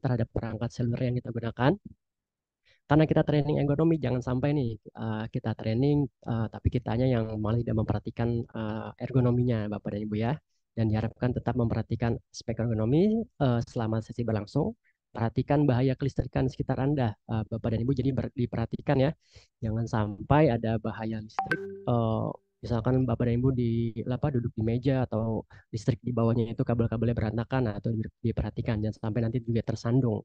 terhadap perangkat seluler yang kita gunakan. Karena kita training ergonomi, jangan sampai nih kita training tapi kitanya yang malah tidak memperhatikan ergonominya, Bapak dan Ibu ya. Dan diharapkan tetap memperhatikan aspek ergonomi selama sesi berlangsung. Perhatikan bahaya kelistrikan sekitar Anda, Bapak dan Ibu. Jadi diperhatikan ya, jangan sampai ada bahaya listrik. Misalkan Bapak dan Ibu duduk di meja atau listrik di bawahnya itu kabel-kabelnya berantakan, atau diperhatikan jangan sampai nanti juga tersandung.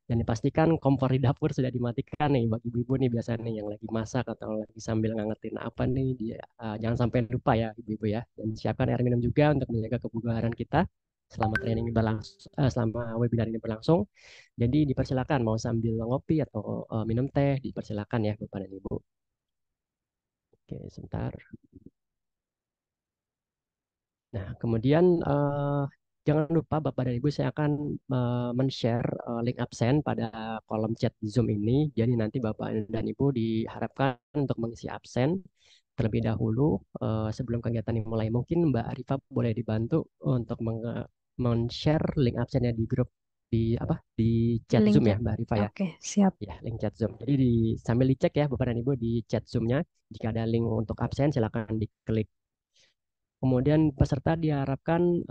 Dan dipastikan kompor di dapur sudah dimatikan nih bagi ibu-ibu nih biasanya nih yang lagi masak atau lagi sambil ngangetin apa nih dia jangan sampai lupa ya ibu-ibu ya. Dan siapkan air minum juga untuk menjaga kebugaran kita selama training ini berlangsung, selama webinar ini berlangsung. Jadi dipersilakan mau sambil ngopi atau minum teh dipersilakan ya Bapak dan Ibu. Oke, sebentar. Nah, kemudian jangan lupa Bapak dan Ibu saya akan men-share link absen pada kolom chat di Zoom ini. Jadi nanti Bapak dan Ibu diharapkan untuk mengisi absen terlebih dahulu sebelum kegiatan dimulai. Mungkin Mbak Arifah boleh dibantu untuk men-share link absennya di grup di chat Link Zoom ya chat. Mbak Arifah ya. Oke, siap. Ya, link chat Zoom. Jadi sambil dicek ya Bapak dan Ibu di chat Zoom-nya. Jika ada link untuk absen silakan diklik. Kemudian peserta diharapkan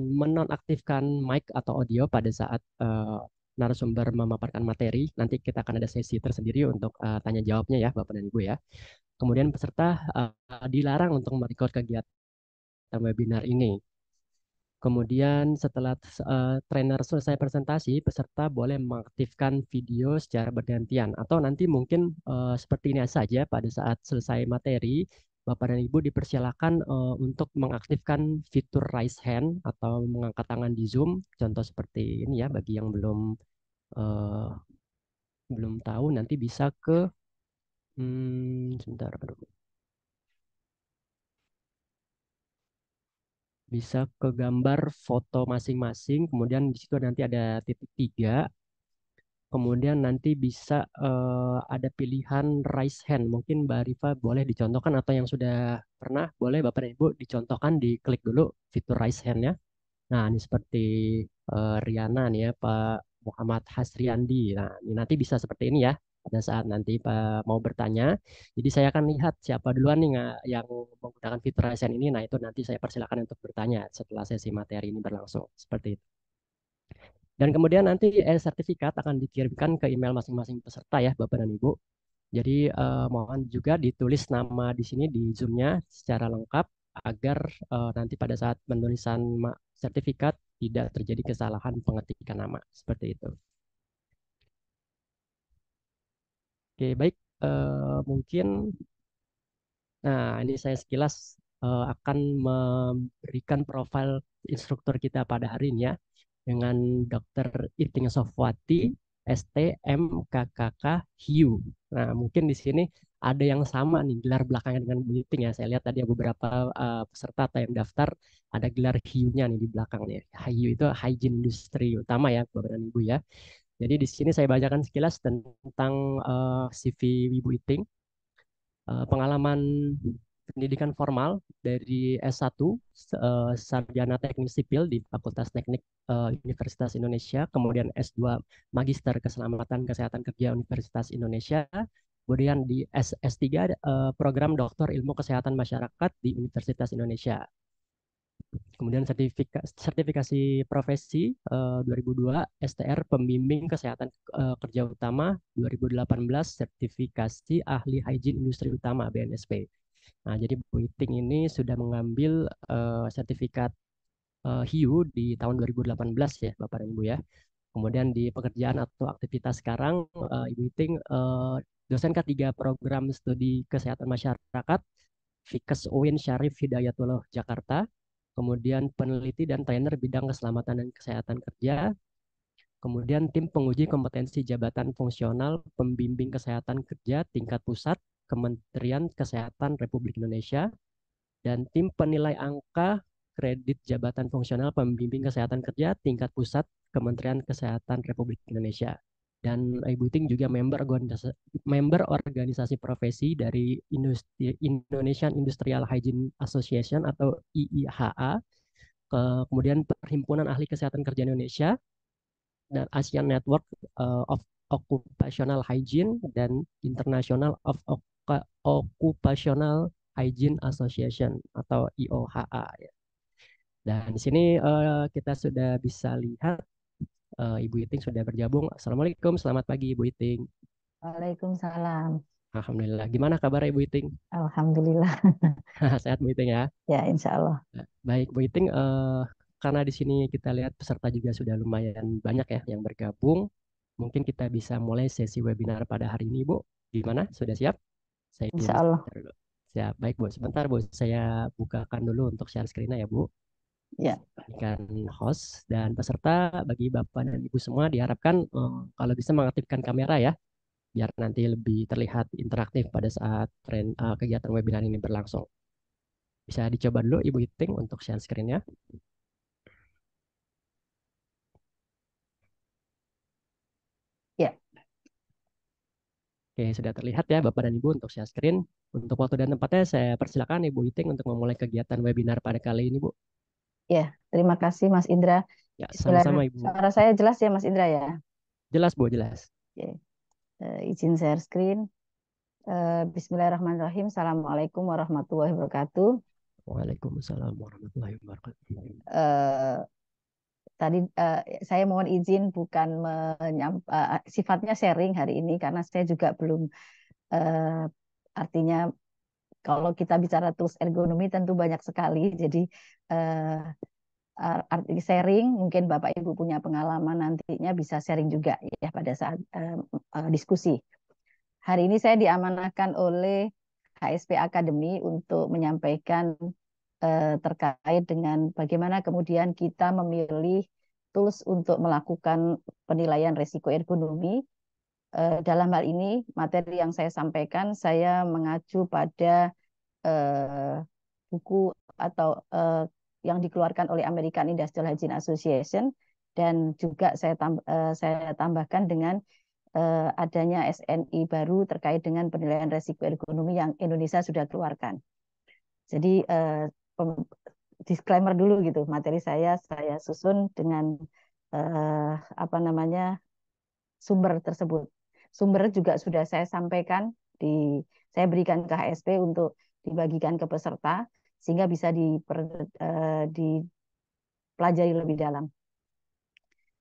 menonaktifkan mic atau audio pada saat narasumber memaparkan materi. Nanti kita akan ada sesi tersendiri untuk tanya jawabnya ya Bapak dan Ibu ya. Kemudian peserta dilarang untuk merecord kegiatan webinar ini. Kemudian setelah trainer selesai presentasi, peserta boleh mengaktifkan video secara bergantian atau nanti mungkin seperti ini saja pada saat selesai materi, Bapak dan Ibu dipersilakan untuk mengaktifkan fitur raise hand atau mengangkat tangan di Zoom. Contoh seperti ini ya bagi yang eh, belum tahu nanti bisa ke sebentar, aduh, bisa ke gambar foto masing-masing. Kemudian di situ nanti ada titik tiga. Kemudian nanti bisa ada pilihan raise hand. Mungkin Mbak Rifa boleh dicontohkan atau yang sudah pernah boleh Bapak dan Ibu dicontohkan, diklik dulu fitur raise hand ya. Nah, ini seperti Riana nih ya, Pak Muhammad Hasriandi. Nah, ini nanti bisa seperti ini ya pada saat nanti Pak mau bertanya. Jadi saya akan lihat siapa duluan nih yang menggunakan fitur raise hand ini. Nah, itu nanti saya persilakan untuk bertanya setelah sesi materi ini berlangsung. Seperti itu. Dan kemudian nanti sertifikat akan dikirimkan ke email masing-masing peserta ya, Bapak dan Ibu. Jadi mohon juga ditulis nama di sini di Zoom-nya secara lengkap agar nanti pada saat penulisan sertifikat tidak terjadi kesalahan pengetikan nama. Seperti itu. Oke, baik. Mungkin, nah ini saya sekilas akan memberikan profil instruktur kita pada hari ini ya. Dengan Dr. Iting Sofwati, ST, MKKK, Hiu. Nah, mungkin di sini ada yang sama nih gelar belakangnya dengan Bu Iting ya. Saya lihat tadi ada beberapa peserta atau yang daftar ada gelar Hiu-nya nih di belakangnya. Hiu itu Hygiene Industri Utama ya, Bapak dan Ibu ya. Jadi di sini saya bacakan sekilas tentang CV Ibu Iting. Pengalaman pendidikan formal dari S1 Sarjana Teknik Sipil di Fakultas Teknik Universitas Indonesia, kemudian S2 Magister Keselamatan Kesehatan Kerja Universitas Indonesia, kemudian di S3 program Doktor Ilmu Kesehatan Masyarakat di Universitas Indonesia. Kemudian sertifikasi profesi 2002 STR Pembimbing Kesehatan Kerja Utama 2018 sertifikasi Ahli Hygiene Industri Utama BNSP. Nah, jadi Bu Iting ini sudah mengambil sertifikat HIU di tahun 2018 ya, Bapak dan Ibu ya. Kemudian di pekerjaan atau aktivitas sekarang, Ibu Iting dosen K3 program studi kesehatan masyarakat Fikes UIN Syarif Hidayatullah Jakarta. Kemudian peneliti dan trainer bidang keselamatan dan kesehatan kerja. Kemudian tim penguji kompetensi jabatan fungsional pembimbing kesehatan kerja tingkat pusat Kementerian Kesehatan Republik Indonesia, dan tim penilai angka kredit jabatan fungsional pembimbing kesehatan kerja tingkat pusat Kementerian Kesehatan Republik Indonesia. Dan Ibu Ting juga member organisasi profesi dari Indonesian Industrial Hygiene Association atau IIHA, kemudian Perhimpunan Ahli Kesehatan Kerja Indonesia, dan ASEAN Network of Occupational Hygiene dan International of Occupational Hygiene Association atau IOHA ya. Dan di sini kita sudah bisa lihat Ibu Iting sudah bergabung. Assalamualaikum, selamat pagi Ibu Iting. Waalaikumsalam. Alhamdulillah. Gimana kabar Ibu Iting? Alhamdulillah. Sehat Bu Iting ya? Ya, insya Allah. Baik Bu Iting, karena di sini kita lihat peserta juga sudah lumayan banyak ya yang bergabung. Mungkin kita bisa mulai sesi webinar pada hari ini Bu. Gimana? Sudah siap? Saya Insya izin Allah. share dulu. Siap. Baik Bu, sebentar Bu. Saya bukakan dulu untuk share screen-nya ya Bu. Ya, Ikan host dan peserta bagi Bapak dan Ibu semua diharapkan kalau bisa mengaktifkan kamera ya, biar nanti lebih terlihat interaktif pada saat kegiatan webinar ini berlangsung. Bisa dicoba dulu Ibu Iting untuk share screen-nya. ya, Oke, sudah terlihat ya Bapak dan Ibu untuk share screen. Untuk waktu dan tempatnya saya persilakan Ibu Iting untuk memulai kegiatan webinar pada kali ini Bu. ya. Terima kasih Mas Indra. Ya, Bismillah. sama-sama Ibu. Suara saya jelas ya Mas Indra ya. Jelas Bu, jelas. Oke. Izin share screen. Bismillahirrahmanirrahim. Assalamualaikum warahmatullahi wabarakatuh. Waalaikumsalam warahmatullahi wabarakatuh. Eh, Tadi saya mohon izin bukan sifatnya sharing hari ini karena saya juga belum eh, artinya kalau kita bicara tools ergonomi tentu banyak sekali. Jadi eh, arti sharing, mungkin Bapak Ibu punya pengalaman nantinya bisa sharing juga ya pada saat diskusi. Hari ini saya diamanahkan oleh HSP Academy untuk menyampaikan terkait dengan bagaimana kemudian kita memilih tools untuk melakukan penilaian risiko ergonomi. Dalam hal ini, materi yang saya sampaikan, saya mengacu pada eh, buku atau yang dikeluarkan oleh American Industrial Hygiene Association dan juga saya tambahkan dengan adanya SNI baru terkait dengan penilaian risiko ergonomi yang Indonesia sudah keluarkan. Jadi disclaimer dulu gitu, materi saya susun dengan apa namanya sumber tersebut. Sumber juga sudah saya sampaikan saya berikan ke HSP untuk dibagikan ke peserta sehingga bisa dipelajari lebih dalam.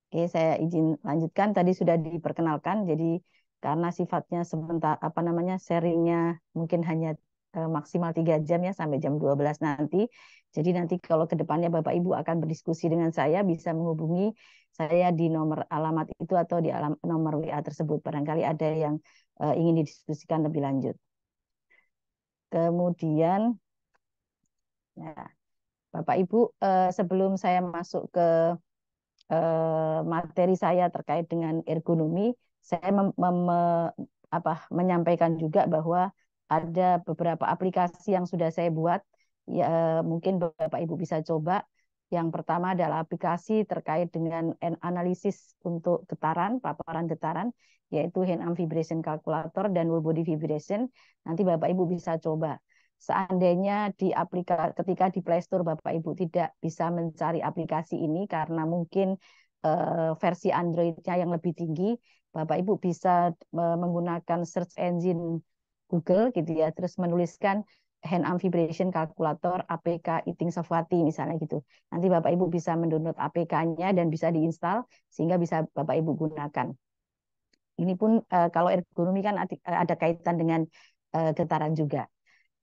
Oke, saya izin lanjutkan. Tadi sudah diperkenalkan. Jadi karena sifatnya sebentar apa namanya sharingnya mungkin hanya maksimal 3 jam ya sampai jam 12 nanti. Jadi nanti kalau ke depannya Bapak Ibu akan berdiskusi dengan saya bisa menghubungi saya di nomor alamat itu atau di nomor WA tersebut. Barangkali ada yang ingin didiskusikan lebih lanjut. Kemudian, ya, Bapak Ibu, sebelum saya masuk ke materi saya terkait dengan ergonomi, saya menyampaikan juga bahwa ada beberapa aplikasi yang sudah saya buat, ya, mungkin Bapak Ibu bisa coba. Yang pertama adalah aplikasi terkait dengan analisis untuk getaran, paparan getaran, yaitu Hand Arm Vibration Calculator dan Whole Body Vibration. Nanti Bapak Ibu bisa coba. Seandainya ketika di Play Store Bapak Ibu tidak bisa mencari aplikasi ini karena mungkin versi Android-nya yang lebih tinggi, Bapak Ibu bisa menggunakan search engine Google gitu ya, terus menuliskan Hand Arm Vibration Calculator APK Iting Safwati misalnya gitu. Nanti Bapak Ibu bisa mendownload APK-nya dan bisa diinstal sehingga bisa Bapak Ibu gunakan. Ini pun kalau ergonomi kan ada kaitan dengan getaran juga.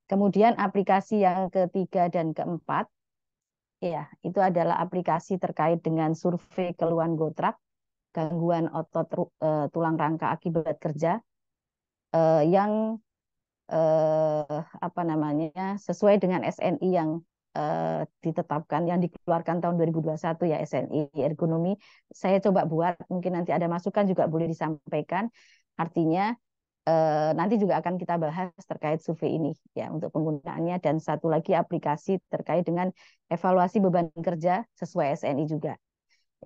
Kemudian aplikasi yang ketiga dan keempat, ya itu adalah aplikasi terkait dengan survei keluhan gotrak, gangguan otot tulang rangka akibat kerja, yang apa namanya sesuai dengan SNI yang ditetapkan, yang dikeluarkan tahun 2021 ya SNI ergonomi. Saya coba buat, mungkin nanti ada masukan juga boleh disampaikan. Artinya nanti juga akan kita bahas terkait survei ini ya untuk penggunaannya dan satu lagi aplikasi terkait dengan evaluasi beban kerja sesuai SNI juga.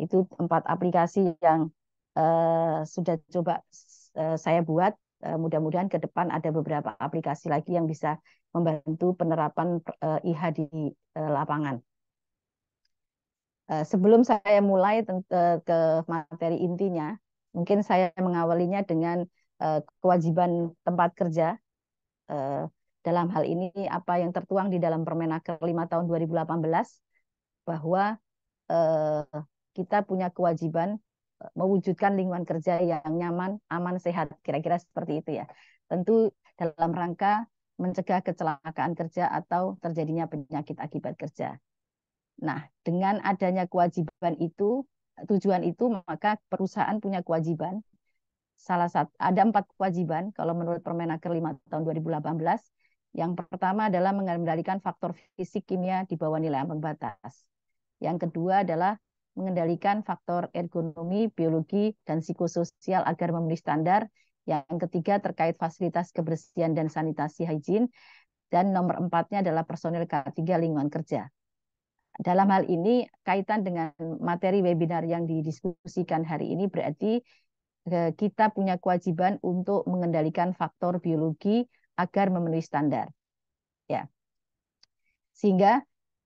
Itu 4 aplikasi yang sudah coba saya buat. Mudah-mudahan ke depan ada beberapa aplikasi lagi yang bisa membantu penerapan IH di lapangan. Sebelum saya mulai ke materi intinya, mungkin saya mengawalinya dengan kewajiban tempat kerja. Eh, dalam hal ini apa yang tertuang di dalam Permenaker 5 tahun 2018 bahwa eh, kita punya kewajiban mewujudkan lingkungan kerja yang nyaman, aman, sehat, kira-kira seperti itu ya. Tentu dalam rangka mencegah kecelakaan kerja atau terjadinya penyakit akibat kerja. Nah, dengan adanya kewajiban itu, tujuan itu, maka perusahaan punya kewajiban. Salah satu ada 4 kewajiban kalau menurut Permenaker 5 tahun 2018. Yang pertama adalah mengendalikan faktor fisik kimia di bawah nilai ambang batas. Yang kedua adalah mengendalikan faktor ergonomi, biologi, dan psikososial agar memenuhi standar. Yang ketiga terkait fasilitas kebersihan dan sanitasi hygiene. Dan nomor empatnya adalah personil K3 lingkungan kerja. Dalam hal ini, kaitan dengan materi webinar yang didiskusikan hari ini berarti kita punya kewajiban untuk mengendalikan faktor biologi agar memenuhi standar. Ya, sehingga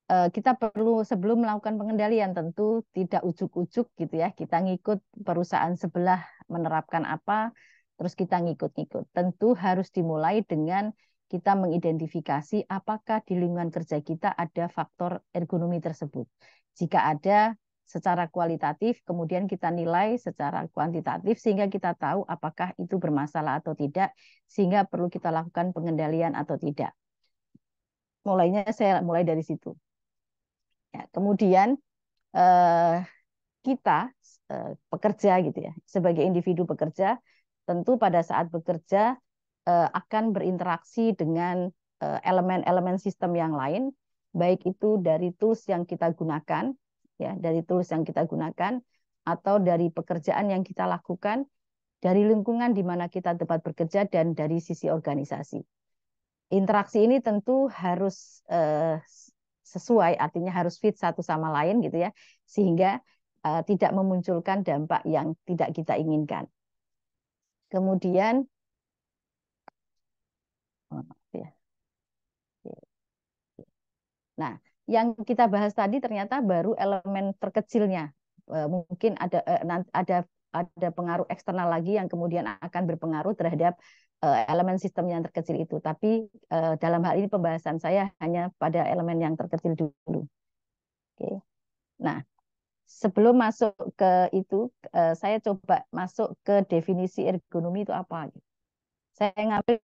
kita perlu sebelum melakukan pengendalian tentu tidak ujuk-ujuk gitu ya. Kita ngikut perusahaan sebelah menerapkan apa, terus kita ngikut-ngikut. Tentu harus dimulai dengan kita mengidentifikasi apakah di lingkungan kerja kita ada faktor ergonomi tersebut. Jika ada secara kualitatif, kemudian kita nilai secara kuantitatif sehingga kita tahu apakah itu bermasalah atau tidak, sehingga perlu kita lakukan pengendalian atau tidak. Mulainya saya mulai dari situ. Ya, kemudian eh, kita pekerja gitu ya, sebagai individu pekerja, tentu pada saat bekerja akan berinteraksi dengan elemen-elemen sistem yang lain, baik itu dari tools yang kita gunakan, ya, dari tools yang kita gunakan, atau dari pekerjaan yang kita lakukan, dari lingkungan di mana kita tempat bekerja, dan dari sisi organisasi. Interaksi ini tentu harus sesuai, artinya harus fit satu sama lain gitu ya, sehingga tidak memunculkan dampak yang tidak kita inginkan. Kemudian, ya. Nah, yang kita bahas tadi ternyata baru elemen terkecilnya. Mungkin ada pengaruh eksternal lagi yang kemudian akan berpengaruh terhadap elemen sistem yang terkecil itu. Tapi dalam hal ini pembahasan saya hanya pada elemen yang terkecil dulu. Oke. Nah, sebelum masuk ke itu, saya coba masuk ke definisi ergonomi itu apa. Saya ngambil.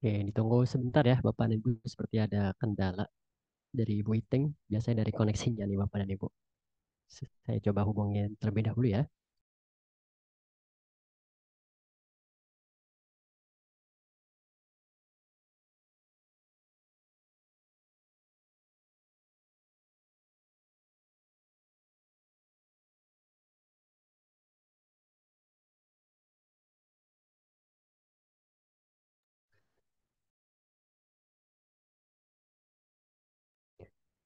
Oke, ditunggu sebentar ya Bapak dan Ibu. Seperti ada kendala dari Ibu Iting. Biasanya dari koneksinya nih Bapak dan Ibu. Saya coba hubungin terlebih dahulu ya.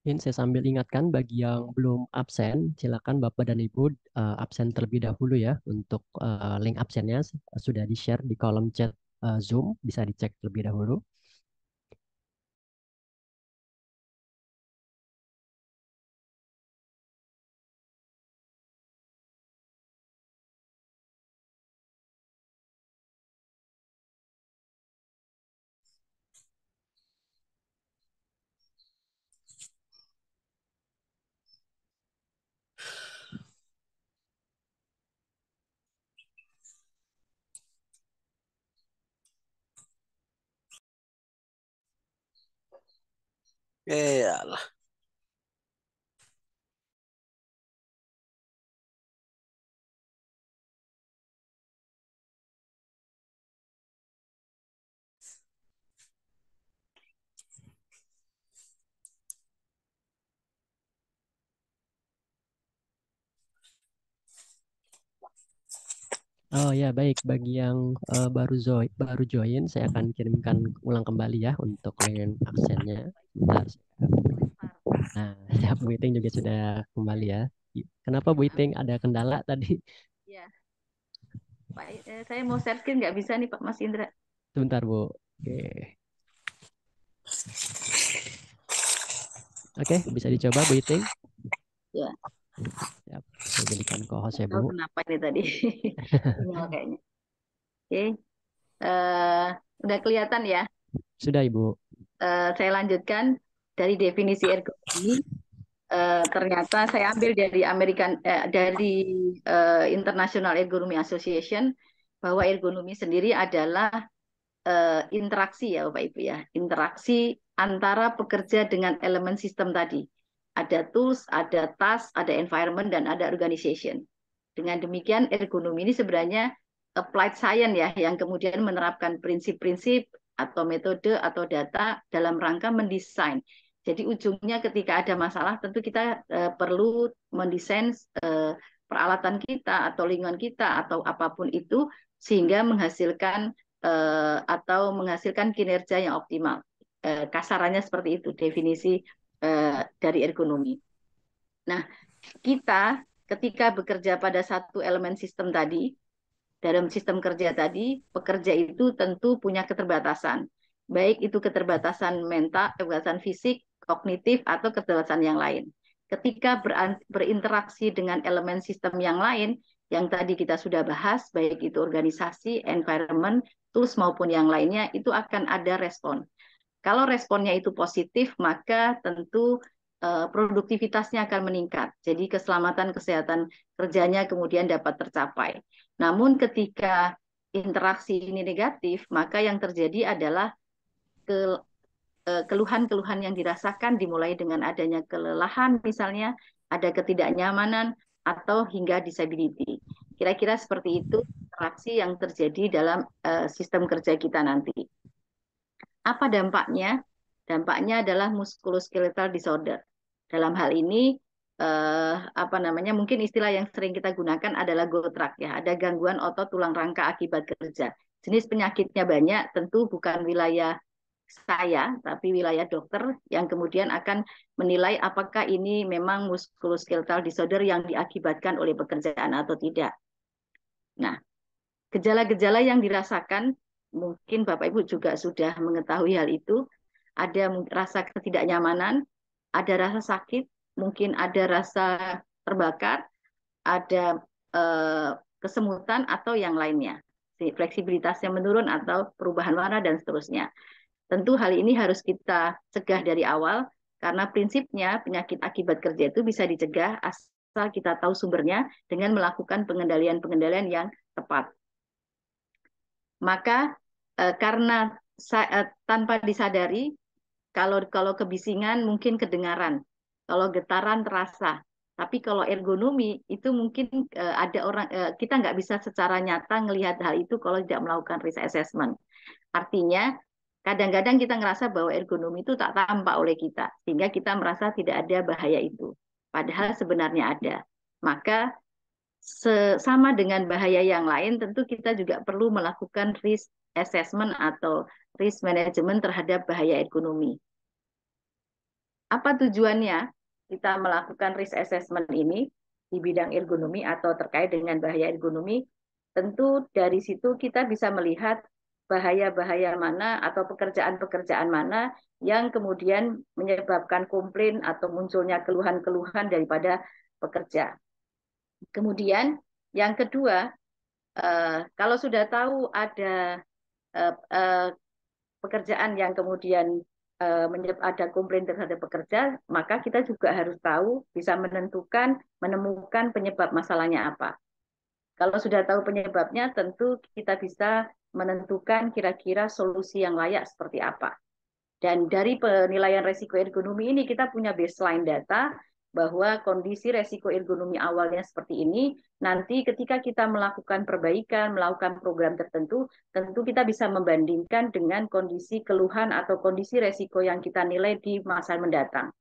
Ini saya sambil ingatkan bagi yang belum absen, silakan Bapak dan Ibu absen terlebih dahulu ya. Untuk link absennya sudah di-share di kolom chat Zoom, bisa dicek terlebih dahulu. Iyalah. Oh ya, baik. Bagi yang baru join, saya akan kirimkan ulang kembali ya untuk link absennya. Bentar. Nah, siap Bu Iting juga sudah kembali ya. Kenapa Bu Iting ada kendala tadi? Ya, Pak, saya mau share screen nggak bisa nih Pak Mas Indra. Sebentar Bu. Oke. Oke, bisa dicoba Bu Iting. Ya. Siap. Saya jadikan co-host ya Oh, Bu. kenapa ini tadi? Sinyal kayaknya. Oke. Eh, udah kelihatan ya. Sudah Ibu. Saya lanjutkan dari definisi ergonomi. Ternyata saya ambil dari International Ergonomy Association bahwa ergonomi sendiri adalah interaksi ya Bapak Ibu ya, interaksi antara pekerja dengan elemen sistem tadi. Ada tools, ada task, ada environment, dan ada organization. Dengan demikian ergonomi ini sebenarnya applied science ya, yang kemudian menerapkan prinsip-prinsip atau metode atau data dalam rangka mendesain. Jadi ujungnya ketika ada masalah tentu kita perlu mendesain peralatan kita atau lingkungan kita atau apapun itu sehingga menghasilkan kinerja yang optimal. Kasarannya seperti itu definisi dari ergonomi. Nah, kita ketika bekerja pada satu elemen sistem tadi, dalam sistem kerja tadi, pekerja itu tentu punya keterbatasan. Baik itu keterbatasan mental, keterbatasan fisik, kognitif, atau keterbatasan yang lain. Ketika berinteraksi dengan elemen sistem yang lain, yang tadi kita sudah bahas, baik itu organisasi, environment, tools maupun yang lainnya, itu akan ada respon. Kalau responnya itu positif, maka tentu produktivitasnya akan meningkat. Jadi keselamatan kesehatan kerjanya kemudian dapat tercapai. Namun ketika interaksi ini negatif, maka yang terjadi adalah keluhan-keluhan yang dirasakan dimulai dengan adanya kelelahan misalnya, ada ketidaknyamanan, atau hingga disability. Kira-kira seperti itu interaksi yang terjadi dalam sistem kerja kita nanti. Apa dampaknya? Dampaknya adalah musculoskeletal disorder. Dalam hal ini mungkin istilah yang sering kita gunakan adalah gotrak ya. Ada gangguan otot tulang rangka akibat kerja. Jenis penyakitnya banyak, tentu bukan wilayah saya, tapi wilayah dokter yang kemudian akan menilai apakah ini memang musculoskeletal disorder yang diakibatkan oleh pekerjaan atau tidak. Nah, gejala-gejala yang dirasakan, mungkin Bapak Ibu juga sudah mengetahui hal itu, ada rasa ketidaknyamanan, ada rasa sakit, mungkin ada rasa terbakar, ada kesemutan atau yang lainnya. Fleksibilitasnya menurun atau perubahan warna dan seterusnya. Tentu hal ini harus kita cegah dari awal, karena prinsipnya penyakit akibat kerja itu bisa dicegah asal kita tahu sumbernya dengan melakukan pengendalian-pengendalian yang tepat. Maka karena tanpa disadari, kalau kebisingan mungkin kedengaran, kalau getaran terasa, tapi kalau ergonomi itu mungkin ada orang kita nggak bisa secara nyata melihat hal itu kalau tidak melakukan risk assessment. Artinya kadang-kadang kita ngerasa bahwa ergonomi itu tak tampak oleh kita, sehingga kita merasa tidak ada bahaya itu. Padahal sebenarnya ada. Maka sama dengan bahaya yang lain, tentu kita juga perlu melakukan risk assessment atau risk management terhadap bahaya ergonomi. Apa tujuannya kita melakukan risk assessment ini di bidang ergonomi atau terkait dengan bahaya ergonomi? Tentu dari situ kita bisa melihat bahaya-bahaya mana atau pekerjaan-pekerjaan mana yang kemudian menyebabkan komplain atau munculnya keluhan-keluhan daripada pekerja. Kemudian yang kedua, kalau sudah tahu ada pekerjaan yang kemudian ada komplain terhadap pekerja, maka kita juga harus tahu, bisa menemukan penyebab masalahnya apa. Kalau sudah tahu penyebabnya, tentu kita bisa menentukan kira-kira solusi yang layak seperti apa. Dan dari penilaian resiko ergonomi ini kita punya baseline data bahwa kondisi resiko ergonomi awalnya seperti ini, nanti ketika kita melakukan perbaikan, melakukan program tertentu, tentu kita bisa membandingkan dengan kondisi keluhan atau kondisi resiko yang kita nilai di masa mendatang.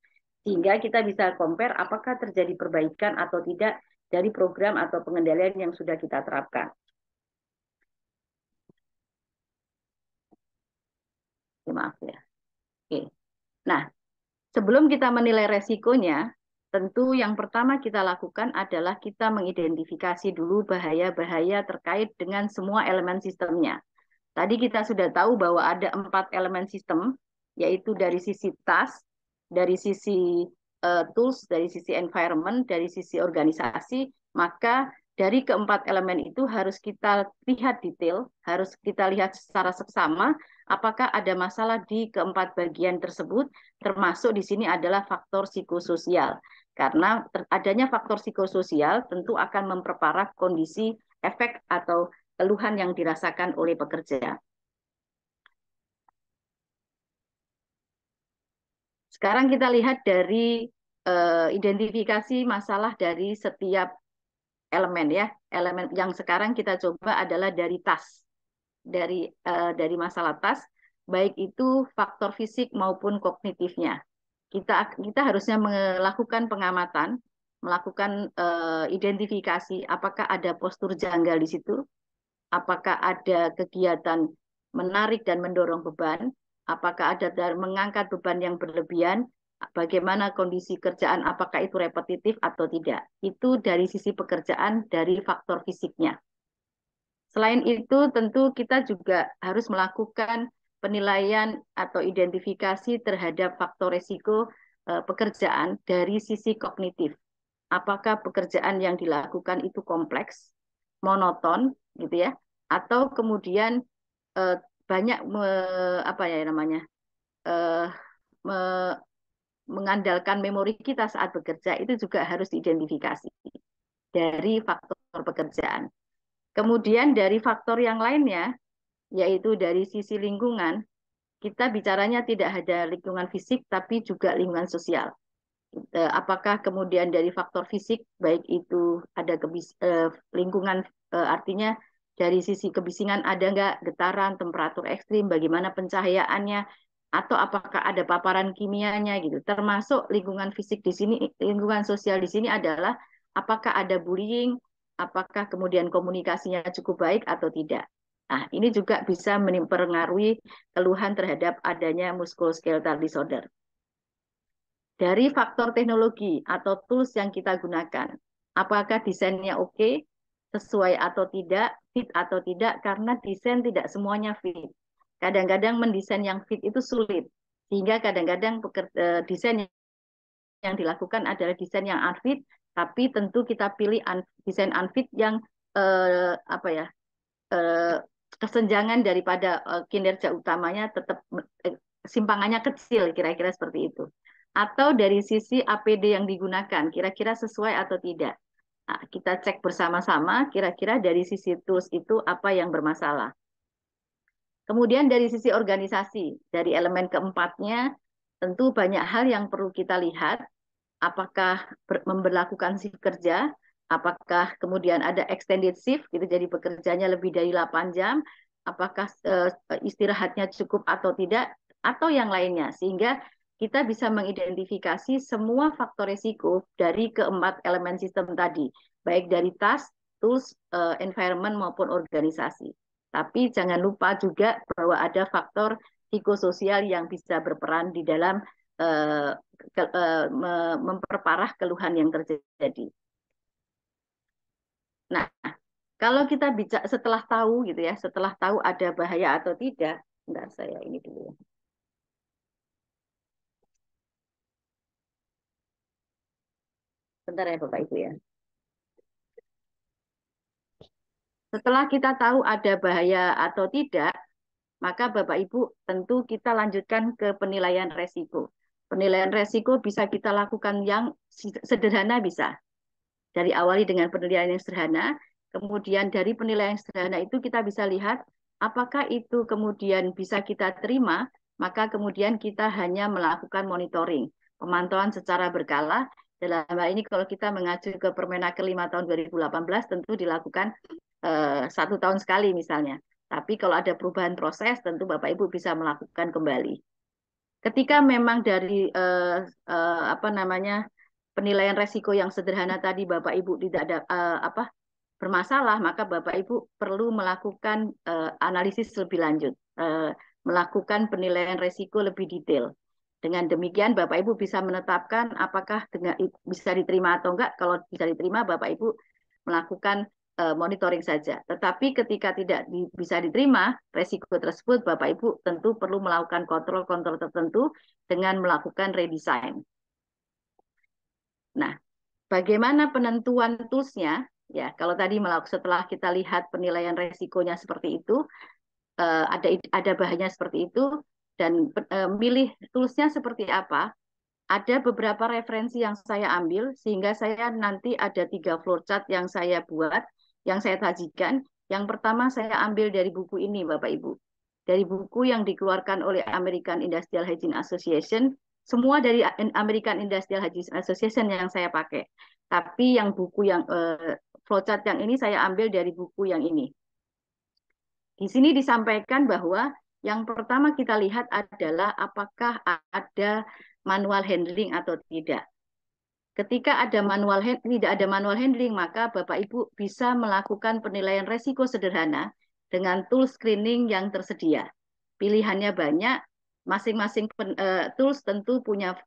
Sehingga kita bisa compare apakah terjadi perbaikan atau tidak dari program atau pengendalian yang sudah kita terapkan. Maaf ya. Oke. Nah, sebelum kita menilai resikonya, tentu yang pertama kita lakukan adalah kita mengidentifikasi dulu bahaya-bahaya terkait dengan semua elemen sistemnya. Tadi kita sudah tahu bahwa ada 4 elemen sistem, yaitu dari sisi task, dari sisi tools, dari sisi environment, dari sisi organisasi, maka dari keempat elemen itu harus kita lihat detail, harus kita lihat secara seksama apakah ada masalah di keempat bagian tersebut, termasuk di sini adalah faktor psikososial. Karena adanya faktor psikososial tentu akan memperparah kondisi efek atau keluhan yang dirasakan oleh pekerja. Sekarang kita lihat dari identifikasi masalah dari setiap elemen ya. Elemen yang sekarang kita coba adalah dari task, dari masalah task, baik itu faktor fisik maupun kognitifnya. Kita harusnya melakukan pengamatan, melakukan identifikasi apakah ada postur janggal di situ, apakah ada kegiatan menarik dan mendorong beban, apakah ada mengangkat beban yang berlebihan, bagaimana kondisi kerjaan, apakah itu repetitif atau tidak. Itu dari sisi pekerjaan, dari faktor fisiknya. Selain itu, tentu kita juga harus melakukan penilaian atau identifikasi terhadap faktor risiko pekerjaan dari sisi kognitif. Apakah pekerjaan yang dilakukan itu kompleks, monoton, gitu ya, atau kemudian banyak apa ya namanya mengandalkan memori kita saat bekerja, itu juga harus diidentifikasi dari faktor pekerjaan. Kemudian dari faktor yang lainnya, yaitu dari sisi lingkungan, kita bicaranya tidak hanya lingkungan fisik, tapi juga lingkungan sosial. Apakah kemudian dari faktor fisik, baik itu ada lingkungan, artinya dari sisi kebisingan ada nggak getaran, temperatur ekstrim, bagaimana pencahayaannya, atau apakah ada paparan kimianya gitu. Termasuk lingkungan fisik di sini, lingkungan sosial di sini adalah apakah ada bullying, apakah kemudian komunikasinya cukup baik atau tidak. Nah, ini juga bisa mempengaruhi keluhan terhadap adanya musculoskeletal disorder. Dari faktor teknologi atau tools yang kita gunakan, apakah desainnya oke, sesuai atau tidak, fit atau tidak, karena desain tidak semuanya fit. Kadang-kadang mendesain yang fit itu sulit, sehingga kadang-kadang desain yang dilakukan adalah desain yang unfit, tapi tentu kita pilih desain unfit yang apa ya, kesenjangan daripada kinerja utamanya tetap simpangannya kecil, kira-kira seperti itu. Atau dari sisi APD yang digunakan, kira-kira sesuai atau tidak. Nah, kita cek bersama-sama, kira-kira dari sisi tools itu apa yang bermasalah. Kemudian dari sisi organisasi, dari elemen keempatnya, tentu banyak hal yang perlu kita lihat, apakah memberlakukan shift kerja, apakah kemudian ada extended shift, gitu, jadi bekerjanya lebih dari 8 jam, apakah istirahatnya cukup atau tidak, atau yang lainnya, sehingga kita bisa mengidentifikasi semua faktor risiko dari keempat elemen sistem tadi, baik dari task, tools, environment maupun organisasi. Tapi jangan lupa juga bahwa ada faktor psikososial yang bisa berperan di dalam memperparah keluhan yang terjadi. Nah, kalau kita bicara setelah tahu gitu ya, setelah tahu ada bahaya atau tidak, enggak saya ini dulu ya. Bentar ya Bapak Ibu ya. Setelah kita tahu ada bahaya atau tidak, maka Bapak Ibu tentu kita lanjutkan ke penilaian resiko. Penilaian resiko bisa kita lakukan yang sederhana bisa. Dari awali dengan penilaian yang sederhana, kemudian dari penilaian yang sederhana itu kita bisa lihat apakah itu kemudian bisa kita terima, maka kemudian kita hanya melakukan monitoring, pemantauan secara berkala. Dalam hal ini kalau kita mengacu ke Permenaker 5 tahun 2018 tentu dilakukan 1 tahun sekali misalnya. Tapi kalau ada perubahan proses tentu Bapak Ibu bisa melakukan kembali. Ketika memang dari apa namanya penilaian resiko yang sederhana tadi Bapak Ibu tidak ada bermasalah, maka Bapak Ibu perlu melakukan analisis lebih lanjut, melakukan penilaian resiko lebih detail. Dengan demikian Bapak Ibu bisa menetapkan apakah bisa diterima atau enggak. Kalau bisa diterima, Bapak Ibu melakukan monitoring saja. Tetapi ketika tidak bisa diterima resiko tersebut, Bapak Ibu tentu perlu melakukan kontrol-kontrol tertentu dengan melakukan redesign. Nah, bagaimana penentuan toolsnya? Ya, kalau tadi setelah kita lihat penilaian resikonya seperti itu, ada bahannya seperti itu, dan milih toolsnya seperti apa? Ada beberapa referensi yang saya ambil, sehingga saya nanti ada 3 flowchart yang saya buat, yang saya sajikan. Yang pertama saya ambil dari buku ini, Bapak Ibu. Dari buku yang dikeluarkan oleh American Industrial Hygiene Association, semua dari American Industrial Hygiene Association yang saya pakai. Tapi yang buku yang flowchart yang ini saya ambil dari buku yang ini. Di sini disampaikan bahwa yang pertama kita lihat adalah apakah ada manual handling atau tidak. Ketika tidak ada manual handling, maka Bapak Ibu bisa melakukan penilaian resiko sederhana dengan tool screening yang tersedia. Pilihannya banyak, masing-masing tools tentu punya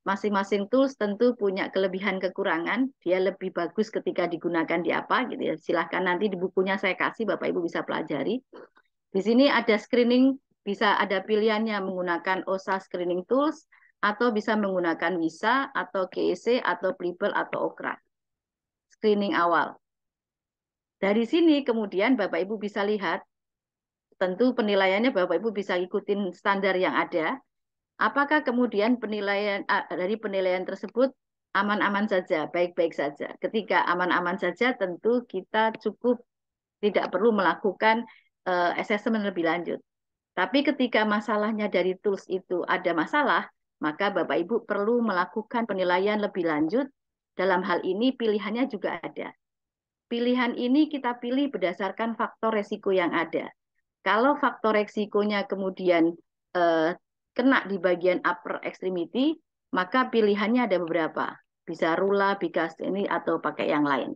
masing-masing tools tentu punya kelebihan kekurangan. Dia lebih bagus ketika digunakan di apa gitu ya. Silahkan nanti di bukunya saya kasih, Bapak Ibu bisa pelajari. Di sini ada screening, bisa ada pilihannya menggunakan OSHA screening tools atau bisa menggunakan WISA atau KEC atau PLIBL atau OKRA. Screening awal. Dari sini kemudian Bapak Ibu bisa lihat, tentu penilaiannya Bapak Ibu bisa ikutin standar yang ada. Apakah kemudian dari penilaian tersebut aman-aman saja, baik-baik saja. Ketika aman-aman saja, tentu kita cukup tidak perlu melakukan assessment lebih lanjut. Tapi ketika masalahnya dari tools itu ada masalah, maka Bapak Ibu perlu melakukan penilaian lebih lanjut. Dalam hal ini pilihannya juga ada. Pilihan ini kita pilih berdasarkan faktor resiko yang ada. Kalau faktor resikonya kemudian kena di bagian upper extremity, maka pilihannya ada beberapa. Bisa Rula, Bigas ini atau pakai yang lain.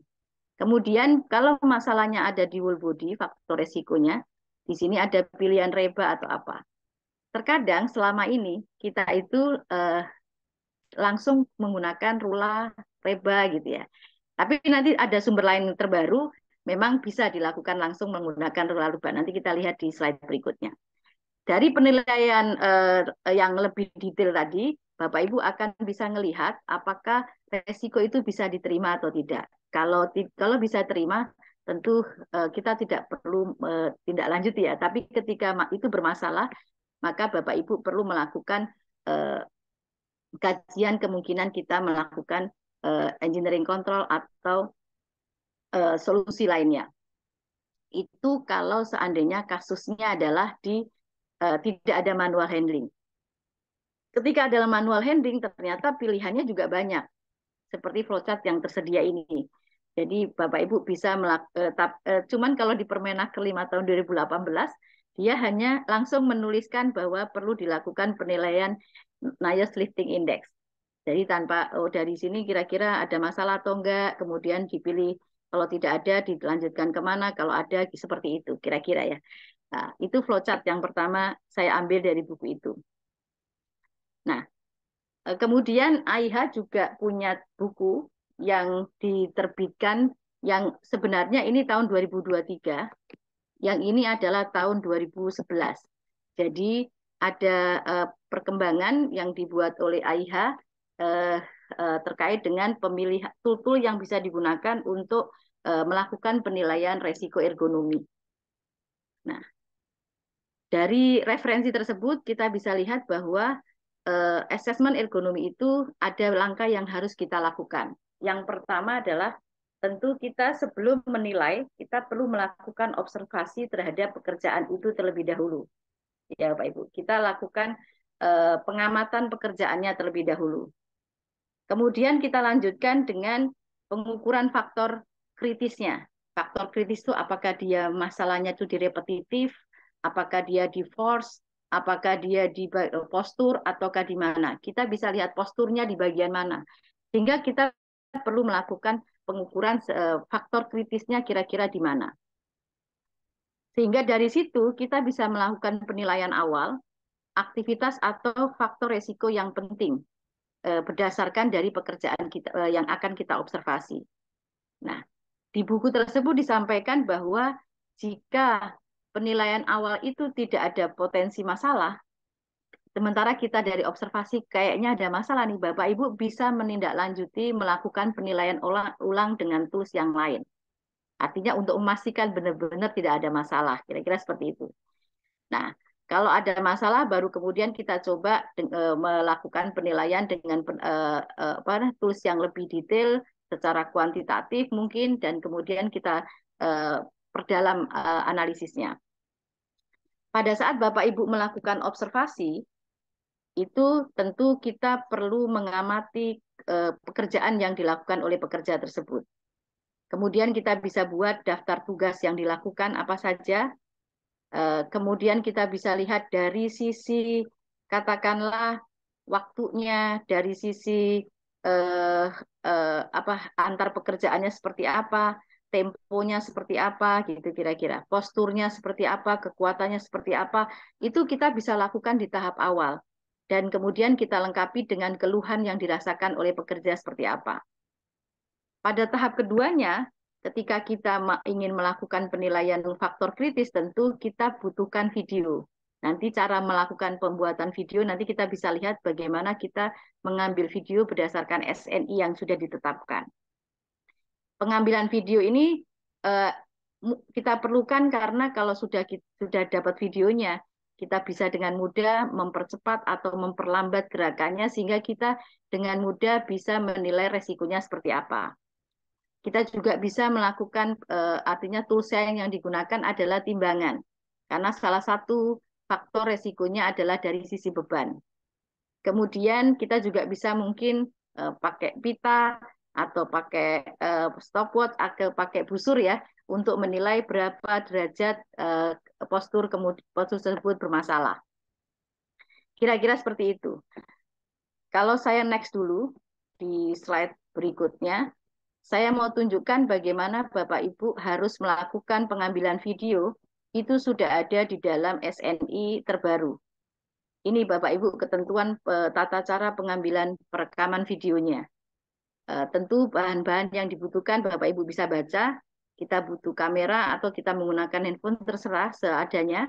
Kemudian kalau masalahnya ada di whole body, faktor resikonya, di sini ada pilihan reba atau apa. Terkadang selama ini kita itu langsung menggunakan Rula, reba gitu ya. Tapi nanti ada sumber lain terbaru, memang bisa dilakukan langsung menggunakan Rula reba. Nanti kita lihat di slide berikutnya. Dari penilaian yang lebih detail tadi, Bapak Ibu akan bisa melihat apakah resiko itu bisa diterima atau tidak. Kalau bisa terima, tentu kita tidak perlu tindak lanjut ya. Tapi ketika itu bermasalah, maka Bapak Ibu perlu melakukan kajian kemungkinan kita melakukan engineering control atau solusi lainnya. Itu kalau seandainya kasusnya adalah tidak ada manual handling. Ketika ada manual handling, ternyata pilihannya juga banyak. Seperti flowchart yang tersedia ini. Jadi Bapak Ibu bisa cuman kalau di Permenaker 5 tahun 2018, dia hanya langsung menuliskan bahwa perlu dilakukan penilaian NIOSH Lifting Index. Jadi tanpa dari sini kira-kira ada masalah atau enggak, kemudian dipilih. Kalau tidak ada, dilanjutkan kemana, kalau ada, seperti itu kira-kira ya. Nah, itu flowchart yang pertama saya ambil dari buku itu. Nah, kemudian AIH juga punya buku yang diterbitkan yang sebenarnya ini tahun 2023, yang ini adalah tahun 2011. Jadi ada perkembangan yang dibuat oleh AIH terkait dengan pemilihan tool-tool yang bisa digunakan untuk melakukan penilaian resiko ergonomi. Nah, dari referensi tersebut kita bisa lihat bahwa asesmen ergonomi itu ada langkah yang harus kita lakukan. Yang pertama adalah tentu kita sebelum menilai, kita perlu melakukan observasi terhadap pekerjaan itu terlebih dahulu. Ya, Pak Ibu, kita lakukan pengamatan pekerjaannya terlebih dahulu. Kemudian kita lanjutkan dengan pengukuran faktor kritisnya. Faktor kritis itu apakah dia masalahnya itu di repetitif, apakah dia di force, apakah dia di postur, ataukah di mana. Kita bisa lihat posturnya di bagian mana. Sehingga kita perlu melakukan pengukuran faktor kritisnya kira-kira di mana. Sehingga dari situ kita bisa melakukan penilaian awal, aktivitas atau faktor resiko yang penting. berdasarkan dari pekerjaan kita yang akan kita observasi. Nah, di buku tersebut disampaikan bahwa jika penilaian awal itu tidak ada potensi masalah, sementara kita dari observasi kayaknya ada masalah nih, Bapak Ibu bisa menindaklanjuti melakukan penilaian ulang dengan tools yang lain. Artinya untuk memastikan benar-benar tidak ada masalah, kira-kira seperti itu. Nah, kalau ada masalah baru kemudian kita coba melakukan penilaian dengan tools yang lebih detail secara kuantitatif mungkin, dan kemudian kita perdalam analisisnya. Pada saat Bapak Ibu melakukan observasi, itu tentu kita perlu mengamati pekerjaan yang dilakukan oleh pekerja tersebut. Kemudian kita bisa buat daftar tugas yang dilakukan apa saja. Kemudian kita bisa lihat dari sisi katakanlah waktunya, dari sisi antar pekerjaannya seperti apa, temponya seperti apa, gitu kira-kira, posturnya seperti apa, kekuatannya seperti apa, itu kita bisa lakukan di tahap awal. Dan kemudian kita lengkapi dengan keluhan yang dirasakan oleh pekerja seperti apa. Pada tahap keduanya, ketika kita ingin melakukan penilaian faktor kritis, tentu kita butuhkan video. Nanti cara melakukan pembuatan video, nanti kita bisa lihat bagaimana kita mengambil video berdasarkan SNI yang sudah ditetapkan. Pengambilan video ini kita perlukan karena kalau sudah dapat videonya, kita bisa dengan mudah mempercepat atau memperlambat gerakannya, sehingga kita dengan mudah bisa menilai resikonya seperti apa. Kita juga bisa melakukan, artinya tools yang digunakan adalah timbangan. Karena salah satu faktor resikonya adalah dari sisi beban. Kemudian kita juga bisa mungkin pakai pita atau pakai stopwatch atau pakai busur ya untuk menilai berapa derajat postur tersebut bermasalah. Kira-kira seperti itu. Kalau saya next dulu di slide berikutnya, saya mau tunjukkan bagaimana Bapak Ibu harus melakukan pengambilan video, itu sudah ada di dalam SNI terbaru. Ini Bapak Ibu ketentuan tata cara pengambilan perekaman videonya. Tentu bahan-bahan yang dibutuhkan Bapak Ibu bisa baca, kita butuh kamera atau kita menggunakan handphone terserah seadanya.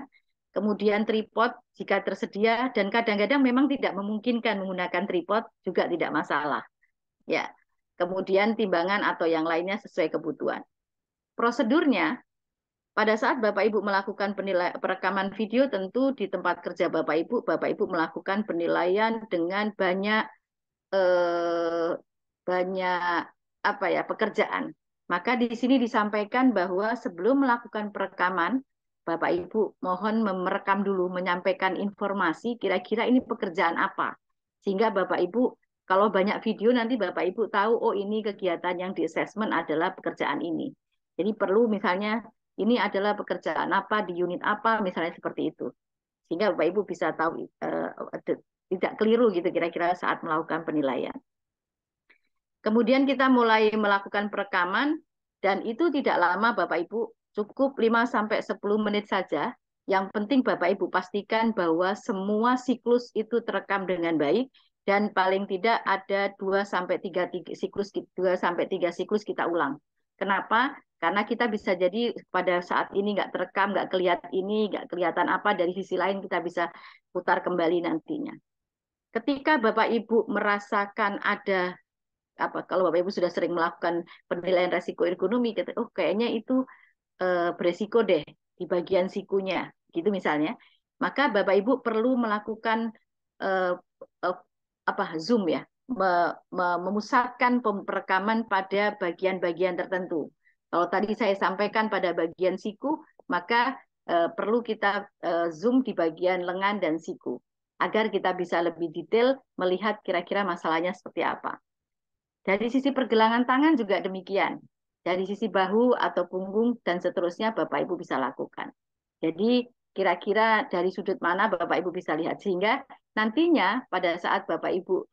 Kemudian tripod jika tersedia, dan kadang-kadang memang tidak memungkinkan menggunakan tripod juga tidak masalah. Ya. Kemudian timbangan atau yang lainnya sesuai kebutuhan. Prosedurnya, pada saat Bapak Ibu melakukan perekaman video, tentu di tempat kerja Bapak Ibu melakukan penilaian dengan banyak pekerjaan. Maka di sini disampaikan bahwa sebelum melakukan perekaman, Bapak Ibu mohon merekam dulu, menyampaikan informasi kira-kira ini pekerjaan apa. Sehingga Bapak Ibu kalau banyak video nanti Bapak Ibu tahu, oh ini kegiatan yang di assessment adalah pekerjaan ini. Jadi perlu misalnya ini adalah pekerjaan apa di unit apa, misalnya seperti itu. Sehingga Bapak Ibu bisa tahu tidak keliru gitu kira-kira saat melakukan penilaian. Kemudian kita mulai melakukan perekaman, dan itu tidak lama Bapak Ibu, cukup 5-10 menit saja. Yang penting Bapak Ibu pastikan bahwa semua siklus itu terekam dengan baik, dan paling tidak ada 2-3 siklus kita ulang. Kenapa? Karena kita bisa jadi pada saat ini nggak terekam, nggak kelihatan apa, dari sisi lain kita bisa putar kembali nantinya. Ketika Bapak Ibu merasakan ada kalau Bapak Ibu sudah sering melakukan penilaian resiko ekonomi, oh kayaknya itu beresiko deh di bagian sikunya, gitu misalnya, maka Bapak Ibu perlu melakukan zoom ya, memusatkan perekaman pada bagian-bagian tertentu. Kalau tadi saya sampaikan pada bagian siku, maka perlu kita zoom di bagian lengan dan siku, agar kita bisa lebih detail melihat kira-kira masalahnya seperti apa. Dari sisi pergelangan tangan juga demikian. Dari sisi bahu atau punggung dan seterusnya Bapak Ibu bisa lakukan. Jadi kira-kira dari sudut mana Bapak Ibu bisa lihat. Sehingga nantinya pada saat Bapak Ibu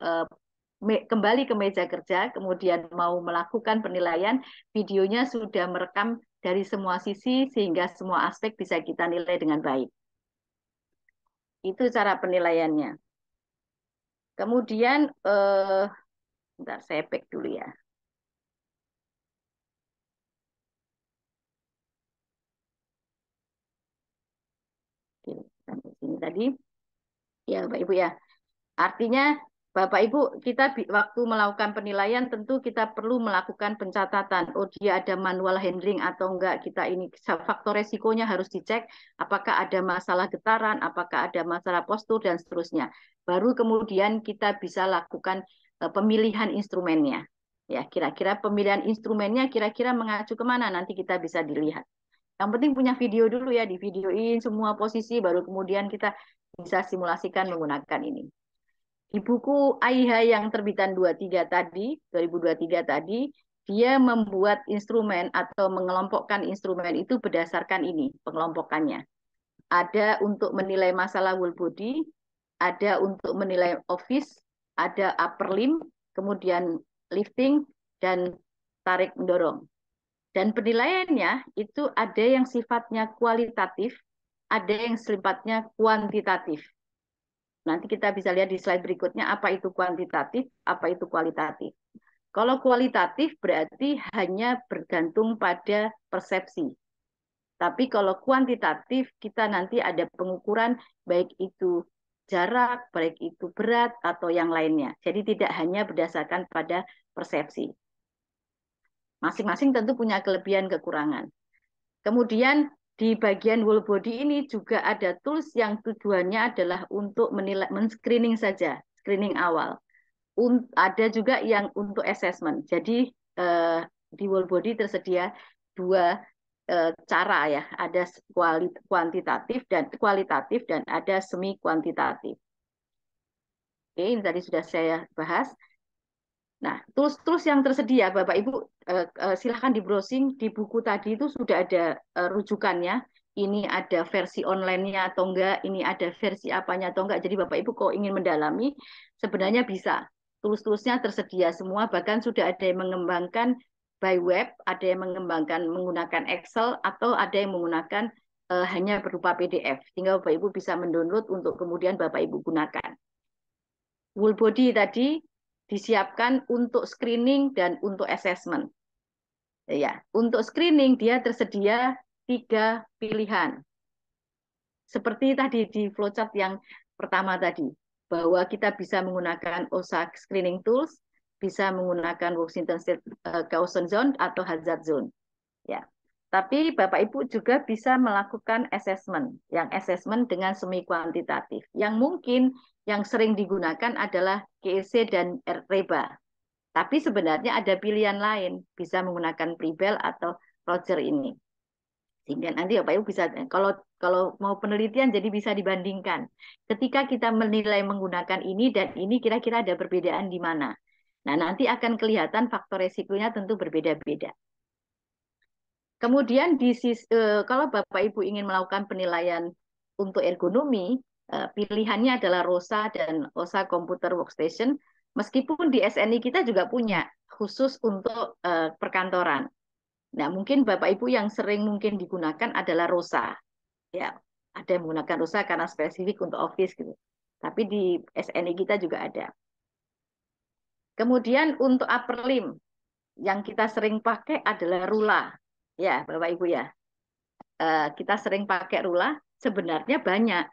kembali ke meja kerja, kemudian mau melakukan penilaian, videonya sudah merekam dari semua sisi sehingga semua aspek bisa kita nilai dengan baik. Itu cara penilaiannya. Kemudian, bentar saya back dulu ya. Oke, sampai sini tadi. Ya, Bapak Ibu ya. Artinya, Bapak Ibu, kita waktu melakukan penilaian tentu kita perlu melakukan pencatatan. Oh, dia ada manual handling atau enggak. Kita ini faktor resikonya harus dicek. Apakah ada masalah getaran, apakah ada masalah postur dan seterusnya. Baru kemudian kita bisa lakukan pemilihan instrumennya. Ya, kira-kira pemilihan instrumennya kira-kira mengacu kemana nanti kita bisa dilihat. Yang penting punya video dulu ya, di videoin semua posisi, baru kemudian kita bisa simulasikan menggunakan ini. Di buku AIH yang terbitan 23 tadi, 2023 tadi, dia membuat instrumen atau mengelompokkan instrumen itu berdasarkan ini, pengelompokannya. Ada untuk menilai masalah whole body, ada untuk menilai office, ada upper limb, kemudian lifting, dan tarik mendorong. Dan penilaiannya itu ada yang sifatnya kualitatif, ada yang sifatnya kuantitatif. Nanti kita bisa lihat di slide berikutnya apa itu kuantitatif, apa itu kualitatif. Kalau kualitatif berarti hanya bergantung pada persepsi. Tapi kalau kuantitatif kita nanti ada pengukuran baik itu jarak, baik itu berat atau yang lainnya. Jadi tidak hanya berdasarkan pada persepsi. Masing-masing tentu punya kelebihan kekurangan. Kemudian di bagian whole body ini juga ada tools yang tujuannya adalah untuk menilai, men-screening saja, screening awal. Ada juga yang untuk assessment. Jadi di whole body tersedia dua cara ya, ada kuantitatif dan kualitatif dan ada semi kuantitatif. Oke, ini tadi sudah saya bahas. Nah, tools-tools yang tersedia, Bapak Ibu, silahkan di browsing di buku tadi itu sudah ada rujukannya. Ini ada versi online-nya atau enggak, ini ada versi apanya atau enggak. Jadi Bapak Ibu kalau ingin mendalami, sebenarnya bisa. Tools-toolsnya tersedia semua, bahkan sudah ada yang mengembangkan by web, ada yang mengembangkan menggunakan Excel, atau ada yang menggunakan hanya berupa PDF. Sehingga Bapak Ibu bisa mendownload untuk kemudian Bapak Ibu gunakan. Whole body tadi disiapkan untuk screening dan untuk assessment. Ya, untuk screening dia tersedia 3 pilihan. Seperti tadi di flowchart yang pertama tadi, bahwa kita bisa menggunakan OSA screening tools, bisa menggunakan Washington State Caution Zone atau Hazard Zone. Ya. Tapi Bapak Ibu juga bisa melakukan assessment, yang assessment dengan semi kuantitatif. Yang mungkin yang sering digunakan adalah GEC dan REBA. Tapi sebenarnya ada pilihan lain, bisa menggunakan Prebel atau Roger ini. Sehingga nanti Bapak Ibu bisa, kalau mau penelitian jadi bisa dibandingkan. Ketika kita menilai menggunakan ini dan ini kira-kira ada perbedaan di mana. Nah, nanti akan kelihatan faktor resikonya tentu berbeda-beda. Kemudian kalau Bapak Ibu ingin melakukan penilaian untuk ergonomi, pilihannya adalah ROSA dan OSA Computer Workstation. Meskipun di SNI kita juga punya khusus untuk perkantoran. Nah, mungkin Bapak Ibu yang sering mungkin digunakan adalah ROSA. Ya, ada yang menggunakan ROSA karena spesifik untuk office gitu. Tapi di SNI kita juga ada. Kemudian untuk upper limb yang kita sering pakai adalah rula. Ya, Bapak Ibu ya. Kita sering pakai rula, sebenarnya banyak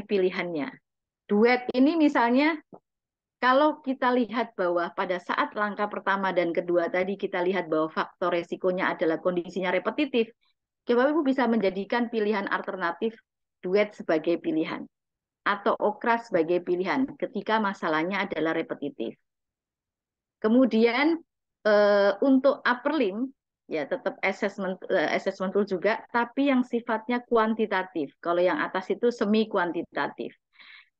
pilihannya. Duet ini misalnya kalau kita lihat bahwa pada saat langkah pertama dan kedua tadi kita lihat bahwa faktor resikonya adalah kondisinya repetitif, Bapak Ibu bisa menjadikan pilihan alternatif duet sebagai pilihan atau okra sebagai pilihan ketika masalahnya adalah repetitif. Kemudian untuk upper limb ya tetap assessment tool juga, tapi yang sifatnya kuantitatif. Kalau yang atas itu semi kuantitatif.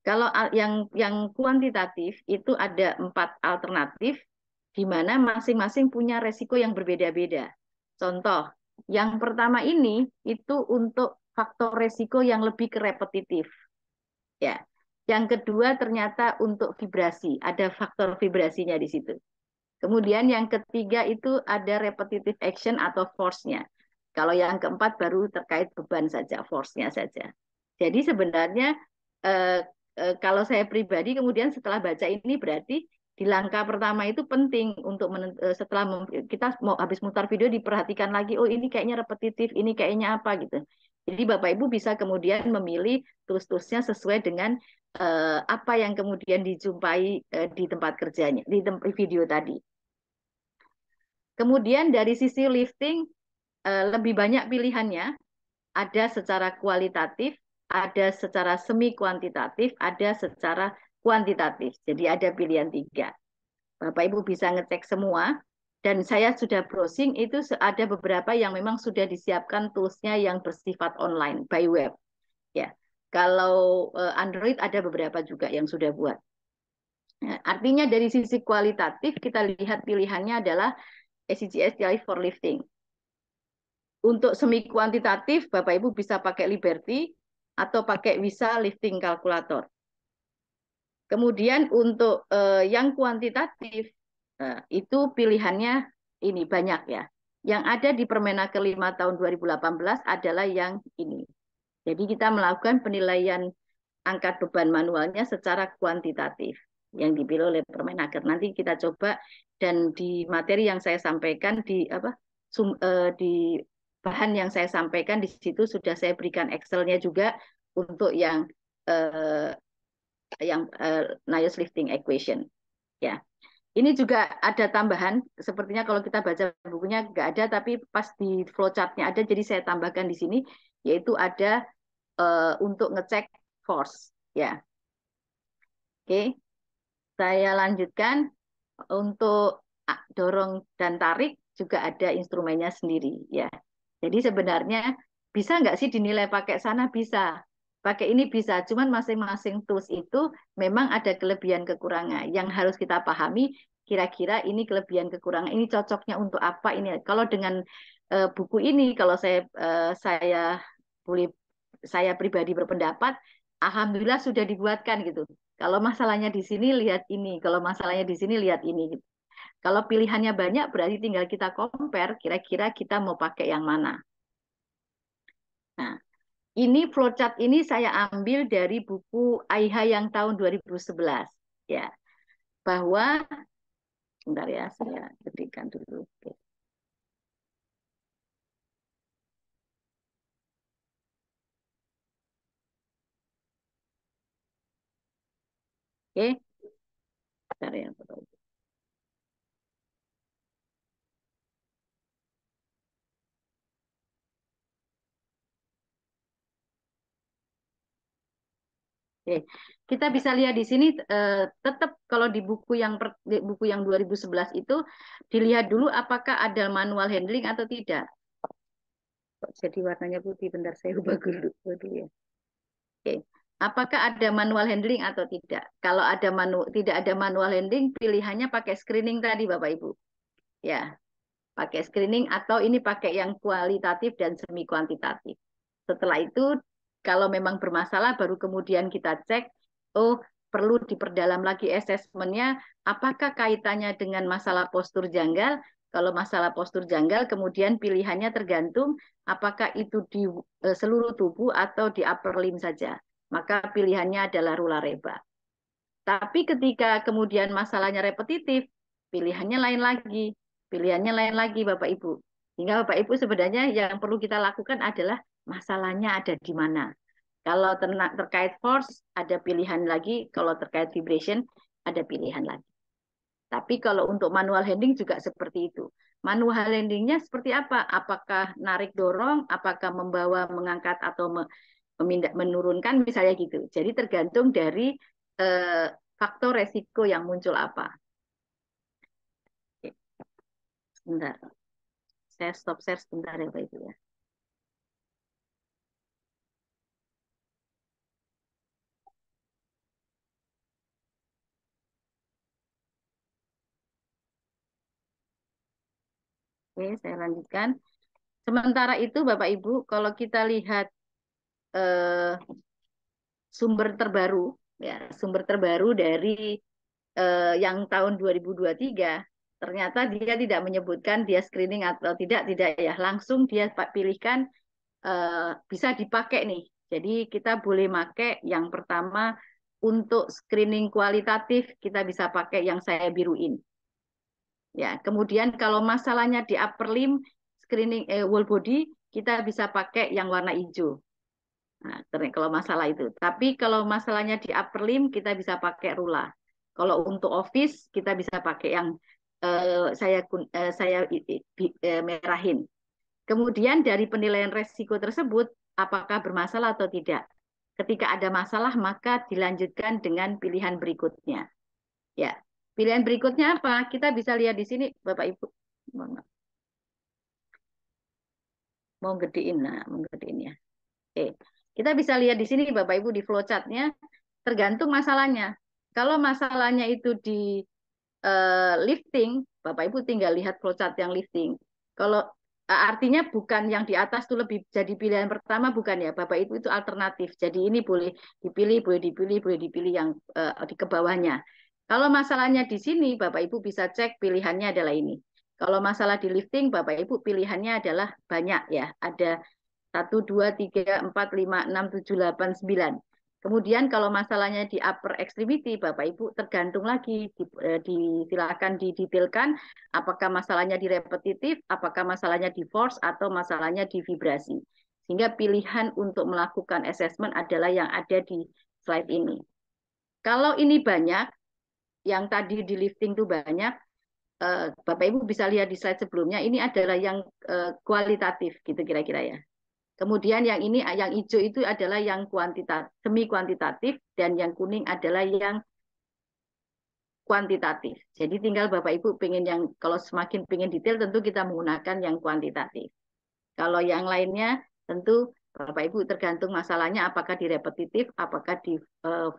Kalau yang kuantitatif itu ada 4 alternatif, di mana masing-masing punya resiko yang berbeda-beda. Contoh, yang pertama ini itu untuk faktor resiko yang lebih ke repetitif. Ya. Yang kedua ternyata untuk vibrasi, ada faktor vibrasinya di situ. Kemudian yang ketiga itu ada repetitive action atau force-nya. Kalau yang keempat baru terkait beban saja, force-nya saja. Jadi sebenarnya kalau saya pribadi kemudian setelah baca ini berarti di langkah pertama itu penting untuk setelah kita mau habis mutar video diperhatikan lagi, oh ini kayaknya repetitif, ini kayaknya apa gitu. Jadi Bapak Ibu bisa kemudian memilih tools-toolsnya sesuai dengan apa yang kemudian dijumpai di tempat kerjanya, di video tadi. Kemudian dari sisi lifting lebih banyak pilihannya, ada secara kualitatif, ada secara semi kuantitatif, ada secara kuantitatif. Jadi ada pilihan 3. Bapak Ibu bisa ngecek semua. Dan saya sudah browsing, itu ada beberapa yang memang sudah disiapkan toolsnya yang bersifat online, by web. Ya, kalau Android ada beberapa juga yang sudah buat. Nah, artinya dari sisi kualitatif, kita lihat pilihannya adalah SCGS for Lifting. Untuk semi kuantitatif, Bapak Ibu bisa pakai Liberty atau pakai Wisa Lifting Calculator. Kemudian untuk yang kuantitatif, itu pilihannya ini banyak ya. Yang ada di Permenaker 5 tahun 2018 adalah yang ini. Jadi kita melakukan penilaian angkat beban manualnya secara kuantitatif yang dipilih oleh Permenaker. Nanti kita coba, dan di materi yang saya sampaikan di di bahan yang saya sampaikan di situ sudah saya berikan Excel-nya juga untuk yang Nios lifting equation. Ya, ini juga ada tambahan. Sepertinya kalau kita baca bukunya nggak ada, tapi pas di flowchart-nya ada. Jadi saya tambahkan di sini, yaitu ada untuk ngecek force. Ya, oke. Saya lanjutkan untuk dorong dan tarik juga ada instrumennya sendiri. Ya, jadi sebenarnya bisa nggak sih dinilai pakai sana? Bisa. Pakai ini bisa, cuman masing-masing tools itu memang ada kelebihan kekurangan. Yang harus kita pahami, kira-kira ini kelebihan kekurangan, ini cocoknya untuk apa ini. Kalau dengan buku ini, kalau saya boleh, saya pribadi berpendapat, alhamdulillah sudah dibuatkan gitu. Kalau masalahnya di sini lihat ini, kalau masalahnya di sini lihat ini gitu. Kalau pilihannya banyak berarti tinggal kita compare kira-kira kita mau pakai yang mana. Nah, ini flowchart ini saya ambil dari buku AIHA yang tahun 2011 ya. Bahwa sebentar ya, saya ketikkan dulu. Oke. Oke. Bentar ya, Bapak. Oke, kita bisa lihat di sini tetap kalau di buku yang 2011 itu dilihat dulu apakah ada manual handling atau tidak. Kok jadi warnanya putih? Bentar saya ubah dulu ya. Oke. Apakah ada manual handling atau tidak? Kalau tidak ada manual handling, pilihannya pakai screening tadi Bapak Ibu. Ya, pakai screening atau ini pakai yang kualitatif dan semi kuantitatif. Setelah itu, kalau memang bermasalah, baru kemudian kita cek, oh perlu diperdalam lagi asesmennya, apakah kaitannya dengan masalah postur janggal. Kalau masalah postur janggal, kemudian pilihannya tergantung apakah itu di seluruh tubuh atau di upper limb saja. Maka pilihannya adalah Rula-Reba. Tapi ketika kemudian masalahnya repetitif, pilihannya lain lagi. Pilihannya lain lagi, Bapak Ibu. Sehingga Bapak Ibu sebenarnya yang perlu kita lakukan adalah masalahnya ada di mana. Kalau terkait force, ada pilihan lagi. Kalau terkait vibration, ada pilihan lagi. Tapi kalau untuk manual handling juga seperti itu. Manual handlingnya seperti apa? Apakah narik dorong, apakah membawa, mengangkat, atau menurunkan, misalnya gitu. Jadi tergantung dari faktor resiko yang muncul apa. Oke. Sebentar. Saya stop share sebentar ya Pak Ibu ya. Oke, saya lanjutkan. Sementara itu Bapak Ibu, kalau kita lihat sumber terbaru, ya sumber terbaru dari yang tahun 2023, ternyata dia tidak menyebutkan dia screening atau tidak ya, langsung dia pilihkan bisa dipakai nih. Jadi kita boleh pakai yang pertama untuk screening kualitatif kita bisa pakai yang saya biruin. Ya, kemudian kalau masalahnya di upper limb screening whole body kita bisa pakai yang warna hijau. Nah, kalau masalah itu. Tapi kalau masalahnya di upper limb kita bisa pakai rula. Kalau untuk office kita bisa pakai yang saya merahin. Kemudian dari penilaian resiko tersebut apakah bermasalah atau tidak. Ketika ada masalah maka dilanjutkan dengan pilihan berikutnya. Ya. Pilihan berikutnya apa? Kita bisa lihat di sini, Bapak Ibu. Mau gedein, nah, mau gedein ya. Kita bisa lihat di sini, Bapak Ibu, di flowchart-nya, tergantung masalahnya. Kalau masalahnya itu di lifting, Bapak Ibu tinggal lihat flowchart yang lifting. Kalau artinya bukan yang di atas itu lebih jadi pilihan pertama, bukan ya, Bapak Ibu, itu alternatif. Jadi ini boleh dipilih, boleh dipilih yang di ke bawahnya. Kalau masalahnya di sini, Bapak Ibu bisa cek pilihannya adalah ini. Kalau masalah di lifting, Bapak Ibu pilihannya adalah banyak ya. Ada 1, 2, 3, 4, 5, 6, 7, 8, 9. Kemudian kalau masalahnya di upper extremity, Bapak Ibu tergantung lagi, silakan didetailkan apakah masalahnya di repetitif, apakah masalahnya di force, atau masalahnya di vibrasi. Sehingga pilihan untuk melakukan assessment adalah yang ada di slide ini. Kalau ini banyak, yang tadi di lifting itu banyak, Bapak Ibu bisa lihat di slide sebelumnya, ini adalah yang kualitatif gitu kira-kira ya. Kemudian yang ini, yang hijau itu adalah yang kuantitatif, semi kuantitatif, dan yang kuning adalah yang kuantitatif. Jadi tinggal Bapak Ibu pengen yang, kalau semakin pengen detail tentu kita menggunakan yang kuantitatif. Kalau yang lainnya tentu Bapak Ibu tergantung masalahnya apakah di repetitif, apakah di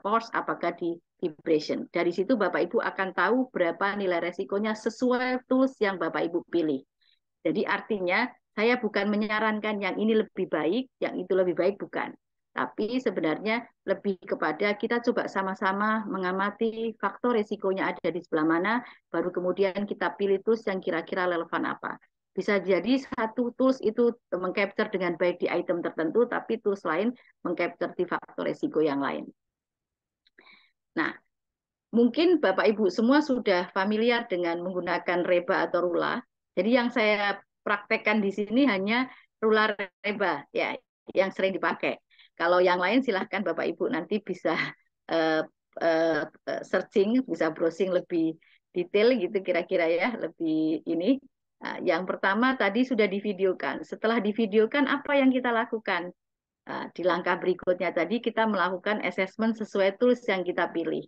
force, apakah di vibration. Dari situ Bapak Ibu akan tahu berapa nilai resikonya sesuai tools yang Bapak Ibu pilih. Jadi artinya saya bukan menyarankan yang ini lebih baik, yang itu lebih baik, bukan. Tapi sebenarnya lebih kepada kita coba sama-sama mengamati faktor resikonya ada di sebelah mana, baru kemudian kita pilih tools yang kira-kira relevan apa. Bisa jadi satu tools itu mengcapture dengan baik di item tertentu, tapi tools lain mengcapture di faktor resiko yang lain. Nah, mungkin Bapak Ibu semua sudah familiar dengan menggunakan reba atau rula. Jadi yang saya praktekkan di sini hanya rula reba ya, yang sering dipakai. Kalau yang lain silahkan Bapak Ibu nanti bisa searching, bisa browsing lebih detail gitu kira-kira ya, lebih ini. Nah, yang pertama tadi sudah divideokan. Setelah divideokan apa yang kita lakukan? Nah, di langkah berikutnya tadi kita melakukan assessment sesuai tools yang kita pilih.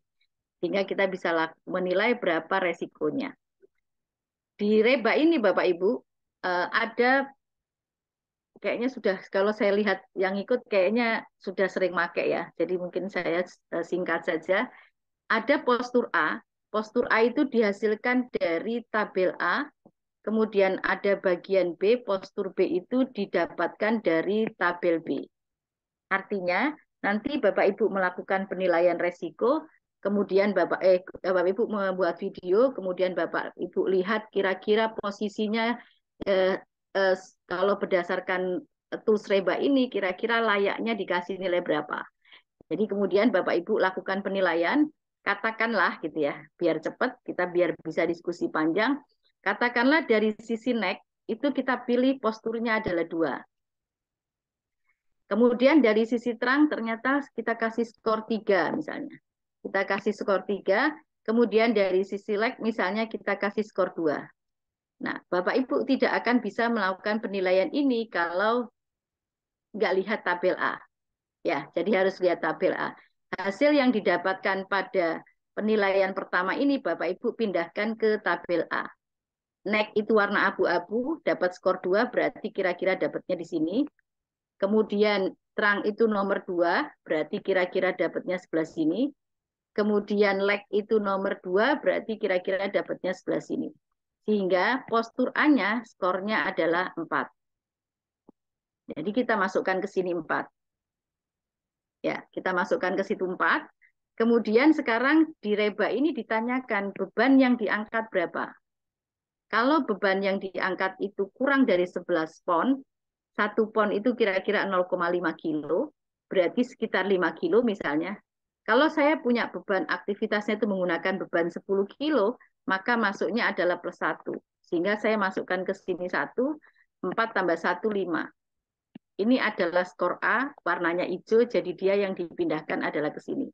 Sehingga kita bisa menilai berapa resikonya. Di reba ini Bapak Ibu, ada kayaknya sudah, kalau saya lihat yang ikut kayaknya sudah sering pakai ya. Jadi mungkin saya singkat saja. Ada postur A. Postur A itu dihasilkan dari tabel A. Kemudian ada bagian B, postur B itu didapatkan dari tabel B. Artinya, nanti Bapak Ibu melakukan penilaian resiko, kemudian Bapak Ibu membuat video, kemudian Bapak Ibu lihat kira-kira posisinya kalau berdasarkan tools reba ini kira-kira layaknya dikasih nilai berapa. Jadi kemudian Bapak Ibu lakukan penilaian, katakanlah gitu ya, biar cepat, kita biar bisa diskusi panjang. Katakanlah dari sisi neck itu kita pilih posturnya adalah 2. Kemudian dari sisi terang ternyata kita kasih skor 3 misalnya. Kita kasih skor 3, kemudian dari sisi leg misalnya kita kasih skor 2. Nah, Bapak Ibu tidak akan bisa melakukan penilaian ini kalau nggak lihat tabel A. Ya, jadi harus lihat tabel A. Hasil yang didapatkan pada penilaian pertama ini Bapak Ibu pindahkan ke tabel A. Neck itu warna abu-abu, dapat skor 2, berarti kira-kira dapatnya di sini. Kemudian terang itu nomor 2, berarti kira-kira dapatnya sebelah sini. Kemudian leg itu nomor 2, berarti kira-kira dapatnya sebelah sini. Sehingga postur A-nya skornya adalah 4. Jadi kita masukkan ke sini 4. Ya, kita masukkan ke situ 4. Kemudian sekarang di reba ini ditanyakan beban yang diangkat berapa. Kalau beban yang diangkat itu kurang dari 11 pon, 1 pon itu kira-kira 0,5 kilo, berarti sekitar 5 kilo misalnya. Kalau saya punya beban aktivitasnya itu menggunakan beban 10 kilo, maka masuknya adalah +1. Sehingga saya masukkan ke sini 1, 4 tambah 1, 5. Ini adalah skor A, warnanya hijau, jadi dia yang dipindahkan adalah ke sini.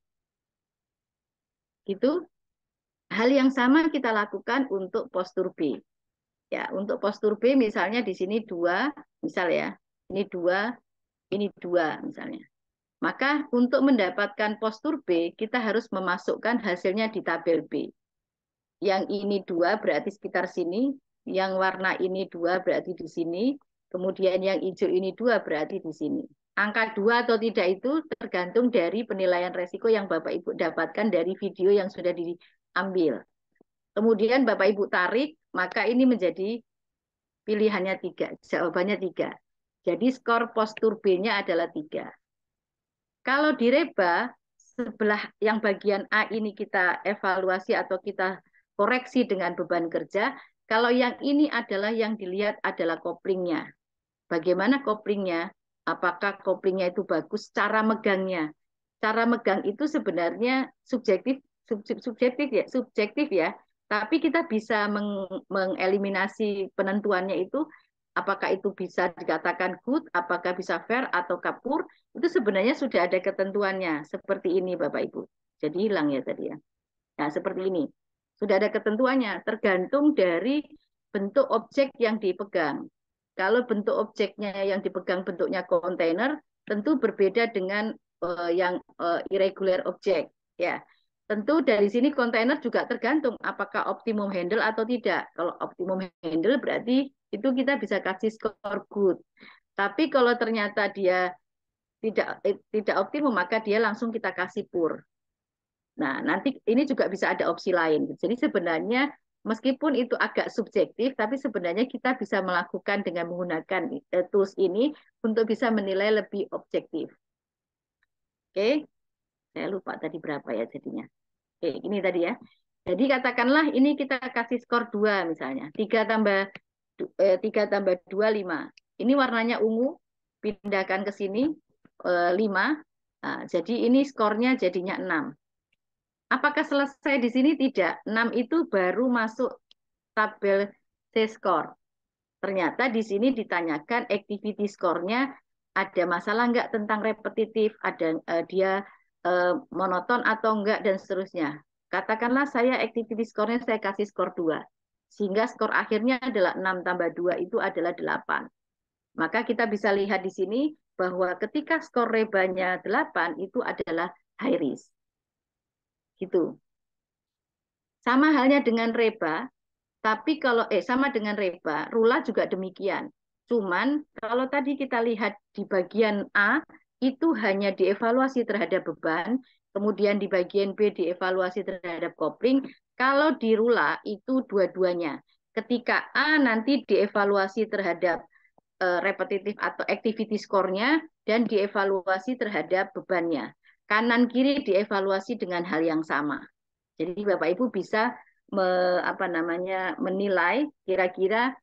Gitu. Hal yang sama kita lakukan untuk postur B. Ya, untuk postur B misalnya di sini 2, misal ya. Ini 2, ini 2 misalnya. Maka untuk mendapatkan postur B, kita harus memasukkan hasilnya di tabel B. Yang ini 2 berarti sekitar sini, yang warna ini 2 berarti di sini, kemudian yang hijau ini 2 berarti di sini. Angka 2 atau tidak itu tergantung dari penilaian resiko yang Bapak Ibu dapatkan dari video yang sudah diambil. Kemudian Bapak Ibu tarik, maka ini menjadi pilihannya 3, jawabannya 3. Jadi skor postur B-nya adalah 3. Kalau di reba, sebelah yang bagian A ini kita evaluasi atau kita koreksi dengan beban kerja. Kalau yang ini adalah yang dilihat adalah koplingnya. Bagaimana koplingnya? Apakah koplingnya itu bagus? Cara megangnya. Cara megang itu sebenarnya subjektif ya. Tapi kita bisa mengeliminasi penentuannya itu apakah itu bisa dikatakan good, apakah bisa fair atau kapur, itu sebenarnya sudah ada ketentuannya. Seperti ini Bapak Ibu. Jadi hilang ya tadi ya. Nah, seperti ini. Sudah ada ketentuannya, tergantung dari bentuk objek yang dipegang. Kalau bentuk objeknya yang dipegang bentuknya kontainer, tentu berbeda dengan yang irregular object. Ya, tentu dari sini kontainer juga tergantung apakah optimum handle atau tidak. Kalau optimum handle berarti itu kita bisa kasih skor good. Tapi kalau ternyata dia tidak optimum, maka dia langsung kita kasih poor. Nah, nanti ini juga bisa ada opsi lain. Jadi sebenarnya meskipun itu agak subjektif, tapi sebenarnya kita bisa melakukan dengan menggunakan tools ini untuk bisa menilai lebih objektif. Oke, saya lupa tadi berapa ya jadinya. Oke, ini tadi ya. Jadi katakanlah ini kita kasih skor 2 misalnya. 3 tambah 2, 5. Ini warnanya ungu, pindahkan ke sini 5. Nah, jadi ini skornya jadinya 6. Apakah selesai di sini? Tidak. 6 itu baru masuk tabel C-score. Ternyata di sini ditanyakan activity score-nya ada masalah enggak tentang repetitif, ada dia monoton atau enggak, dan seterusnya. Katakanlah saya activity score-nya saya kasih skor 2. Sehingga skor akhirnya adalah 6 tambah 2 itu adalah 8. Maka kita bisa lihat di sini bahwa ketika skor rebanya 8 itu adalah high risk. Gitu. Sama halnya dengan reba, tapi kalau sama dengan reba, rula juga demikian. Cuman kalau tadi kita lihat di bagian A itu hanya dievaluasi terhadap beban, kemudian di bagian B dievaluasi terhadap kopling. Kalau di rula itu dua-duanya. Ketika A nanti dievaluasi terhadap repetitif atau activity score-nya dan dievaluasi terhadap bebannya. Kanan kiri dievaluasi dengan hal yang sama. Jadi Bapak Ibu bisa menilai kira-kira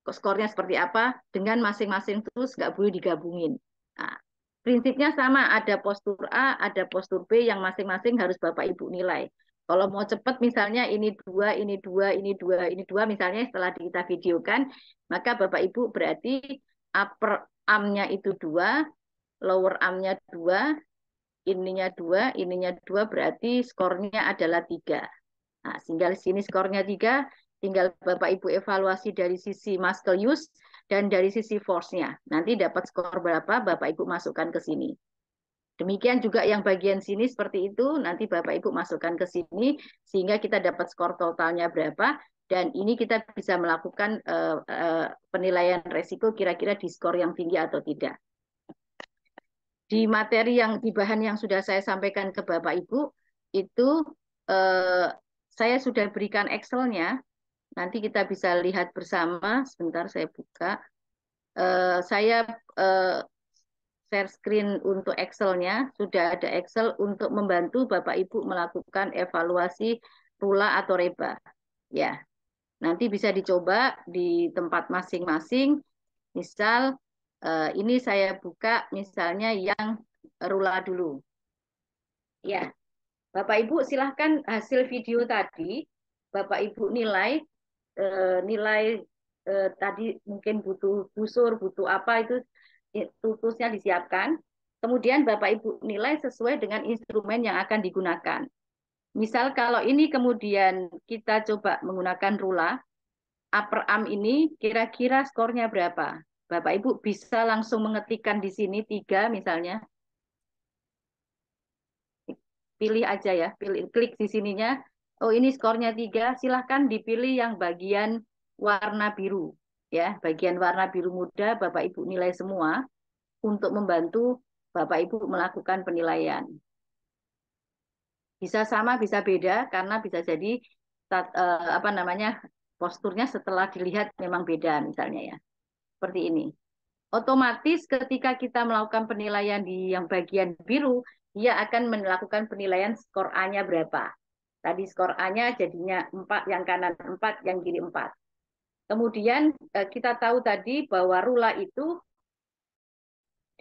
skornya seperti apa dengan masing-masing tools, nggak boleh digabungin. Nah, prinsipnya sama, ada postur A, ada postur B yang masing-masing harus Bapak Ibu nilai. Kalau mau cepat misalnya ini 2, ini 2, ini 2, ini 2 misalnya setelah kita videokan, maka Bapak Ibu berarti upper arm-nya itu 2, lower arm-nya 2, ininya 2 berarti skornya adalah 3. Nah, sehingga di sini skornya 3, tinggal Bapak Ibu evaluasi dari sisi muscle use dan dari sisi force-nya. Nanti dapat skor berapa, Bapak Ibu masukkan ke sini. Demikian juga yang bagian sini seperti itu, nanti Bapak Ibu masukkan ke sini, sehingga kita dapat skor totalnya berapa, dan ini kita bisa melakukan penilaian resiko kira-kira di skor yang tinggi atau tidak. Di materi di bahan yang sudah saya sampaikan ke Bapak Ibu, itu saya sudah berikan Excel-nya. Nanti kita bisa lihat bersama. Sebentar saya buka. Saya share screen untuk Excel-nya. Sudah ada Excel untuk membantu Bapak Ibu melakukan evaluasi rula atau reba. Ya, nanti bisa dicoba di tempat masing-masing. Misal ini saya buka misalnya yang rula dulu. Ya, Bapak Ibu silahkan hasil video tadi, Bapak Ibu nilai tadi mungkin butuh busur, butuh apa itu tulisnya disiapkan. Kemudian Bapak Ibu nilai sesuai dengan instrumen yang akan digunakan. Misal kalau ini kemudian kita coba menggunakan rula, upper arm ini kira-kira skornya berapa? Bapak Ibu bisa langsung mengetikkan di sini 3 misalnya. Pilih aja ya, klik di sininya. Oh ini skornya 3, silahkan dipilih yang bagian warna biru. Ya, bagian warna biru muda Bapak Ibu nilai semua untuk membantu Bapak Ibu melakukan penilaian. Bisa sama, bisa beda karena bisa jadi apa namanya posturnya setelah dilihat memang beda misalnya ya. Seperti ini. Otomatis ketika kita melakukan penilaian di yang bagian biru, dia akan melakukan penilaian skor A-nya berapa. Tadi skor A-nya jadinya 4, yang kanan 4, yang kiri 4. Kemudian kita tahu tadi bahwa rula itu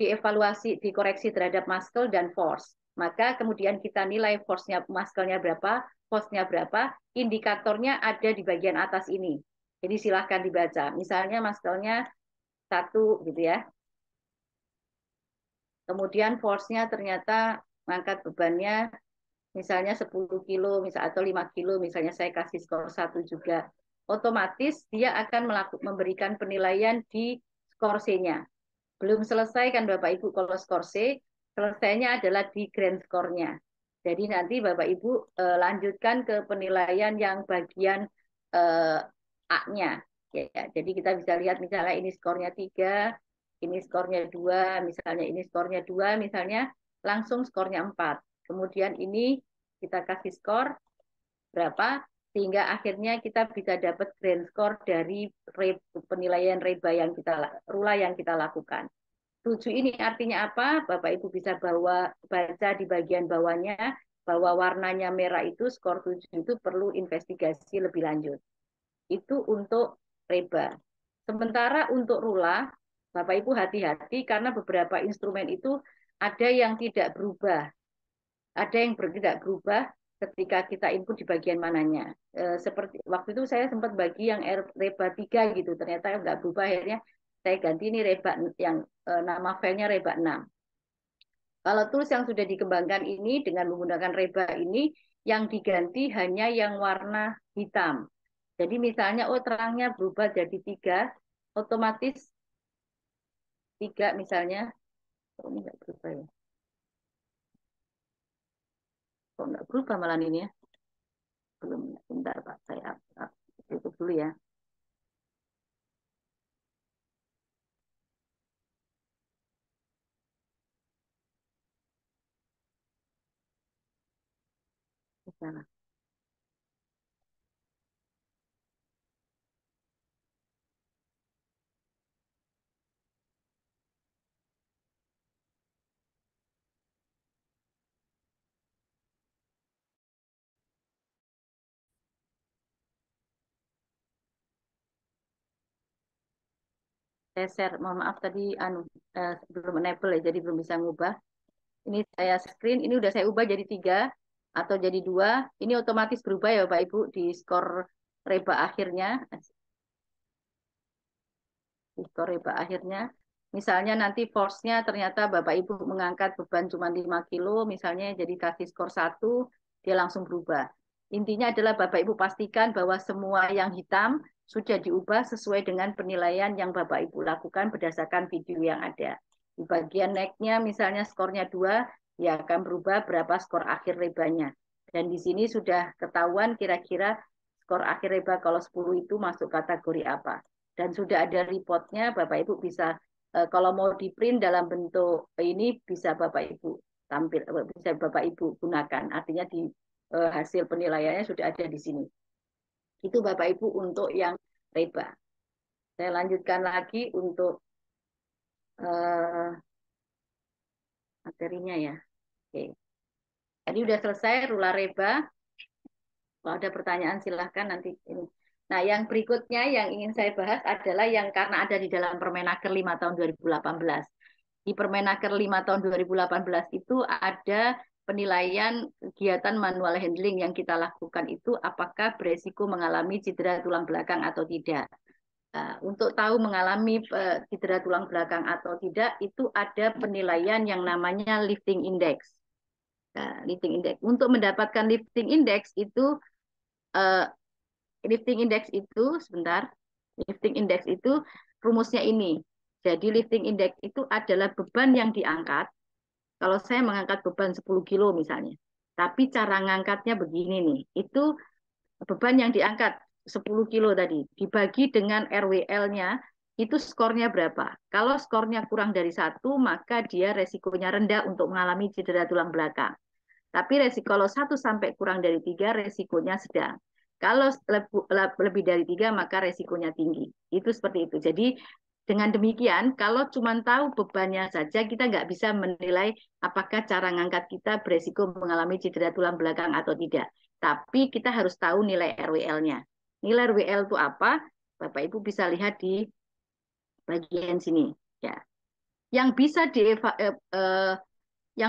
dievaluasi, dikoreksi terhadap muscle dan force. Maka kemudian kita nilai force-nya, muscle-nya berapa, force-nya berapa, indikatornya ada di bagian atas ini. Jadi silahkan dibaca. Misalnya muscle-nya 1 gitu ya. Kemudian force-nya ternyata mengangkat bebannya misalnya 10 kilo misal, atau 5 kilo, misalnya saya kasih skor 1 juga. Otomatis dia akan memberikan penilaian di skor C-nya. Belum selesai kan Bapak Ibu kalau skor C, selesainya adalah di grand score-nya. Jadi nanti Bapak Ibu lanjutkan ke penilaian yang bagian A-nya. Ya, jadi kita bisa lihat misalnya ini skornya 3, ini skornya 2, misalnya ini skornya 2, misalnya langsung skornya 4. Kemudian ini kita kasih skor berapa, sehingga akhirnya kita bisa dapat grand score dari penilaian rula yang kita lakukan. 7 ini artinya apa? Bapak Ibu bisa baca di bagian bawahnya bahwa warnanya merah itu skor 7 itu perlu investigasi lebih lanjut. Itu untuk reba. Sementara untuk rula, Bapak Ibu hati-hati karena beberapa instrumen itu ada yang tidak berubah. Ada yang tidak berubah ketika kita input di bagian mananya. Seperti waktu itu saya sempat bagi yang reba 3 gitu, ternyata nggak berubah, akhirnya saya ganti ini reba yang nama filenya reba 6. Kalau tools yang sudah dikembangkan ini dengan menggunakan reba ini, yang diganti hanya yang warna hitam. Jadi misalnya, oh terangnya berubah jadi 3, otomatis 3 misalnya, oh ini nggak berubah ya. Kok nggak berubah malah ini ya? Belum, bentar Pak, saya tutup dulu ya. Salah. Saya share, mohon maaf tadi belum enable ya, jadi belum bisa ngubah. Ini saya screen, ini udah saya ubah jadi 3 atau jadi 2. Ini otomatis berubah ya Bapak Ibu di skor reba akhirnya. Di skor reba akhirnya. Misalnya nanti force-nya ternyata Bapak Ibu mengangkat beban cuma 5 kilo, misalnya jadi kasih skor 1, dia langsung berubah. Intinya adalah Bapak Ibu pastikan bahwa semua yang hitam sudah diubah sesuai dengan penilaian yang Bapak Ibu lakukan berdasarkan video yang ada. Di bagian neck-nya misalnya skornya 2, ya akan berubah berapa skor akhir rebanya. Dan di sini sudah ketahuan kira-kira skor akhir reba kalau 10 itu masuk kategori apa. Dan sudah ada reportnya, Bapak Ibu bisa, kalau mau di print dalam bentuk ini, bisa Bapak Ibu tampil, bisa Bapak Ibu gunakan. Artinya di hasil penilaiannya sudah ada di sini. Itu Bapak Ibu untuk yang reba. Saya lanjutkan lagi untuk materinya ya. Oke. Tadi udah selesai rula reba. Kalau ada pertanyaan silahkan nanti ini. Nah, yang berikutnya yang ingin saya bahas adalah yang karena ada di dalam Permenaker 5 tahun 2018. di Permenaker 5 tahun 2018 itu ada penilaian kegiatan manual handling yang kita lakukan itu apakah beresiko mengalami cedera tulang belakang atau tidak. Nah, untuk tahu mengalami cedera tulang belakang atau tidak itu ada penilaian yang namanya lifting index. Nah, lifting index. Untuk mendapatkan lifting index itu sebentar. Lifting index itu rumusnya ini. Jadi lifting index itu adalah beban yang diangkat. Kalau saya mengangkat beban 10 kilo misalnya. Tapi cara ngangkatnya begini nih. Itu beban yang diangkat 10 kilo tadi dibagi dengan RWL-nya itu skornya berapa? Kalau skornya kurang dari 1, maka dia resikonya rendah untuk mengalami cedera tulang belakang. Tapi resiko kalau 1 sampai kurang dari 3, resikonya sedang. Kalau lebih dari 3, maka resikonya tinggi. Itu seperti itu. Jadi dengan demikian, kalau cuma tahu bebannya saja, kita nggak bisa menilai apakah cara ngangkat kita beresiko mengalami cedera tulang belakang atau tidak. Tapi kita harus tahu nilai RWL-nya. Nilai RWL itu apa? Bapak Ibu bisa lihat di bagian sini. Ya. Yang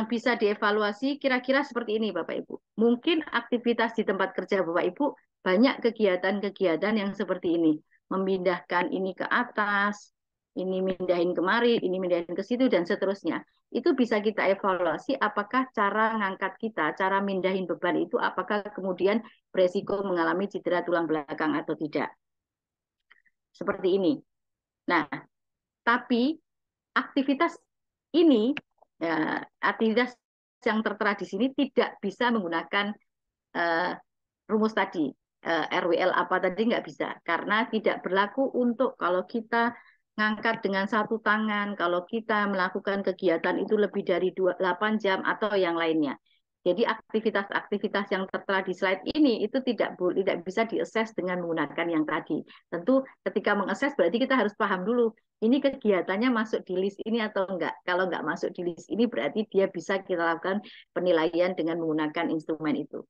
bisa dievaluasi kira-kira seperti ini Bapak Ibu. Mungkin aktivitas di tempat kerja Bapak Ibu banyak kegiatan-kegiatan yang seperti ini. Memindahkan ini ke atas, ini mindahin kemari, ini mindahin ke situ, dan seterusnya. Itu bisa kita evaluasi apakah cara ngangkat kita, cara mindahin beban itu, apakah kemudian beresiko mengalami cedera tulang belakang atau tidak. Seperti ini. Nah, tapi aktivitas ini, ya, aktivitas yang tertera di sini tidak bisa menggunakan rumus tadi. RWL apa tadi nggak bisa karena tidak berlaku untuk kalau kita ngangkat dengan satu tangan, kalau kita melakukan kegiatan itu lebih dari 8 jam atau yang lainnya. Jadi aktivitas-aktivitas yang tertera di slide ini itu tidak bisa diakses dengan menggunakan yang tadi. Tentu ketika mengakses berarti kita harus paham dulu ini kegiatannya masuk di list ini atau enggak. Kalau enggak masuk di list ini berarti dia bisa kita lakukan penilaian dengan menggunakan instrumen itu.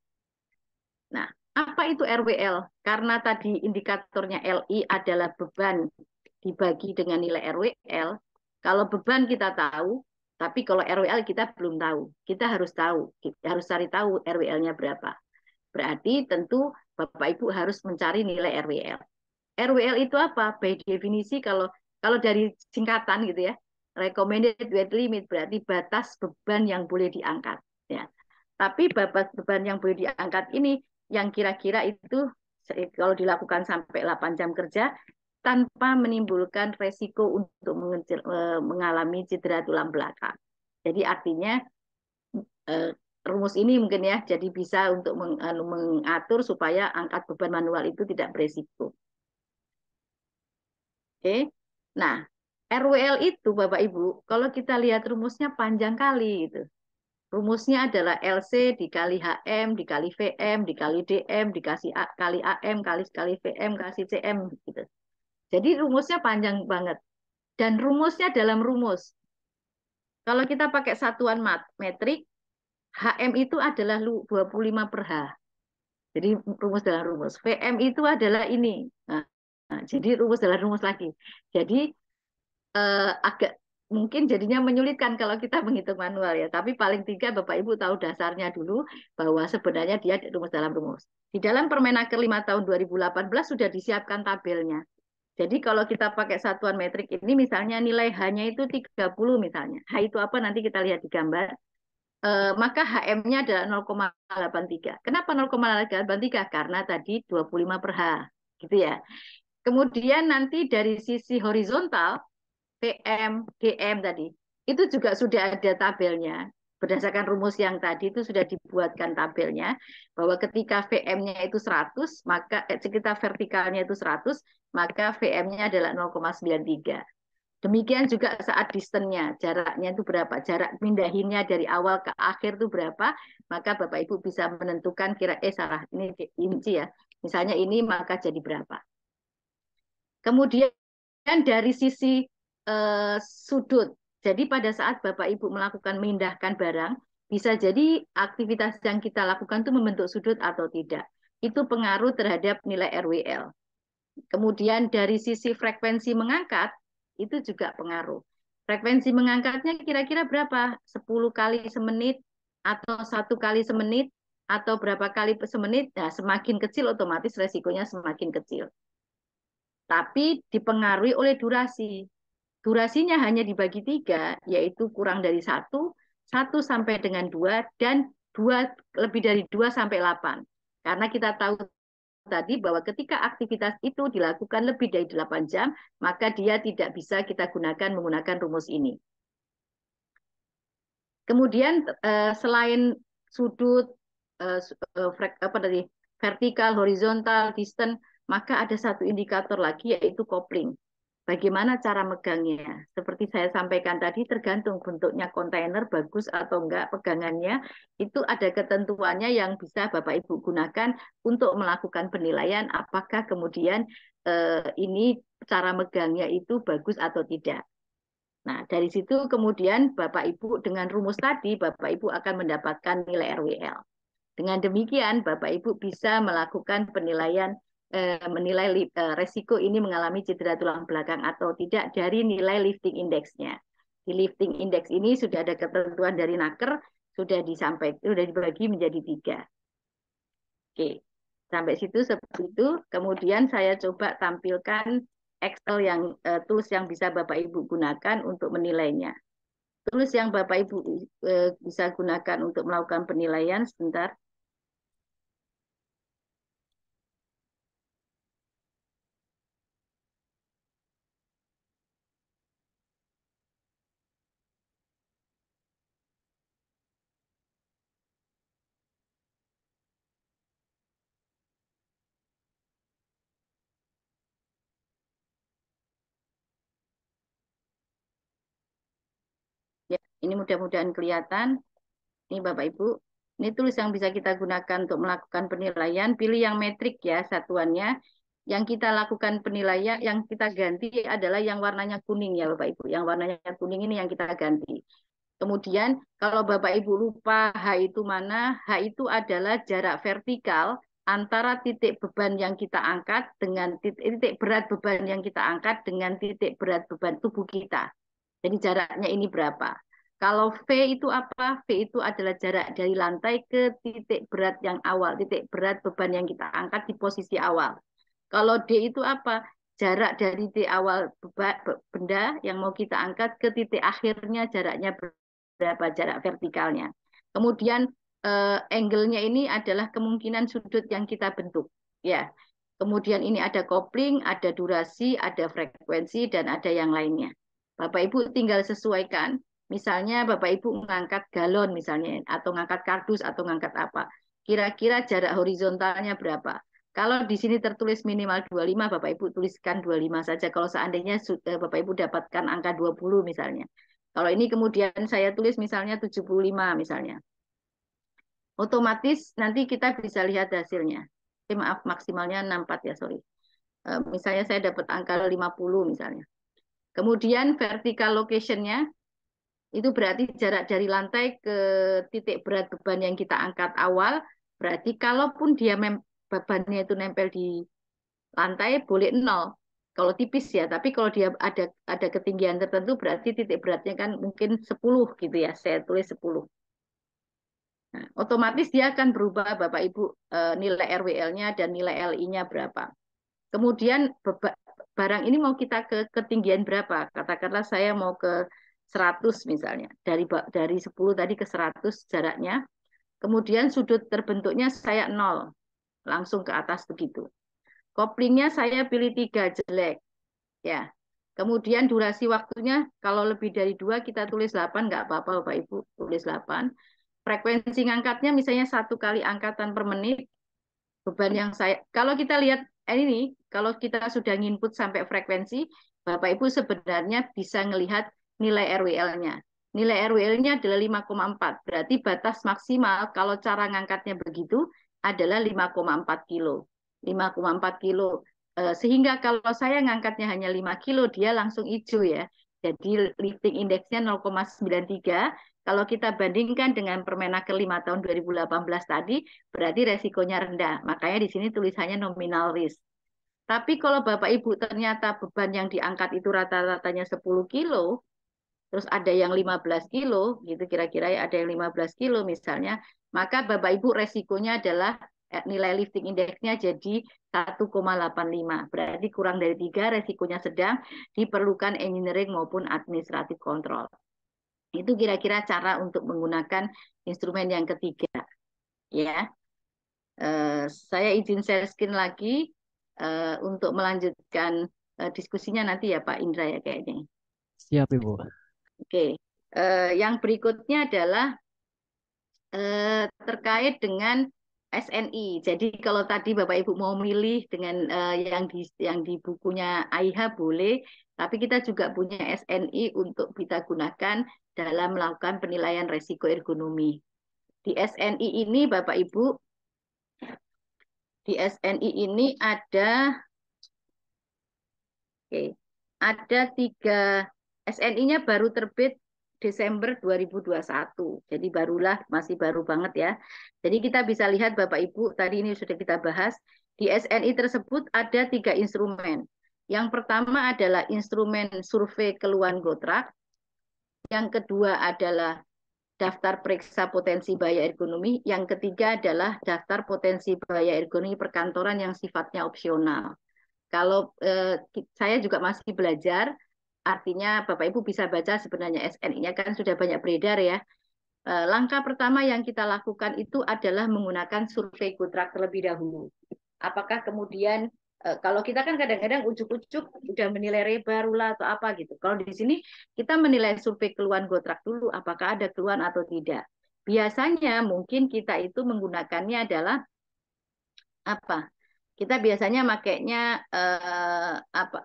Nah, apa itu RWL? Karena tadi indikatornya LI adalah beban dibagi dengan nilai RWL. Kalau beban kita tahu, tapi kalau RWL kita belum tahu. Kita harus cari tahu RWL-nya berapa. Berarti tentu Bapak Ibu harus mencari nilai RWL. RWL itu apa? By definisi kalau dari singkatan gitu ya, recommended weight limit berarti batas beban yang boleh diangkat. Ya. Tapi beban yang boleh diangkat ini yang kira-kira itu kalau dilakukan sampai 8 jam kerja tanpa menimbulkan resiko untuk mengalami cedera tulang belakang. Jadi artinya rumus ini mungkin ya jadi bisa untuk mengatur supaya angkat beban manual itu tidak beresiko. Oke. Nah, RWL itu Bapak Ibu, kalau kita lihat rumusnya panjang kali gitu. Rumusnya adalah LC dikali HM, dikali VM, dikali DM, dikasih kali AM, kali VM, kasih CM. Gitu. Jadi rumusnya panjang banget. Dan rumusnya dalam rumus. Kalau kita pakai satuan metrik, HM itu adalah 25 per H. Jadi rumus dalam rumus. VM itu adalah ini. Nah, jadi rumus dalam rumus lagi. Jadi agak mungkin jadinya menyulitkan kalau kita menghitung manual ya. Tapi paling tidak Bapak Ibu tahu dasarnya dulu bahwa sebenarnya dia rumus dalam rumus. Di dalam Permenaker 5 tahun 2018 sudah disiapkan tabelnya. Jadi kalau kita pakai satuan metrik ini misalnya nilai H-nya itu 30 misalnya. H itu apa nanti kita lihat di gambar. Maka HM-nya adalah 0,83. Kenapa 0,83? Karena tadi 25 per H. Gitu ya. Kemudian nanti dari sisi horizontal PM, DM tadi, itu juga sudah ada tabelnya. Berdasarkan rumus yang tadi itu sudah dibuatkan tabelnya, bahwa ketika VM-nya itu 100, maka sekitar vertikalnya itu 100, maka VM-nya adalah 0,93. Demikian juga saat distance-nya, jaraknya itu berapa, jarak mindahinnya dari awal ke akhir itu berapa, maka Bapak Ibu bisa menentukan salah, ini inci ya, misalnya ini maka jadi berapa. Kemudian dari sisi sudut. Jadi pada saat Bapak Ibu melakukan memindahkan barang, bisa jadi aktivitas yang kita lakukan itu membentuk sudut atau tidak. Itu pengaruh terhadap nilai RWL. Kemudian dari sisi frekuensi mengangkat, itu juga pengaruh. Frekuensi mengangkatnya kira-kira berapa? 10 kali semenit atau 1 kali semenit atau berapa kali semenit? Nah, semakin kecil otomatis resikonya semakin kecil. Tapi dipengaruhi oleh durasi. Durasinya hanya dibagi 3, yaitu kurang dari 1, 1 sampai dengan 2, dan 2 lebih dari 2 sampai 8. Karena kita tahu tadi bahwa ketika aktivitas itu dilakukan lebih dari 8 jam, maka dia tidak bisa kita gunakan menggunakan rumus ini. Kemudian selain sudut vertikal, horizontal, distance, maka ada satu indikator lagi yaitu kopling. Bagaimana cara megangnya? Seperti saya sampaikan tadi, tergantung bentuknya kontainer bagus atau enggak pegangannya. Itu ada ketentuannya yang bisa Bapak Ibu gunakan untuk melakukan penilaian apakah kemudian ini cara megangnya itu bagus atau tidak. Nah, dari situ kemudian Bapak Ibu dengan rumus tadi, Bapak Ibu akan mendapatkan nilai RWL. Dengan demikian, Bapak Ibu bisa melakukan penilaian, menilai resiko ini mengalami cedera tulang belakang atau tidak dari nilai lifting index-nya. Di lifting index ini sudah ada ketentuan dari naker, sudah disampaikan, sudah dibagi menjadi 3. Oke, sampai situ seperti itu. Kemudian saya coba tampilkan Excel yang tools yang bisa Bapak Ibu gunakan untuk menilainya. Tools yang Bapak Ibu bisa gunakan untuk melakukan penilaian sebentar. Ya, ini mudah-mudahan kelihatan. Ini Bapak Ibu, ini tulis yang bisa kita gunakan untuk melakukan penilaian. Pilih yang metrik ya satuannya. Yang kita lakukan penilaian, yang kita ganti adalah yang warnanya kuning ya Bapak Ibu. Yang warnanya kuning ini yang kita ganti. Kemudian kalau Bapak Ibu lupa H itu mana, H itu adalah jarak vertikal antara titik beban yang kita angkat dengan titik berat beban yang kita angkat dengan titik berat beban tubuh kita. Jadi jaraknya ini berapa? Kalau V itu apa? V itu adalah jarak dari lantai ke titik berat yang awal, titik berat beban yang kita angkat di posisi awal. Kalau D itu apa? Jarak dari titik awal benda yang mau kita angkat ke titik akhirnya jaraknya berapa, jarak vertikalnya. Kemudian angle-nya ini adalah kemungkinan sudut yang kita bentuk. Ya. Kemudian ini ada kopling, ada durasi, ada frekuensi, dan ada yang lainnya. Bapak Ibu tinggal sesuaikan. Misalnya Bapak Ibu mengangkat galon misalnya, atau mengangkat kardus, atau mengangkat apa. Kira-kira jarak horizontalnya berapa? Kalau di sini tertulis minimal 25, Bapak Ibu tuliskan 25 saja. Kalau seandainya Bapak Ibu dapatkan angka 20 misalnya. Kalau ini kemudian saya tulis misalnya 75 misalnya. Otomatis nanti kita bisa lihat hasilnya. Maaf, maksimalnya 64 ya, sorry. Misalnya saya dapat angka 50 misalnya. Kemudian vertical location-nya itu berarti jarak dari lantai ke titik berat beban yang kita angkat awal. Berarti kalaupun dia bebannya itu nempel di lantai boleh 0. Kalau tipis ya, tapi kalau dia ada ketinggian tertentu berarti titik beratnya kan mungkin 10 gitu ya. Saya tulis 10. Nah, otomatis dia akan berubah Bapak Ibu nilai RWL-nya dan nilai LI-nya berapa. Kemudian barang ini mau kita ke ketinggian berapa? Katakanlah saya mau ke 100 misalnya. Dari 10 tadi ke 100 jaraknya. Kemudian sudut terbentuknya saya 0. Langsung ke atas begitu. Koplingnya saya pilih 3 jelek. Ya. Kemudian durasi waktunya kalau lebih dari 2 kita tulis 8, nggak apa-apa Bapak Ibu, tulis 8. Frekuensi ngangkatnya misalnya 1 kali angkatan per menit. Beban yang saya, kalau kita lihat ini, kalau kita sudah nginput sampai frekuensi, Bapak Ibu sebenarnya bisa melihat nilai RWL-nya. Nilai RWL-nya adalah 5,4. Berarti batas maksimal kalau cara ngangkatnya begitu adalah 5,4 kilo. 5,4 kilo. Sehingga kalau saya ngangkatnya hanya 5 kilo, dia langsung hijau ya. Jadi lifting index-nya 0,93. Kalau kita bandingkan dengan Permenaker 5 tahun 2018 tadi, berarti resikonya rendah. Makanya di sini tulisannya nominal risk. Tapi kalau Bapak Ibu ternyata beban yang diangkat itu rata-ratanya 10 kilo, terus ada yang 15 kilo, gitu kira-kira ya, ada yang 15 kilo misalnya, maka Bapak Ibu resikonya adalah nilai lifting indeksnya jadi 1,85. Berarti kurang dari 3, resikonya sedang, diperlukan engineering maupun administratif kontrol. Itu kira-kira cara untuk menggunakan instrumen yang ketiga. Ya, saya izin share screen lagi untuk melanjutkan diskusinya nanti ya Pak Indra ya kayaknya. Siap, Ibu. Oke, yang berikutnya adalah terkait dengan SNI. Jadi kalau tadi Bapak Ibu mau milih dengan yang di bukunya AIH boleh, tapi kita juga punya SNI untuk kita gunakan dalam melakukan penilaian resiko ergonomi. Di SNI ini Bapak Ibu, di SNI ini ada ada 3 SNI-nya baru terbit Desember 2021. Jadi barulah, masih baru banget ya. Jadi kita bisa lihat Bapak Ibu, tadi ini sudah kita bahas, di SNI tersebut ada 3 instrumen. Yang pertama adalah instrumen survei keluhan gotrak. Yang kedua adalah daftar periksa potensi bahaya ergonomi. Yang ketiga adalah daftar potensi bahaya ergonomi perkantoran yang sifatnya opsional. Kalau saya juga masih belajar, artinya Bapak Ibu bisa baca sebenarnya SNI-nya kan sudah banyak beredar ya. Langkah pertama yang kita lakukan itu adalah menggunakan survei gotrak terlebih dahulu. Apakah kemudian kalau kita kan kadang-kadang ujuk-ujuk udah menilai rebarulah atau apa gitu. Kalau di sini kita menilai survei keluhan gotrak dulu, apakah ada keluhan atau tidak. Biasanya mungkin kita itu menggunakannya adalah apa? Kita biasanya makainya apa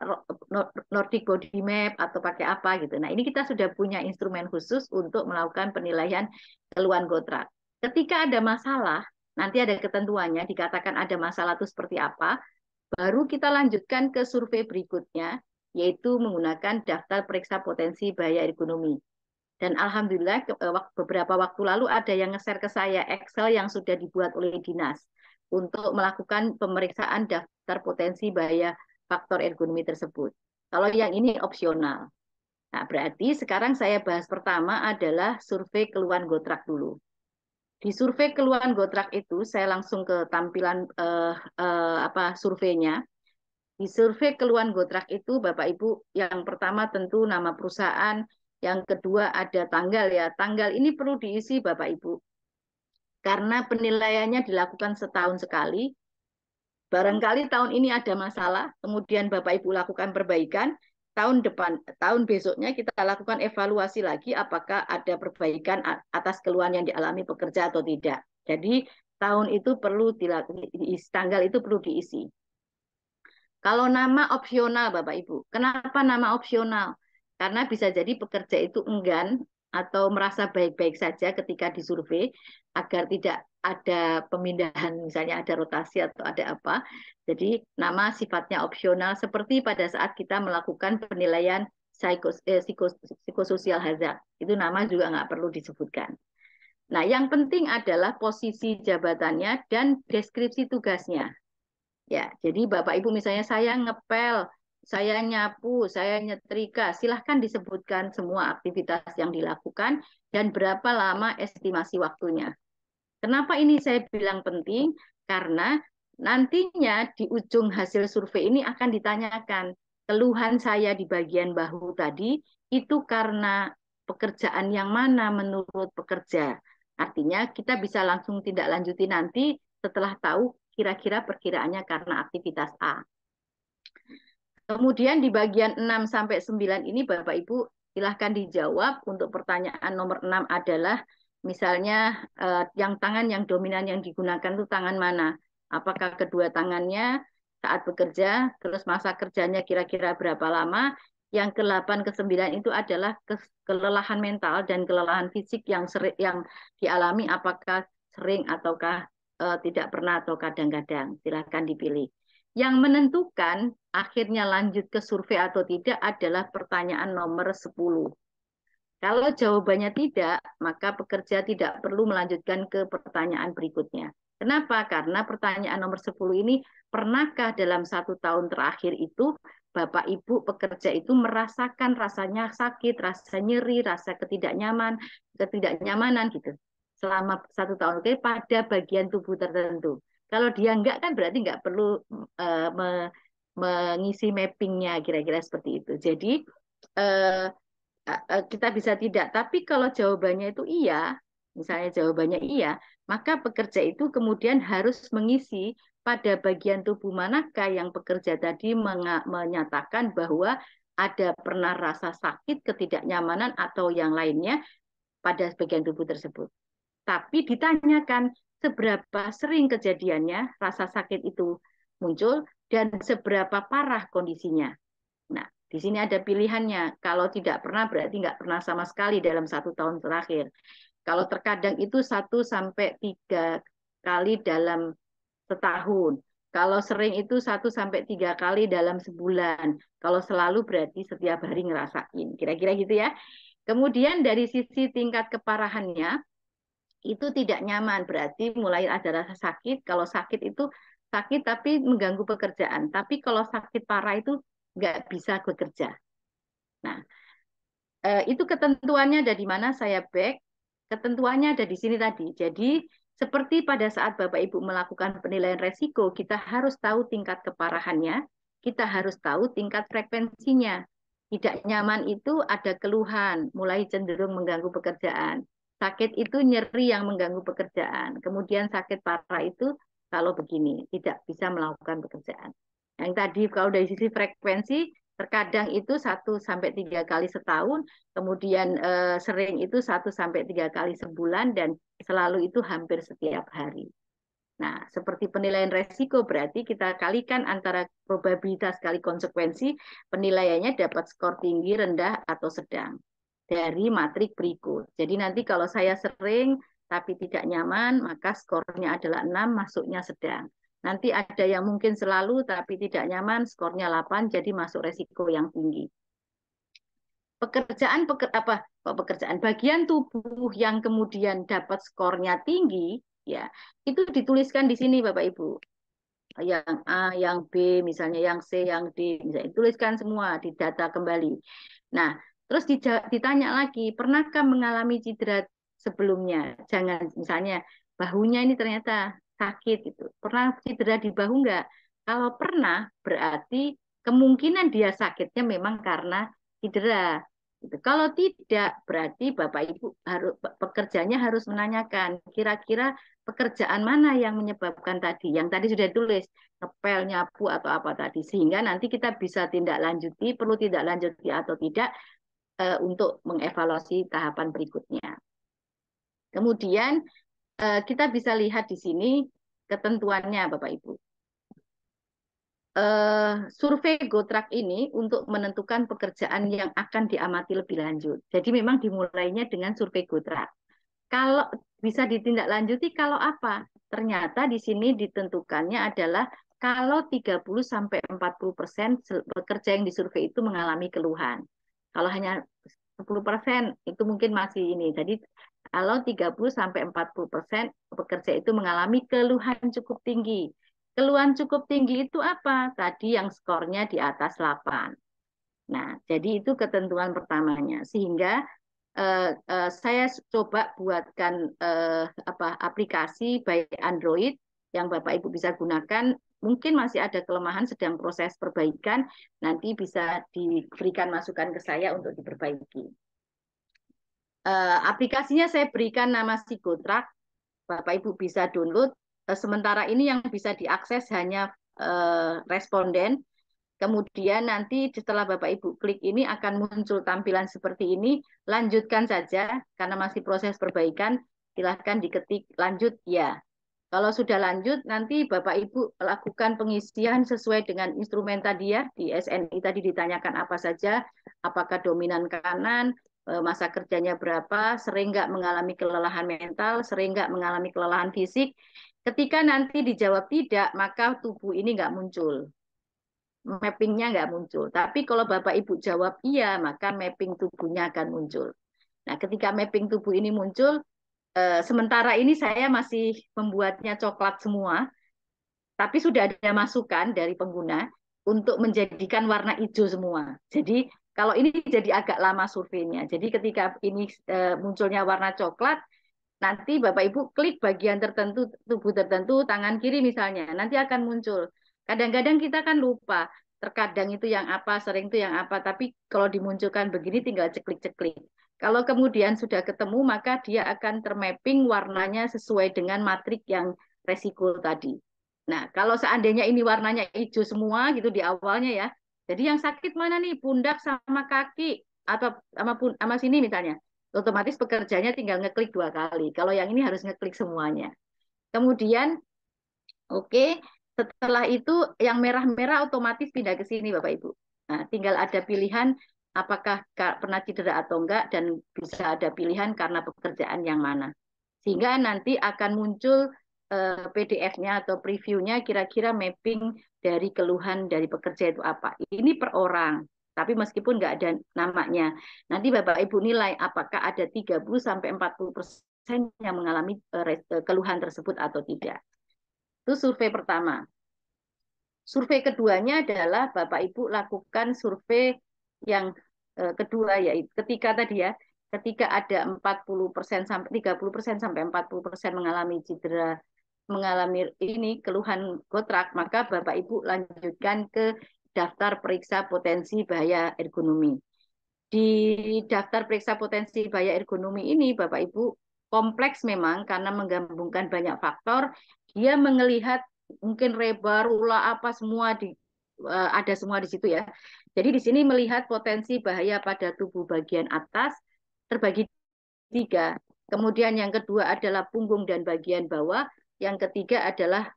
Nordic Body Map atau pakai apa gitu. Nah, ini kita sudah punya instrumen khusus untuk melakukan penilaian keluhan gotrak. Ketika ada masalah, nanti ada ketentuannya, dikatakan ada masalah itu seperti apa, baru kita lanjutkan ke survei berikutnya, yaitu menggunakan daftar periksa potensi bahaya ergonomi. Dan alhamdulillah beberapa waktu lalu ada yang nge-share ke saya Excel yang sudah dibuat oleh dinas untuk melakukan pemeriksaan daftar potensi bahaya faktor ergonomi tersebut. Kalau yang ini opsional. Nah, berarti sekarang saya bahas pertama adalah survei keluhan gotrak dulu. Di survei keluhan gotrak itu saya langsung ke tampilan surveinya. Di survei keluhan gotrak itu Bapak Ibu yang pertama tentu nama perusahaan, yang kedua ada tanggal ya. Tanggal ini perlu diisi Bapak Ibu. Karena penilaiannya dilakukan setahun sekali. Barangkali tahun ini ada masalah, kemudian Bapak Ibu lakukan perbaikan, tahun depan, tahun besoknya kita lakukan evaluasi lagi apakah ada perbaikan atas keluhan yang dialami pekerja atau tidak. Jadi tahun itu perlu diisi, tanggal itu perlu diisi. Kalau nama opsional Bapak Ibu, kenapa nama opsional? Karena bisa jadi pekerja itu enggan atau merasa baik-baik saja ketika disurvei agar tidak ada pemindahan, misalnya ada rotasi atau ada apa. Jadi nama sifatnya opsional seperti pada saat kita melakukan penilaian psikososial hazard. Itu nama juga nggak perlu disebutkan. Nah, yang penting adalah posisi jabatannya dan deskripsi tugasnya. Ya, jadi Bapak Ibu misalnya saya ngepel, saya nyapu, saya nyetrika, silahkan disebutkan semua aktivitas yang dilakukan dan berapa lama estimasi waktunya. Kenapa ini saya bilang penting? Karena nantinya di ujung hasil survei ini akan ditanyakan, keluhan saya di bagian bahu tadi itu karena pekerjaan yang mana menurut pekerja. Artinya kita bisa langsung tindak lanjuti nanti setelah tahu kira-kira perkiraannya karena aktivitas A. Kemudian di bagian 6 sampai 9 ini Bapak Ibu silahkan dijawab. Untuk pertanyaan nomor 6 adalah misalnya yang tangan yang dominan yang digunakan itu tangan mana? Apakah kedua tangannya saat bekerja, terus masa kerjanya kira-kira berapa lama? Yang ke-8 ke-9 itu adalah kelelahan mental dan kelelahan fisik yang dialami apakah sering ataukah tidak pernah atau kadang-kadang. Silahkan dipilih. Yang menentukan akhirnya lanjut ke survei atau tidak adalah pertanyaan nomor 10. Kalau jawabannya tidak, maka pekerja tidak perlu melanjutkan ke pertanyaan berikutnya. Kenapa? Karena pertanyaan nomor 10 ini, pernahkah dalam 1 tahun terakhir itu Bapak Ibu pekerja itu merasakan rasanya sakit, rasa nyeri, rasa ketidaknyamanan gitu selama 1 tahun pada bagian tubuh tertentu. Kalau dia enggak kan berarti enggak perlu mengisi mappingnya kira-kira seperti itu. Jadi kita bisa tidak. Tapi kalau jawabannya itu iya, misalnya jawabannya iya, maka pekerja itu kemudian harus mengisi pada bagian tubuh manakah yang pekerja tadi menyatakan bahwa ada pernah rasa sakit, ketidaknyamanan, atau yang lainnya pada bagian tubuh tersebut. Tapi ditanyakan seberapa sering kejadiannya rasa sakit itu muncul dan seberapa parah kondisinya. Nah, di sini ada pilihannya. Kalau tidak pernah berarti nggak pernah sama sekali dalam 1 tahun terakhir. Kalau terkadang itu 1 sampai 3 kali dalam setahun. Kalau sering itu 1 sampai 3 kali dalam sebulan. Kalau selalu berarti setiap hari ngerasain. Kira-kira gitu ya. Kemudian dari sisi tingkat keparahannya, itu tidak nyaman. Berarti mulai ada rasa sakit. Kalau sakit itu sakit tapi mengganggu pekerjaan. Tapi kalau sakit parah itu nggak bisa bekerja. Nah, itu ketentuannya ada di mana saya back. Ketentuannya ada di sini tadi. Jadi, seperti pada saat Bapak Ibu melakukan penilaian resiko, kita harus tahu tingkat keparahannya, kita harus tahu tingkat frekuensinya. Tidak nyaman itu ada keluhan, mulai cenderung mengganggu pekerjaan. Sakit itu nyeri yang mengganggu pekerjaan. Kemudian sakit parah itu kalau begini, tidak bisa melakukan pekerjaan. Yang tadi kalau dari sisi frekuensi, terkadang itu 1 sampai 3 kali setahun, kemudian sering itu 1 sampai 3 kali sebulan, dan selalu itu hampir setiap hari. Nah, seperti penilaian resiko berarti kita kalikan antara probabilitas kali konsekuensi, penilaiannya dapat skor tinggi, rendah, atau sedang dari matrik berikut. Jadi nanti kalau saya sering tapi tidak nyaman, maka skornya adalah 6, masuknya sedang. Nanti ada yang mungkin selalu tapi tidak nyaman, skornya 8, jadi masuk resiko yang tinggi. Pekerjaan bagian tubuh yang kemudian dapat skornya tinggi, ya itu dituliskan di sini Bapak Ibu. Yang A, yang B, misalnya yang C, yang D, misalnya dituliskan semua di data kembali. Nah, terus ditanya lagi, pernahkah mengalami cedera sebelumnya? Jangan misalnya bahunya ini ternyata sakit gitu. Pernah cedera di bahu enggak? Kalau pernah, berarti kemungkinan dia sakitnya memang karena cedera. Gitu. Kalau tidak, berarti Bapak Ibu pekerjanya harus menanyakan kira-kira pekerjaan mana yang menyebabkan tadi. Yang tadi sudah ditulis, ngepel, nyapu, atau apa tadi. Sehingga nanti kita bisa tindak lanjuti, perlu tidak lanjuti atau tidak, untuk mengevaluasi tahapan berikutnya. Kemudian kita bisa lihat di sini ketentuannya Bapak Ibu. Survei GoTrack ini untuk menentukan pekerjaan yang akan diamati lebih lanjut. Jadi memang dimulainya dengan survei GoTrack. Kalau bisa ditindaklanjuti kalau apa? Ternyata di sini ditentukannya adalah kalau 30-40% pekerja yang disurvei itu mengalami keluhan. Kalau hanya 10% itu mungkin masih ini. Jadi kalau 30-40% pekerja itu mengalami keluhan cukup tinggi. Keluhan cukup tinggi itu apa? Tadi yang skornya di atas 8. Nah, jadi itu ketentuan pertamanya. Sehingga saya coba buatkan aplikasi baik Android yang Bapak Ibu bisa gunakan. Mungkin masih ada kelemahan, sedang proses perbaikan. Nanti bisa diberikan masukan ke saya untuk diperbaiki. Aplikasinya saya berikan nama Psikotrack. Bapak Ibu bisa download. Sementara ini yang bisa diakses hanya responden. Kemudian nanti setelah Bapak Ibu klik ini akan muncul tampilan seperti ini. Lanjutkan saja karena masih proses perbaikan. Silahkan diketik lanjut ya. Kalau sudah lanjut, nanti Bapak Ibu lakukan pengisian sesuai dengan instrumen tadi ya. Di SNI tadi ditanyakan apa saja, apakah dominan kanan, masa kerjanya berapa, sering nggak mengalami kelelahan mental, sering nggak mengalami kelelahan fisik. Ketika nanti dijawab tidak, maka tubuh ini nggak muncul. Mappingnya nggak muncul. Tapi kalau Bapak Ibu jawab iya, maka mapping tubuhnya akan muncul. Nah, ketika mapping tubuh ini muncul, sementara ini saya masih membuatnya coklat semua, tapi sudah ada masukan dari pengguna. untuk menjadikan warna hijau semua. Jadi kalau ini jadi agak lama surveinya. Jadi ketika ini munculnya warna coklat, nanti Bapak Ibu klik bagian tertentu, tubuh tertentu, tangan kiri misalnya, nanti akan muncul. Kadang-kadang kita kan lupa, terkadang itu yang apa, sering itu yang apa, tapi kalau dimunculkan begini tinggal ceklik-ceklik. Kalau kemudian sudah ketemu, maka dia akan termapping warnanya sesuai dengan matrik yang resiko tadi. Nah, kalau seandainya ini warnanya hijau semua gitu di awalnya ya, jadi yang sakit mana nih, pundak sama kaki, atau sama sini misalnya, otomatis pekerjanya tinggal ngeklik 2 kali. Kalau yang ini harus ngeklik semuanya. Kemudian, oke, setelah itu yang merah-merah otomatis pindah ke sini, Bapak Ibu. Nah, tinggal ada pilihan apakah pernah cedera atau enggak, dan bisa ada pilihan karena pekerjaan yang mana. Sehingga nanti akan muncul PDF-nya atau preview-nya kira-kira mapping dari keluhan dari pekerja itu apa. Ini per orang. Tapi meskipun nggak ada namanya, nanti Bapak Ibu nilai apakah ada 30-40% yang mengalami keluhan tersebut atau tidak. Itu survei pertama. Survei keduanya adalah Bapak Ibu lakukan survei yang kedua, yaitu ketika tadi ya, ketika ada 40% sampai 30% sampai 40% mengalami cedera, mengalami ini keluhan gotrak, maka Bapak Ibu lanjutkan ke daftar periksa potensi bahaya ergonomi. Di daftar periksa potensi bahaya ergonomi ini, Bapak Ibu, kompleks memang karena menggabungkan banyak faktor. Dia melihat mungkin rebar, ulah apa semua ada semua di situ ya. Jadi di sini melihat potensi bahaya pada tubuh bagian atas terbagi 3. Kemudian yang kedua adalah punggung dan bagian bawah. Yang ketiga adalah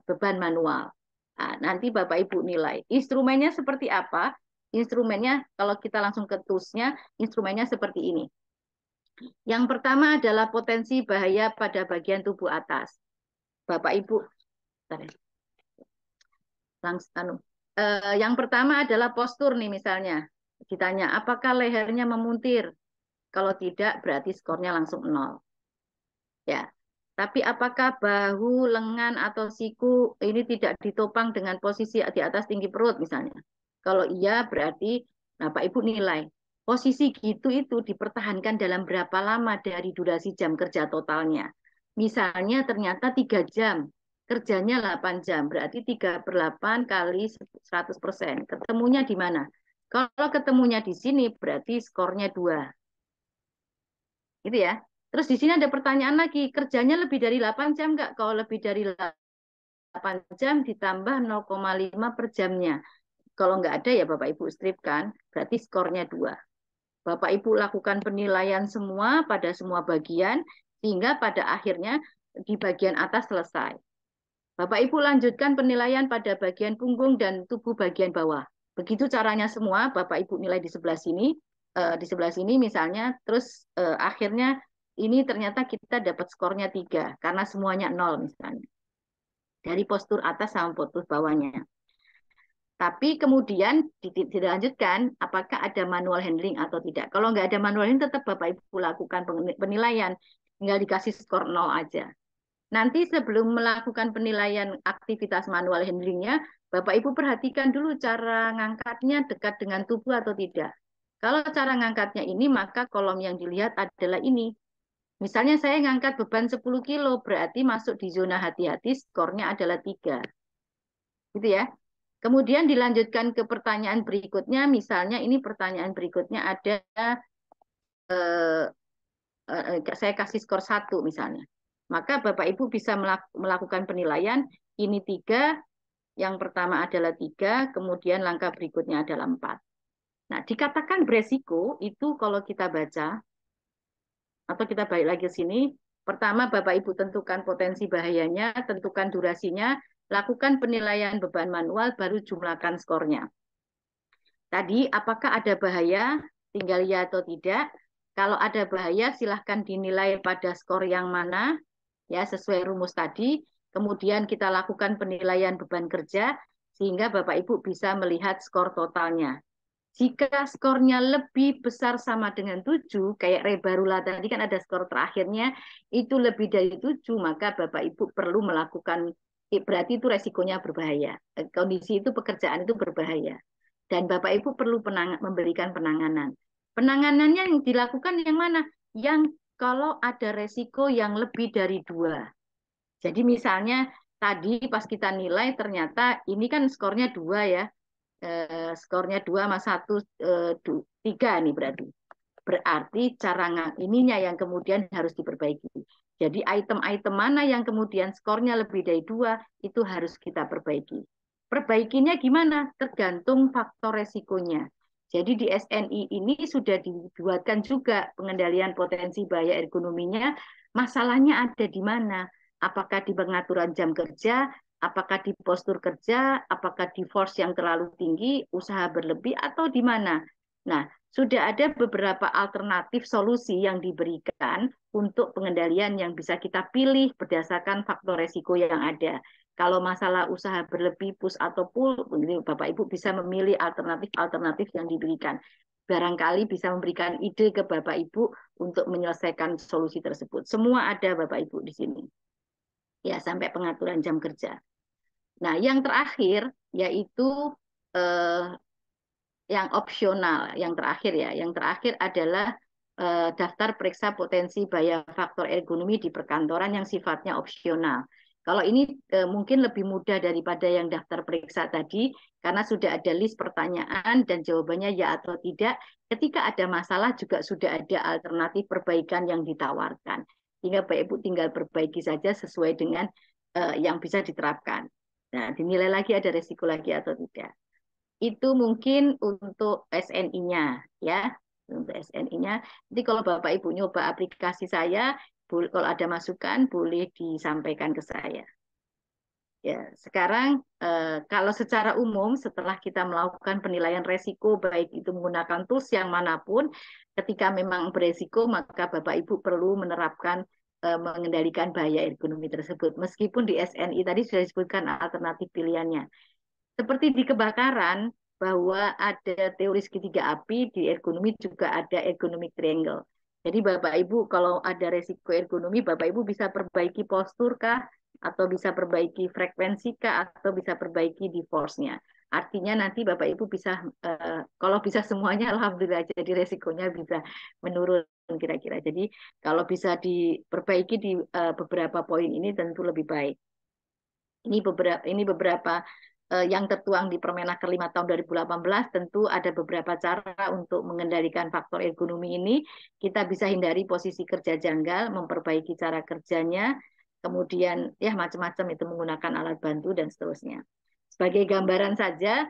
beban manual. Nah, nanti Bapak Ibu nilai. Instrumennya seperti apa? Instrumennya kalau kita langsung ke toolsnya, instrumennya seperti ini. Yang pertama adalah potensi bahaya pada bagian tubuh atas. Bapak Ibu, yang pertama adalah postur nih misalnya. Ditanya, apakah lehernya memuntir? Kalau tidak, berarti skornya langsung 0. Ya. Tapi apakah bahu, lengan, atau siku ini tidak ditopang dengan posisi di atas tinggi perut misalnya? Kalau iya, berarti Bapak Ibu nilai. Posisi gitu itu dipertahankan dalam berapa lama dari durasi jam kerja totalnya. Misalnya ternyata 3 jam, kerjanya 8 jam, berarti 3/8 kali 100%. Ketemunya di mana? Kalau ketemunya di sini, berarti skornya 2. Gitu ya. Terus di sini ada pertanyaan lagi, kerjanya lebih dari 8 jam nggak? Kalau lebih dari 8 jam ditambah 0,5 per jamnya. Kalau nggak ada ya Bapak Ibu stripkan, berarti skornya 2. Bapak Ibu lakukan penilaian semua pada semua bagian, sehingga pada akhirnya di bagian atas selesai. Bapak Ibu lanjutkan penilaian pada bagian punggung dan tubuh bagian bawah. Begitu caranya semua, Bapak Ibu nilai di sebelah sini misalnya, terus akhirnya ini ternyata kita dapat skornya 3, karena semuanya 0 misalnya. Dari postur atas sama postur bawahnya. Tapi kemudian dilanjutkan, apakah ada manual handling atau tidak. Kalau nggak ada manual handling, tetap Bapak Ibu lakukan penilaian. Tinggal dikasih skor 0 aja. Nanti sebelum melakukan penilaian aktivitas manual handlingnya, Bapak Ibu perhatikan dulu cara ngangkatnya dekat dengan tubuh atau tidak. Kalau cara ngangkatnya ini, maka kolom yang dilihat adalah ini. Misalnya saya ngangkat beban 10 kilo, berarti masuk di zona hati-hati, skornya adalah 3. Gitu ya. Kemudian dilanjutkan ke pertanyaan berikutnya, misalnya ini pertanyaan berikutnya ada, saya kasih skor 1 misalnya. Maka Bapak Ibu bisa melakukan penilaian, ini 3, yang pertama adalah 3, kemudian langkah berikutnya adalah 4. Nah, dikatakan beresiko itu kalau kita baca, atau kita balik lagi ke sini, pertama Bapak Ibu tentukan potensi bahayanya, tentukan durasinya, lakukan penilaian beban manual, baru jumlahkan skornya. Tadi, apakah ada bahaya? Tinggal ya atau tidak. Kalau ada bahaya, silahkan dinilai pada skor yang mana, ya sesuai rumus tadi. Kemudian kita lakukan penilaian beban kerja, sehingga Bapak Ibu bisa melihat skor totalnya. Jika skornya lebih besar sama dengan 7, kayak Rebarula tadi kan ada skor terakhirnya, itu lebih dari 7, maka Bapak Ibu perlu melakukan berarti itu resikonya berbahaya. Kondisi itu pekerjaan itu berbahaya. Dan Bapak Ibu perlu memberikan penanganan. Penanganannya yang dilakukan yang mana? Yang kalau ada resiko yang lebih dari 2. Jadi misalnya tadi pas kita nilai ternyata ini kan skornya 2 ya. Skornya 2 sama 1, 3 nih berarti. Berarti cara ininya yang kemudian harus diperbaiki. Jadi item-item mana yang kemudian skornya lebih dari 2 itu harus kita perbaiki. Perbaikinya gimana? Tergantung faktor resikonya. Jadi di SNI ini sudah dibuatkan juga pengendalian potensi bahaya ekonominya. Masalahnya ada di mana? Apakah di pengaturan jam kerja, apakah di postur kerja, apakah di force yang terlalu tinggi, usaha berlebih, atau di mana? Nah, sudah ada beberapa alternatif solusi yang diberikan untuk pengendalian yang bisa kita pilih berdasarkan faktor resiko yang ada. Kalau masalah usaha berlebih push atau pull, Bapak Ibu bisa memilih alternatif-alternatif yang diberikan. Barangkali bisa memberikan ide ke Bapak Ibu untuk menyelesaikan solusi tersebut. Semua ada Bapak Ibu di sini. Ya, sampai pengaturan jam kerja. Nah, yang terakhir yaitu yang opsional, yang terakhir ya. Yang terakhir adalah daftar periksa potensi bahaya faktor ergonomi di perkantoran yang sifatnya opsional. Kalau ini mungkin lebih mudah daripada yang daftar periksa tadi, karena sudah ada list pertanyaan dan jawabannya ya atau tidak. Ketika ada masalah juga sudah ada alternatif perbaikan yang ditawarkan. Sehingga Bapak Ibu tinggal perbaiki saja sesuai dengan yang bisa diterapkan. Nah, dinilai lagi ada resiko lagi atau tidak. Itu mungkin untuk SNI-nya ya, untuk SNI-nya. Jadi kalau Bapak Ibu nyoba aplikasi saya, kalau ada masukan boleh disampaikan ke saya. Ya, sekarang kalau secara umum setelah kita melakukan penilaian resiko baik itu menggunakan tools yang manapun, ketika memang beresiko maka Bapak Ibu perlu menerapkan mengendalikan bahaya ergonomi tersebut. Meskipun di SNI tadi sudah disebutkan alternatif pilihannya. Seperti di kebakaran, bahwa ada teori segitiga api, di ergonomi juga ada ergonomic triangle. Jadi Bapak Ibu kalau ada resiko ergonomi, Bapak Ibu bisa perbaiki postur kah, atau bisa perbaiki frekuensi kah, atau bisa perbaiki di force-nya. Artinya nanti Bapak Ibu bisa, kalau bisa semuanya, alhamdulillah, jadi resikonya bisa menurun kira-kira. Jadi kalau bisa diperbaiki di beberapa poin ini tentu lebih baik. Ini beberapa yang tertuang di Permenaker 5 tahun 2018. Tentu ada beberapa cara untuk mengendalikan faktor ergonomi ini. Kita bisa hindari posisi kerja janggal, memperbaiki cara kerjanya, kemudian ya macam-macam itu menggunakan alat bantu dan seterusnya. Sebagai gambaran saja,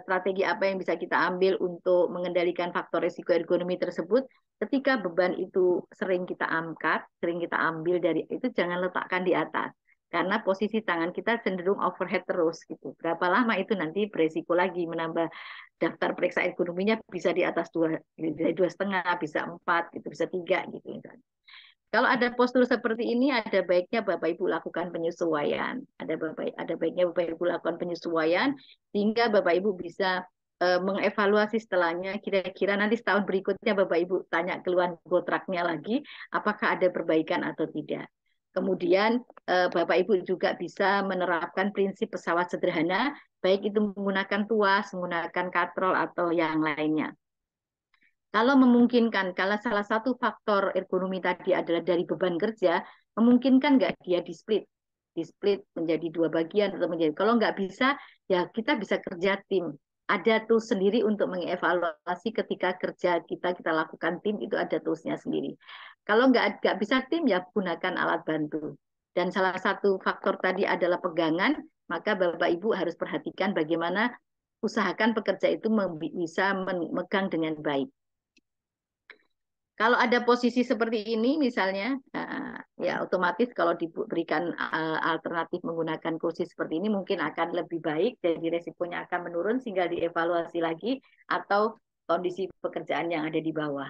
strategi apa yang bisa kita ambil untuk mengendalikan faktor risiko ergonomi tersebut. Ketika beban itu sering kita angkat, sering kita ambil dari itu, jangan letakkan di atas. Karena posisi tangan kita cenderung overhead terus gitu. Berapa lama itu nanti beresiko lagi menambah daftar periksa ergonominya bisa di atas 2, 2,5, bisa 4, gitu, bisa 3 gitu misalnya. Kalau ada postur seperti ini, ada baiknya Bapak Ibu lakukan penyesuaian. Ada baiknya Bapak Ibu lakukan penyesuaian sehingga Bapak Ibu bisa mengevaluasi setelahnya. Kira-kira nanti setahun berikutnya Bapak Ibu tanya keluhan kontraknya lagi, apakah ada perbaikan atau tidak. Kemudian Bapak Ibu juga bisa menerapkan prinsip pesawat sederhana, baik itu menggunakan tuas, menggunakan katrol atau yang lainnya. Kalau memungkinkan, kalau salah satu faktor ergonomi tadi adalah dari beban kerja, memungkinkan nggak dia di-split menjadi 2 bagian atau menjadi. Kalau nggak bisa, ya kita bisa kerja tim. Ada tools sendiri untuk mengevaluasi ketika kerja kita lakukan tim, itu ada toolsnya sendiri. Kalau nggak bisa tim, ya gunakan alat bantu. Dan salah satu faktor tadi adalah pegangan, maka Bapak Ibu harus perhatikan bagaimana usahakan pekerja itu bisa memegang dengan baik. Kalau ada posisi seperti ini misalnya, ya otomatis kalau diberikan alternatif menggunakan kursi seperti ini mungkin akan lebih baik, jadi resikonya akan menurun sehingga dievaluasi lagi atau kondisi pekerjaan yang ada di bawah.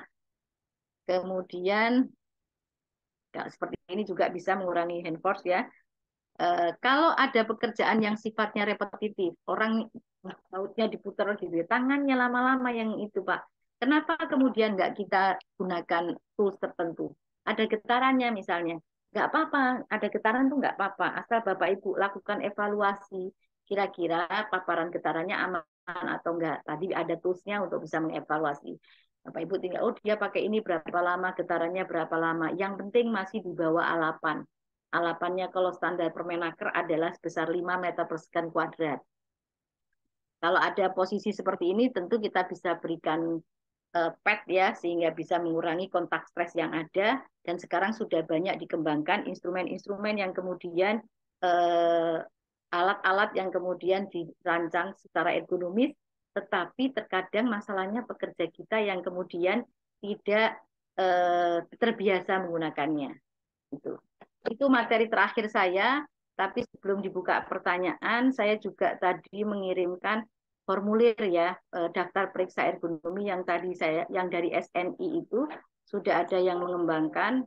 Kemudian ya, seperti ini juga bisa mengurangi hand force ya. Kalau ada pekerjaan yang sifatnya repetitif, orang lautnya diputar gitu, tangannya lama-lama yang itu Pak. Kenapa kemudian nggak kita gunakan tools tertentu? Ada getarannya misalnya. nggak apa-apa, ada getaran tuh nggak apa-apa, asal Bapak Ibu lakukan evaluasi, kira-kira paparan getarannya aman atau enggak. Tadi ada toolsnya untuk bisa mengevaluasi. Bapak Ibu tinggal, oh dia pakai ini berapa lama, getarannya berapa lama. Yang penting masih di bawah alapan. Alapannya kalau standar Permenaker adalah sebesar 5 meter per sekian kuadrat. Kalau ada posisi seperti ini, tentu kita bisa berikan pad ya, sehingga bisa mengurangi kontak stres yang ada. Dan sekarang sudah banyak dikembangkan instrumen-instrumen yang kemudian alat-alat yang kemudian dirancang secara ergonomis, tetapi terkadang masalahnya pekerja kita yang kemudian tidak terbiasa menggunakannya. Itu materi terakhir saya. Tapi sebelum dibuka pertanyaan, saya juga tadi mengirimkan formulir ya, daftar periksa ergonomi yang tadi yang dari SNI itu sudah ada yang mengembangkan.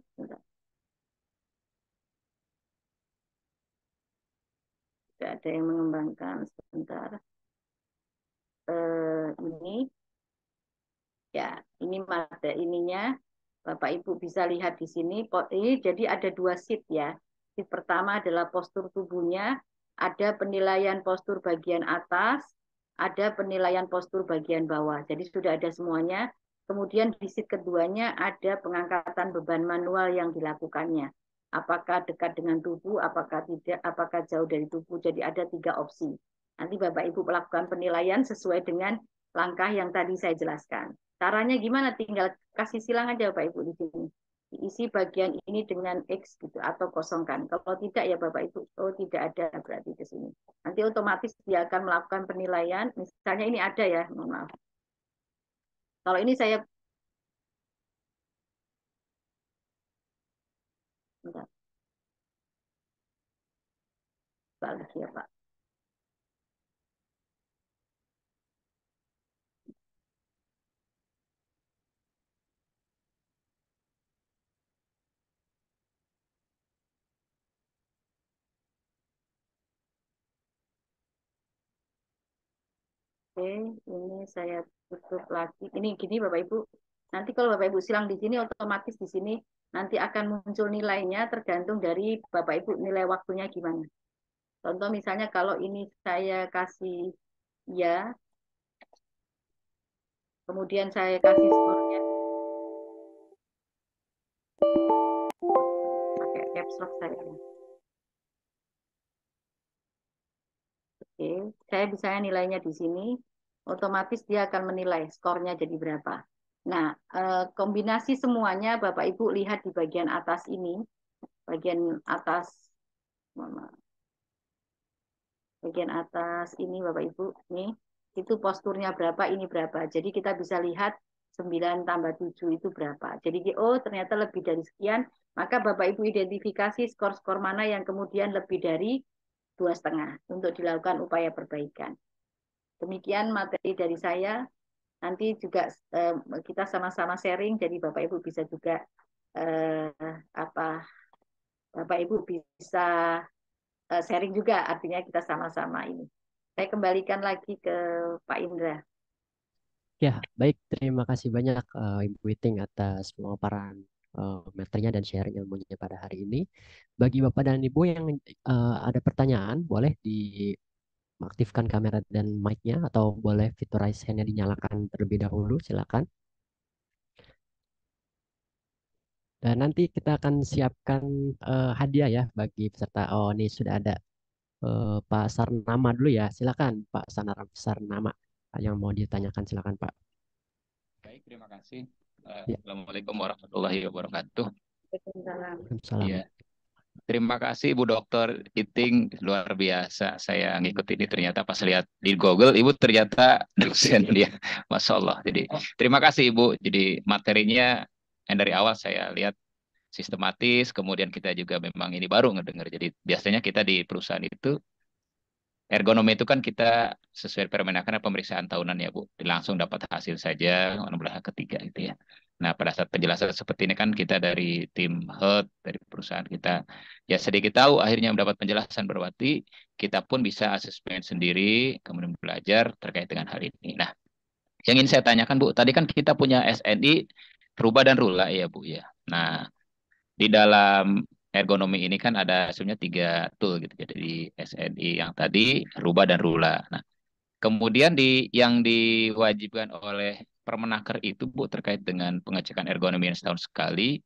Sudah ada yang mengembangkan sebentar. Ini ya, ini materi ininya. Bapak Ibu bisa lihat di sini. Ini jadi ada 2 sheet ya. Sheet pertama adalah postur tubuhnya, ada penilaian postur bagian atas, ada penilaian postur bagian bawah. Jadi sudah ada semuanya. Kemudian di sheet keduanya ada pengangkatan beban manual yang dilakukannya. Apakah dekat dengan tubuh, apakah tidak, apakah jauh dari tubuh. Jadi ada 3 opsi. Nanti Bapak Ibu melakukan penilaian sesuai dengan langkah yang tadi saya jelaskan. Caranya gimana? Tinggal kasih silang aja Bapak Ibu di sini. Diisi bagian ini dengan X gitu atau kosongkan. Kalau tidak ya Bapak Ibu, oh tidak ada berarti di sini. Nanti otomatis dia akan melakukan penilaian. Misalnya ini ada ya, mohon maaf. Kalau ini saya bentar, balik ya Pak. Oke, ini saya tutup lagi. Ini gini Bapak Ibu. Nanti kalau Bapak Ibu silang di sini, otomatis di sini nanti akan muncul nilainya tergantung dari Bapak Ibu nilai waktunya gimana. Contoh misalnya kalau ini saya kasih ya, kemudian saya kasih skornya pakai caps lock saya. Oke, saya bisa nilainya di sini, otomatis dia akan menilai skornya jadi berapa. Nah, kombinasi semuanya Bapak Ibu lihat di bagian atas ini, bagian atas, bagian atas ini Bapak Ibu, nih, itu posturnya berapa, ini berapa. Jadi kita bisa lihat 9 tambah 7 itu berapa. Jadi, oh ternyata lebih dari sekian, maka Bapak Ibu identifikasi skor-skor mana yang kemudian lebih dari 2,5 untuk dilakukan upaya perbaikan. Demikian materi dari saya. Nanti juga kita sama-sama sharing, jadi Bapak Ibu bisa juga apa Bapak Ibu bisa sharing juga, artinya kita sama-sama ini. Saya kembalikan lagi ke Pak Indra. Ya, baik. Terima kasih banyak Ibu Witing atas pemaparan materinya dan sharing ilmunya pada hari ini. Bagi Bapak dan Ibu yang ada pertanyaan, boleh diaktifkan kamera dan mic-nya atau boleh fitur raise hand-nya dinyalakan terlebih dahulu, silakan. Dan nanti kita akan siapkan hadiah ya bagi peserta. Oh, ini sudah ada Pak Sarnama dulu ya. Silakan Pak Sarnama yang mau ditanyakan, silakan Pak. Baik, terima kasih. Ya. Assalamualaikum warahmatullahi wabarakatuh. Waalaikumsalam. Iya. Terima kasih Ibu Dokter Iting, luar biasa. Saya ngikutin ini ternyata pas lihat di Google, Ibu ternyata dosen dia. Masya Allah. Jadi terima kasih Ibu. Jadi materinya yang dari awal saya lihat sistematis, kemudian kita juga memang ini baru ngedengar. Jadi biasanya kita di perusahaan itu ergonomi itu kan kita sesuai Permenaker pemeriksaan tahunan ya Bu, langsung dapat hasil saja belah ketiga itu ya. Nah pada saat penjelasan seperti ini kan kita dari tim HED dari perusahaan kita ya sedikit tahu akhirnya mendapat penjelasan berarti kita pun bisa asesmen sendiri kemudian belajar terkait dengan hal ini. Nah yang ingin saya tanyakan Bu, tadi kan kita punya SNI Ruba dan Rula ya Bu ya. Nah di dalam ergonomi ini kan ada sebenarnya 3 tool gitu. Jadi di SNI yang tadi, Ruba dan Rula. Nah, kemudian yang diwajibkan oleh Permenaker itu Bu terkait dengan pengecekan ergonomi yang setahun sekali,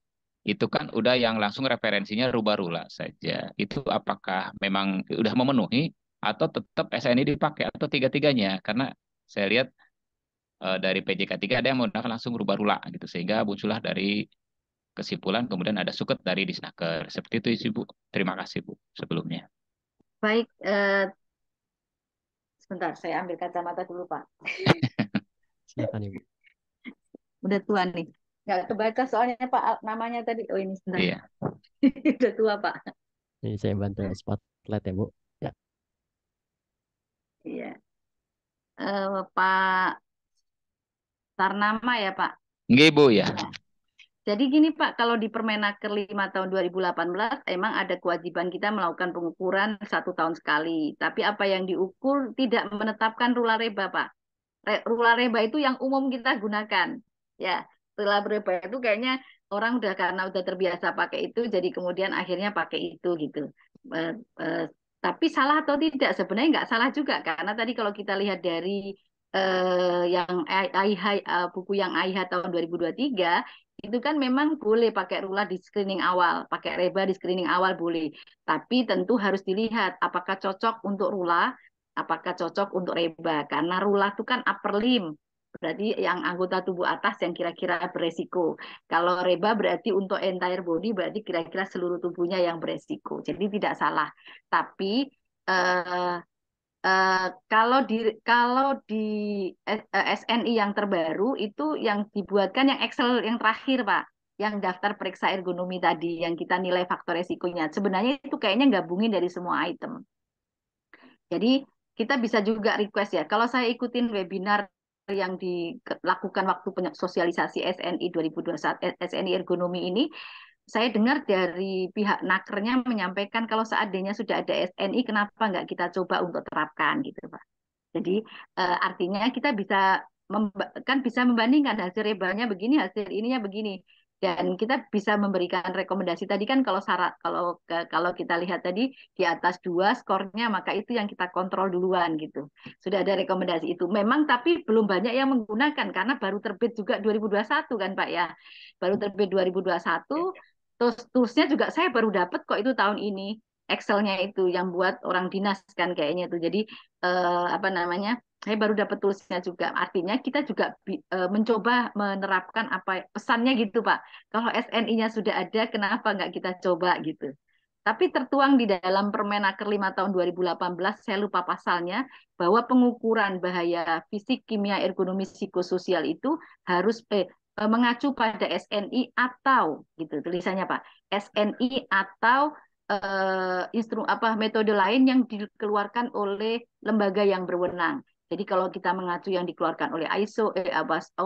itu kan udah yang langsung referensinya Ruba Rula saja. Itu apakah memang udah memenuhi atau tetap SNI dipakai atau tiga-tiganya? Karena saya lihat dari PJK 3 ada yang menggunakan langsung Ruba Rula gitu, sehingga muncullah dari kesimpulan kemudian ada suket dari Disnaker. Seperti itu isi Bu. Terima kasih Bu sebelumnya. Baik, sebentar saya ambil kacamata dulu Pak. Silakan Ibu. Udah tua nih. Nggak kebaca soalnya Pak namanya tadi. Oh ini sebentar. Iya. Udah tua Pak. Ini saya bantu spotlight ya Bu. Ya. Iya. Pak Tarnama ya Pak. Nggih Bu ya. Jadi gini Pak, kalau di Permenaker 5 tahun 2018 emang ada kewajiban kita melakukan pengukuran 1 tahun sekali. Tapi apa yang diukur tidak menetapkan rula reba Pak. Rula reba itu yang umum kita gunakan. Ya, rula reba itu kayaknya orang udah karena udah terbiasa pakai itu, jadi kemudian akhirnya pakai itu gitu. Eh, eh, tapi salah atau tidak? Sebenarnya nggak salah juga karena tadi kalau kita lihat dari yang AIH, buku yang AIH tahun 2023 itu kan memang boleh pakai rula di screening awal, pakai reba di screening awal boleh. Tapi tentu harus dilihat apakah cocok untuk rula, apakah cocok untuk reba. Karena rula itu kan upper limb, berarti yang anggota tubuh atas yang kira-kira beresiko. Kalau reba berarti untuk entire body, berarti kira-kira seluruh tubuhnya yang beresiko. Jadi tidak salah. Tapi eh, kalau di SNI yang terbaru itu yang dibuatkan yang Excel yang terakhir Pak, yang daftar periksa ergonomi tadi yang kita nilai faktor resikonya. Sebenarnya itu kayaknya gabungin dari semua item. Jadi kita bisa juga request ya. Kalau saya ikutin webinar yang dilakukan waktu sosialisasi SNI 2021 SNI ergonomi ini, saya dengar dari pihak nakernya menyampaikan kalau seandainya sudah ada SNI, kenapa nggak kita coba untuk terapkan gitu, Pak. Jadi artinya kita bisa kan bisa membandingkan hasil rebanya begini, hasil ininya begini. Dan kita bisa memberikan rekomendasi tadi kan kalau syarat kalau kita lihat tadi di atas 2 skornya maka itu yang kita kontrol duluan gitu. Sudah ada rekomendasi itu. Memang tapi belum banyak yang menggunakan karena baru terbit juga 2021 kan Pak ya. Baru terbit 2021. Terus toolsnya juga saya baru dapat kok itu tahun ini. Excelnya itu yang buat orang dinas kan kayaknya itu. Jadi apa namanya? Saya baru dapat tulisnya juga. Artinya kita juga mencoba menerapkan apa pesannya gitu, Pak. Kalau SNI-nya sudah ada, kenapa nggak kita coba gitu. Tapi tertuang di dalam Permenaker 5 tahun 2018, saya lupa pasalnya, bahwa pengukuran bahaya fisik, kimia, ergonomi, psikososial itu harus mengacu pada SNI atau gitu tulisannya Pak. SNI atau metode lain yang dikeluarkan oleh lembaga yang berwenang. Jadi kalau kita mengacu yang dikeluarkan oleh ISO, NIOS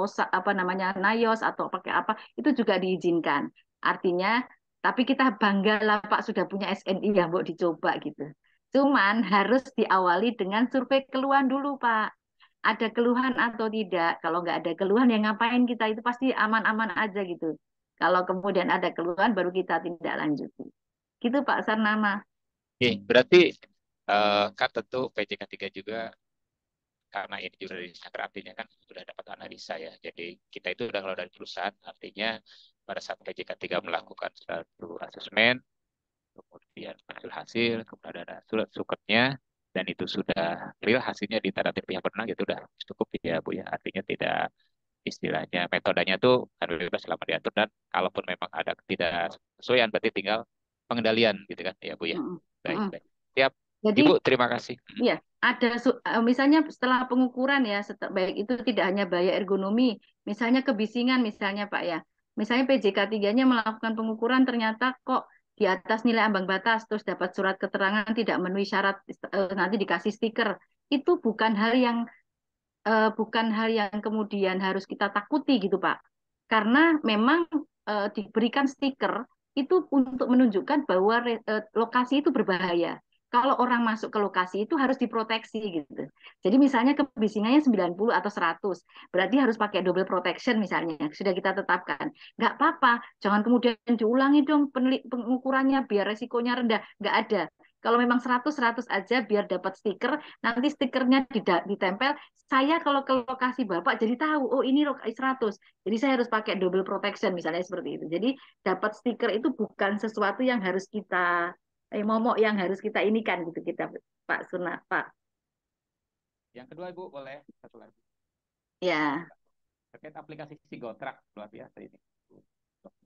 atau pakai apa, itu juga diizinkan. Artinya, tapi kita bangga lah Pak sudah punya SNI yang mau dicoba gitu. Cuman harus diawali dengan survei keluhan dulu Pak. Ada keluhan atau tidak? Kalau nggak ada keluhan ya ngapain kita itu pasti aman-aman aja gitu. Kalau kemudian ada keluhan baru kita tindak lanjuti. Gitu Pak Sarnama. Oke, berarti kan tentu PJK 3 juga karena ini juga dari Disnaker artinya kan sudah dapat analisa ya. Jadi kita itu udah kalau dari perusahaan artinya pada saat PJK 3 melakukan satu asesmen, kemudian hasil, kemudian ada surat suketnya, dan itu sudah real hasilnya di tanda pihak berwenang itu udah cukup ya Bu ya. Artinya tidak istilahnya metodenya tuh harus bebas selama diatur dan kalaupun memang ada tidak sesuaian berarti tinggal pengendalian gitu kan ya Bu ya. Baik, baik. Siap. Jadi Ibu terima kasih. ya ada misalnya setelah pengukuran ya baik itu tidak hanya bahaya ergonomi, misalnya kebisingan misalnya Pak ya. Misalnya PJK 3-nya melakukan pengukuran ternyata kok di atas nilai ambang batas terus dapat surat keterangan tidak memenuhi syarat nanti dikasih stiker. Itu bukan hal yang kemudian harus kita takuti gitu Pak. Karena memang diberikan stiker itu untuk menunjukkan bahwa lokasi itu berbahaya. kalau orang masuk ke lokasi itu harus diproteksi gitu. Jadi misalnya kebisingannya 90 atau 100, berarti harus pakai double protection misalnya, sudah kita tetapkan. Nggak apa-apa, jangan kemudian diulangi dong pengukurannya biar resikonya rendah. Nggak ada. Kalau memang 100 aja biar dapat stiker, nanti stikernya ditempel. Saya kalau ke lokasi Bapak jadi tahu, oh ini 100. Jadi saya harus pakai double protection misalnya seperti itu. Jadi dapat stiker itu bukan sesuatu yang harus kita momok yang harus kita inikan gitu kita Pak Suna Pak. Yang kedua Ibu boleh satu lagi. Ya. Terkait aplikasi Sigotrak luar biasa ini.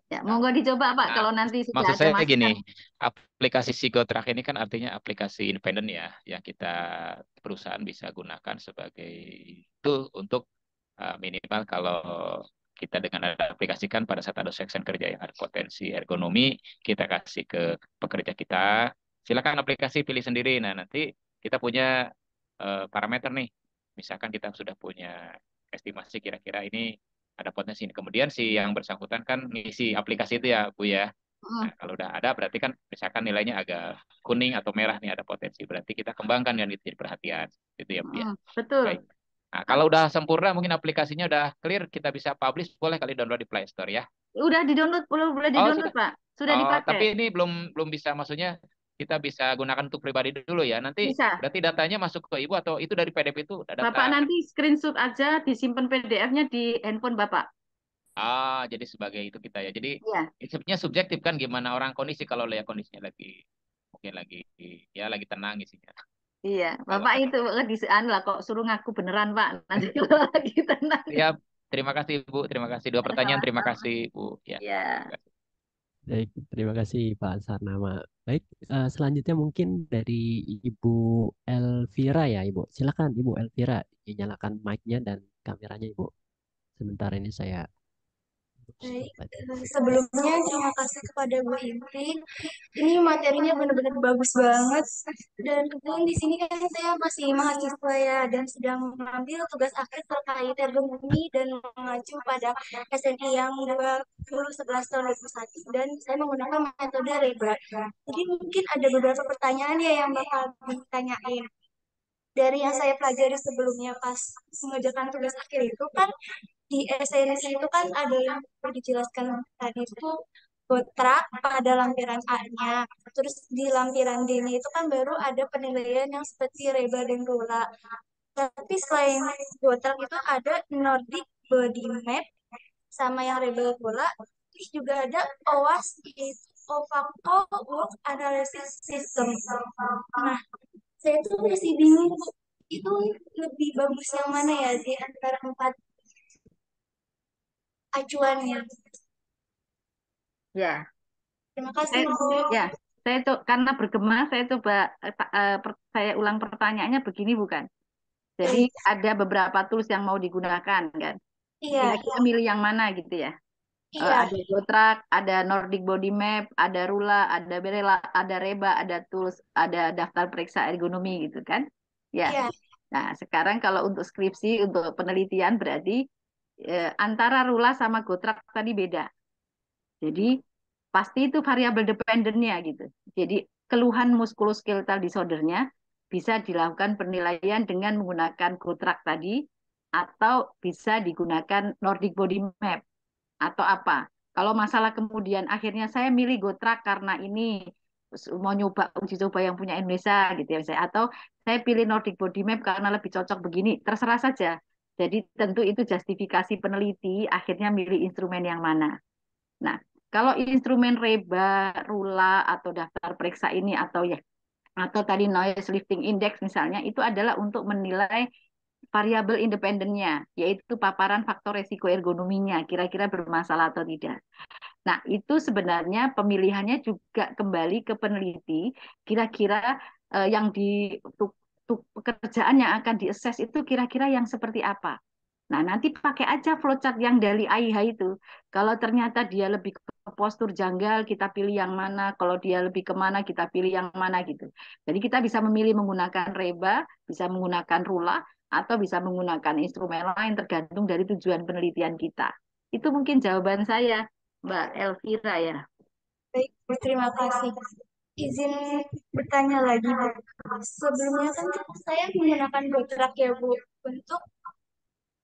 Ya, monggo dicoba Pak Nah, kalau nanti sudah maksud ada saya gini, masukan. aplikasi Sigotrak ini kan artinya aplikasi independen ya, yang kita perusahaan bisa gunakan sebagai tool untuk minimal kalau kita dengan ada aplikasikan pada saat ada section kerja yang ada potensi ergonomi, kita kasih ke pekerja kita, silakan aplikasi pilih sendiri. Nah, nanti kita punya parameter nih, misalkan kita sudah punya estimasi kira-kira ini ada potensi. Kemudian si yang bersangkutan kan ngisi aplikasi itu ya, Bu ya. Nah, kalau udah ada berarti kan misalkan nilainya agak kuning atau merah nih ada potensi. Berarti kita kembangkan dan itu jadi perhatian. Itu ya, Bu ya. Baik. Betul. Nah, kalau udah sempurna mungkin aplikasinya udah clear, kita bisa publish, boleh kali download di Play Store ya. Udah di-download, boleh Oh, di-download sudah. Pak. Sudah Oh, dipakai. tapi ini belum belum bisa, maksudnya kita bisa gunakan untuk pribadi dulu ya. Nanti Bisa. berarti datanya masuk ke Ibu atau itu dari PDF itu data. Bapak nanti screenshot aja disimpan PDF-nya di handphone Bapak. Jadi sebagai itu kita ya. Jadi Iya. sebenarnya subjektif kan gimana orang kondisi, kalau lihat kondisinya lagi mungkin lagi ya lagi tenang isinya. Iya, Kalau Bapak ada itu lagi anu lah kok suruh ngaku beneran Pak. Nanti kalau lagi tenang. siap. Terima kasih Bu, terima kasih. Dua pertanyaan, terima Sama-sama. kasih Bu. Ya. Ya. Terima kasih. Baik, terima kasih Pak Sarnama. Baik, selanjutnya mungkin dari Ibu Elvira ya, Ibu. Silakan Ibu Elvira, dinyalakan mic-nya dan kameranya Ibu. Sebentar ini saya Baik, stop aja. sebelumnya terima kasih kepada Bu Inti. Ini materinya benar-benar bagus banget. Dan kebetulan di sini kan saya masih mahasiswa ya dan sedang mengambil tugas akhir terkait ergonomi dan mengacu pada SNI yang 2011 tahun 2001 dan saya menggunakan metode REBA. Jadi mungkin ada beberapa pertanyaan ya yang bakal ditanyain. Dari yang saya pelajari sebelumnya pas mengerjakan tugas akhir itu kan di esensi itu kan ada yang perlu dijelaskan tadi itu kontrak pada lampiran A-nya. Terus di lampiran D-nya itu kan baru ada penilaian yang seperti reba dan rola. Tapi selain kontrak itu ada Nordic Body Map sama yang reba rola. Terus juga ada OWAS, Ovako Work Analysis System. Nah, saya tuh masih bingung itu lebih bagus yang mana ya di antara empat acuannya. Ya. Terima kasih, Bu. Ya, saya tuh karena bergema saya coba saya ulang pertanyaannya begini bukan? Jadi ada beberapa tools yang mau digunakan kan? Iya, Kira-kira milih yang mana gitu ya? iya, Ada GoTrack, ada Nordic Body Map, ada Rula, ada Berela, ada Reba, ada tools, ada daftar periksa ergonomi gitu kan? Ya. iya. Nah, sekarang kalau untuk skripsi, untuk penelitian berarti antara Rula sama GoTrack tadi beda. Jadi pasti itu variabel dependennya gitu. Jadi keluhan muskuloskeletal disordernya bisa dilakukan penilaian dengan menggunakan GoTrack tadi atau bisa digunakan Nordic Body Map atau apa. Kalau masalah kemudian akhirnya saya milih GoTrack karena ini mau nyoba uji coba yang punya Indonesia gitu ya saya, atau saya pilih Nordic Body Map karena lebih cocok begini, terserah saja. Jadi tentu itu justifikasi peneliti akhirnya milih instrumen yang mana. Nah, kalau instrumen reba, rula atau daftar periksa ini atau ya atau tadi noise lifting index misalnya itu adalah untuk menilai variabel independennya, yaitu paparan faktor resiko ergonominya, kira-kira bermasalah atau tidak. Nah, itu sebenarnya pemilihannya juga kembali ke peneliti, kira-kira yang di pekerjaan yang akan di-assess itu kira-kira yang seperti apa. Nah, nanti pakai aja flowchart yang dari AIH itu. Kalau ternyata dia lebih ke postur janggal, kita pilih yang mana. Kalau dia lebih kemana, kita pilih yang mana gitu. Jadi kita bisa memilih menggunakan reba, bisa menggunakan rula, atau bisa menggunakan instrumen lain tergantung dari tujuan penelitian kita. Itu mungkin jawaban saya, Mbak Elvira ya. Baik, terima kasih. izin bertanya lagi, Bu. Sebelumnya kan saya menggunakan kontrak ya, Bu, untuk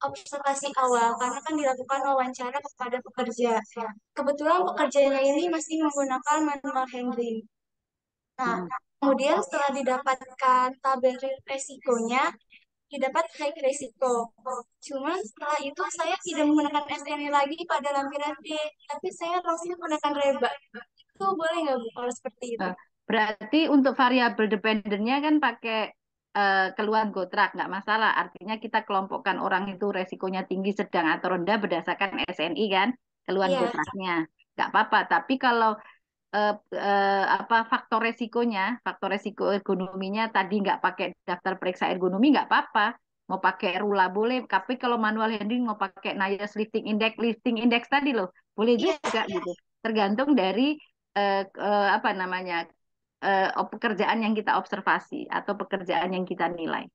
observasi awal, karena kan dilakukan wawancara kepada pekerja. Kebetulan pekerjanya ini masih menggunakan manual handling. Nah, Mm. kemudian setelah didapatkan tabel resikonya, didapat high resiko. Cuman setelah itu saya tidak menggunakan SNI lagi pada lampiran D, tapi saya langsung menggunakan reba. Itu boleh nggak, Bu, kalau seperti itu? Berarti untuk variabel dependennya kan pakai keluhan gotrak, nggak masalah. Artinya kita kelompokkan orang itu resikonya tinggi, sedang, atau rendah berdasarkan SNI kan, keluhan Iya, gotraknya. Nggak apa-apa. Tapi kalau apa faktor resiko ergonominya tadi nggak pakai daftar periksa ergonomi nggak apa-apa. Mau pakai rula boleh, tapi kalau manual handling mau pakai NIOSH lifting index tadi loh, boleh iya. juga gitu. Tergantung dari apa namanya pekerjaan yang kita observasi atau pekerjaan yang kita nilai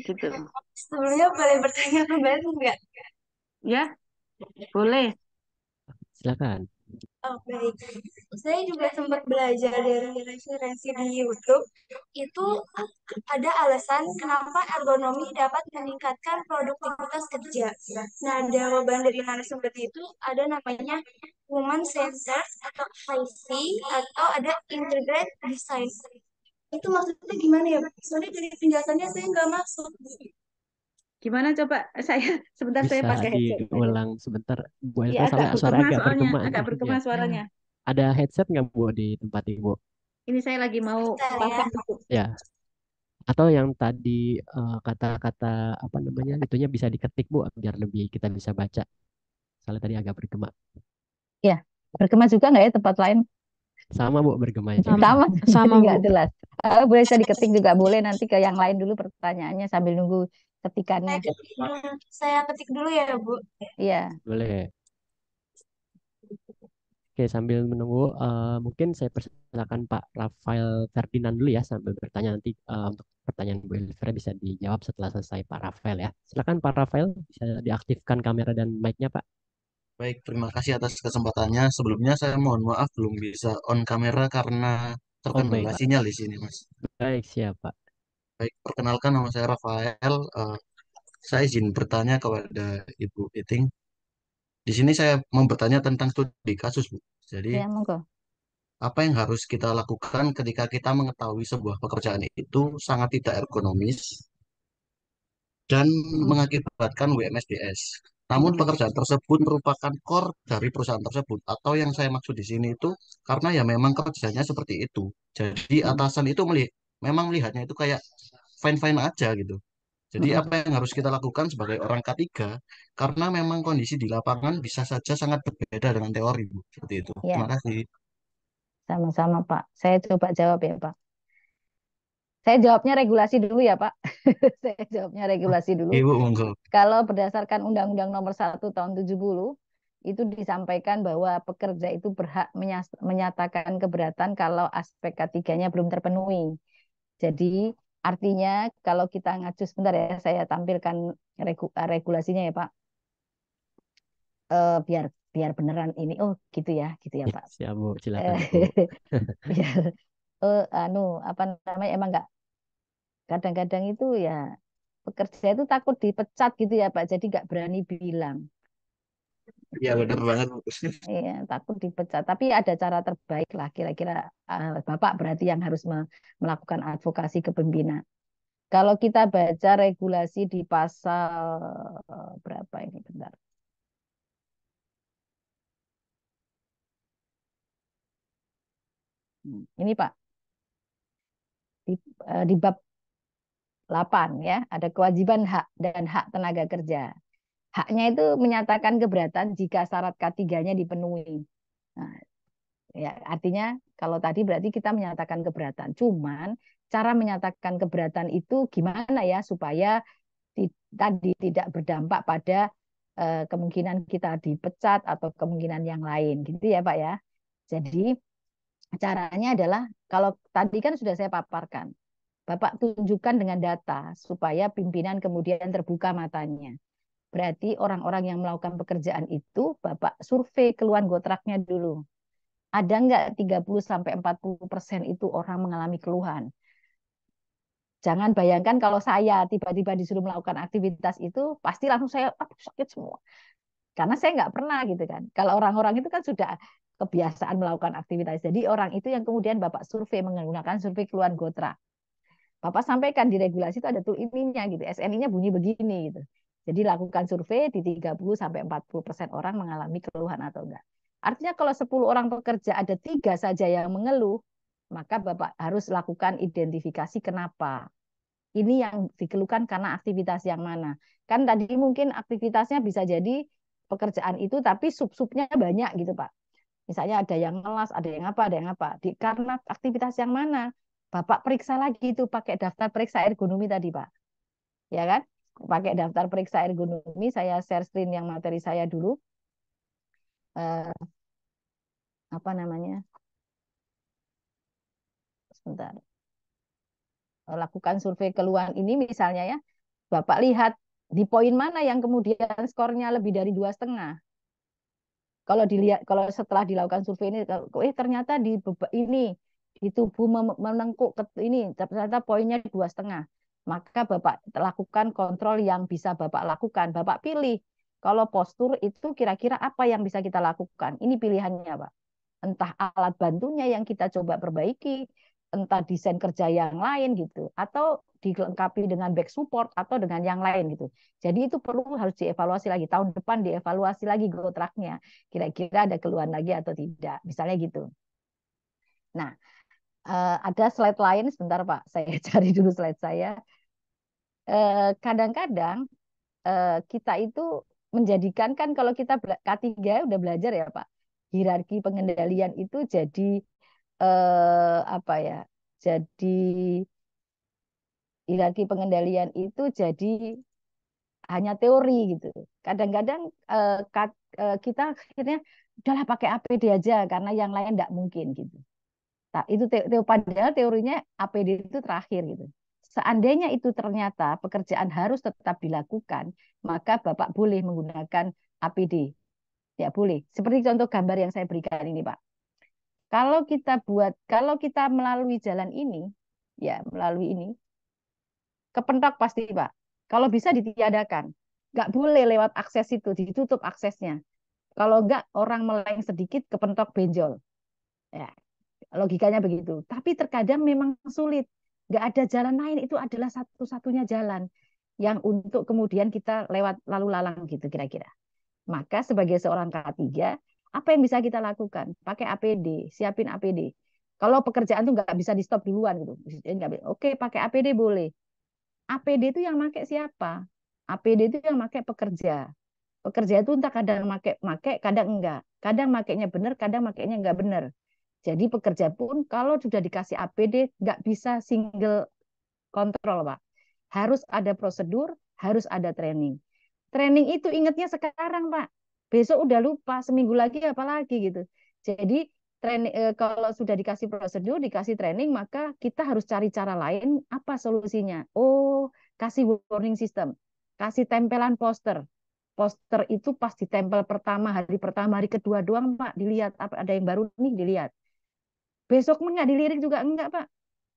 gitu Sebelumnya boleh bertanya kembali nggak? ya. Boleh. Silakan. Oh, baik. Saya juga sempat belajar dari referensi di YouTube. Itu ada alasan kenapa ergonomi dapat meningkatkan produktivitas kerja. Nah, jawaban dari narasumber itu ada namanya Human Centered atau HIC atau ada Integrated Design. Itu maksudnya gimana ya, Bu? Soalnya dari penjelasannya saya nggak masuk. Gimana coba saya sebentar, saya Bisa pakai headset aja. diulang sebentar, Bu Iya, Elvira, agak soalnya suara bergema agak soalnya, bergema agak nih. bergema Ya. suaranya. Ada headset nggak Bu di tempat Ibu? Ini saya lagi mau Bentar ya. pasang itu. Ya. Atau yang tadi kata-kata apa namanya itunya bisa diketik Bu biar lebih kita bisa baca. Soalnya tadi agak bergema. Ya, bergema juga nggak ya tempat lain? Sama Bu bergema juga. Sama, jadi Sama, nggak Bu. jelas. Boleh saya diketik juga boleh nanti ke yang lain dulu pertanyaannya sambil nunggu ketikannya. Saya ketik dulu ya, Bu. Iya, Boleh. Oke, sambil menunggu, mungkin saya persilakan Pak Rafael Ferdinand dulu ya sambil bertanya nanti untuk pertanyaan Bu Elvira bisa dijawab setelah selesai Pak Rafael ya. Silakan Pak Rafael, bisa diaktifkan kamera dan mic-nya Pak. Baik, terima kasih atas kesempatannya. Sebelumnya saya mohon maaf belum bisa on kamera karena Oh terkendala baik Pak. sinyal di sini, Mas. Baik siap Pak. Baik, perkenalkan nama saya Rafael. Saya izin bertanya kepada Ibu Iting. Di sini saya mau bertanya tentang studi kasus, Bu. Jadi, ya monggo. apa yang harus kita lakukan ketika kita mengetahui sebuah pekerjaan itu sangat tidak ergonomis dan mengakibatkan WMSDS. Namun pekerjaan tersebut merupakan core dari perusahaan tersebut atau yang saya maksud di sini itu karena ya memang kerjanya seperti itu. Jadi atasan itu memang melihatnya itu kayak fine-fine aja gitu. Jadi apa yang harus kita lakukan sebagai orang K3 karena memang kondisi di lapangan bisa saja sangat berbeda dengan teori, Bu. Seperti itu. Terima Ya, kasih. sama-sama Pak. Saya coba jawab ya Pak. Saya jawabnya regulasi dulu ya Pak. Saya jawabnya regulasi dulu. Ibu monggo. Kalau berdasarkan Undang-Undang Nomor 1 Tahun 70 itu disampaikan bahwa pekerja itu berhak menyatakan keberatan kalau aspek ketiganya belum terpenuhi. Jadi artinya kalau kita ngacu sebentar ya, saya tampilkan regulasinya ya Pak. Biar biar beneran ini. Oh gitu ya Pak. Siap Bu, silakan Eh, Bu. biar apa namanya emang nggak kadang-kadang itu ya pekerja itu takut dipecat gitu ya Pak. Jadi nggak berani bilang. Iya benar banget, Bu. Iya, takut dipecat. Tapi ada cara terbaik lah. Kira-kira Bapak berarti yang harus melakukan advokasi kepemimpinan. Kalau kita baca regulasi di pasal berapa ini bentar. Ini Pak, di bab 8 ya, ada kewajiban hak dan hak tenaga kerja. Haknya itu menyatakan keberatan jika syarat K3-nya dipenuhi. Nah, ya, artinya kalau tadi berarti kita menyatakan keberatan. Cuman cara menyatakan keberatan itu gimana ya supaya tadi tidak berdampak pada kemungkinan kita dipecat atau kemungkinan yang lain gitu ya Pak ya. Jadi caranya adalah kalau tadi kan sudah saya paparkan. Bapak tunjukkan dengan data supaya pimpinan kemudian terbuka matanya. Berarti orang-orang yang melakukan pekerjaan itu Bapak survei keluhan gotraknya dulu. Ada nggak 30-40% itu orang mengalami keluhan? Jangan bayangkan kalau saya tiba-tiba disuruh melakukan aktivitas itu, pasti langsung saya aduh, sakit semua. Karena saya nggak pernah gitu kan. Kalau orang-orang itu kan sudah kebiasaan melakukan aktivitas. Jadi orang itu yang kemudian Bapak survei menggunakan survei keluhan Gotra. Bapak sampaikan di regulasi itu ada tuh ininya gitu, SNI-nya bunyi begini gitu. Jadi lakukan survei di 30-40% orang mengalami keluhan atau enggak. Artinya kalau 10 orang pekerja ada 3 saja yang mengeluh, maka Bapak harus lakukan identifikasi kenapa. Ini yang dikeluhkan karena aktivitas yang mana. Kan tadi mungkin aktivitasnya bisa jadi pekerjaan itu tapi sub-subnya banyak gitu Pak. Misalnya ada yang ngelas, ada yang apa, ada yang apa. Karena aktivitas yang mana? Bapak periksa lagi itu pakai daftar periksa ergonomi tadi, Pak. Ya kan? Pakai daftar periksa ergonomi, saya share screen yang materi saya dulu. Eh, apa namanya? Sebentar. Lakukan survei keluhan ini misalnya ya. Bapak lihat di poin mana yang kemudian skornya lebih dari 2,5. Kalau dilihat, kalau setelah dilakukan survei ini, ternyata ini di tubuh menengkuk ini ternyata poinnya 2,5, maka Bapak lakukan kontrol yang bisa Bapak lakukan. Bapak pilih kalau postur itu kira-kira apa yang bisa kita lakukan. Ini pilihannya, Pak. Entah alat bantunya yang kita coba perbaiki, entah desain kerja yang lain gitu, atau dilengkapi dengan back support atau dengan yang lain gitu. Jadi itu perlu harus dievaluasi lagi. Tahun depan dievaluasi lagi go track-nya. Kira-kira ada keluhan lagi atau tidak. Misalnya gitu. Nah, ada slide lain sebentar Pak. Saya cari dulu slide saya. Kadang-kadang kita itu menjadikan kan kalau kita K3 udah belajar ya Pak. Hierarki pengendalian itu jadi apa ya? Jadi hierarki pengendalian itu jadi hanya teori gitu. Kadang-kadang kita akhirnya udahlah pakai APD aja karena yang lain tidak mungkin gitu. Nah, itu padahal teorinya APD itu terakhir gitu. Seandainya itu ternyata pekerjaan harus tetap dilakukan, maka Bapak boleh menggunakan APD. Ya boleh. Seperti contoh gambar yang saya berikan ini, Pak. Kalau kita melalui jalan ini, ya melalui ini, kepentok pasti, Pak. Kalau bisa ditiadakan. Nggak boleh lewat akses itu, ditutup aksesnya. Kalau nggak, orang meleng sedikit, kepentok benjol. Ya, logikanya begitu. Tapi terkadang memang sulit. Nggak ada jalan lain, itu adalah satu-satunya jalan yang untuk kemudian kita lewat lalu lalang gitu kira-kira. Maka sebagai seorang K3, apa yang bisa kita lakukan? Pakai APD, siapin APD. Kalau pekerjaan tuh nggak bisa di stop duluan gitu. Oke, pakai APD boleh. APD itu yang pakai siapa? APD itu yang pakai pekerja. Pekerja itu entah kadang pakai, kadang enggak. Kadang makainya benar, kadang makainya enggak benar. Jadi pekerja pun kalau sudah dikasih APD nggak bisa single kontrol, Pak. Harus ada prosedur, harus ada training. Training itu ingatnya sekarang, Pak. Besok udah lupa, seminggu lagi apalagi gitu. Jadi kalau sudah dikasih prosedur, dikasih training, maka kita harus cari cara lain. Apa solusinya? Oh, kasih warning system, kasih tempelan poster. Poster itu pas ditempel pertama, hari kedua doang, Pak. Dilihat apa ada yang baru nih, dilihat. Besok nggak dilirik juga enggak, Pak.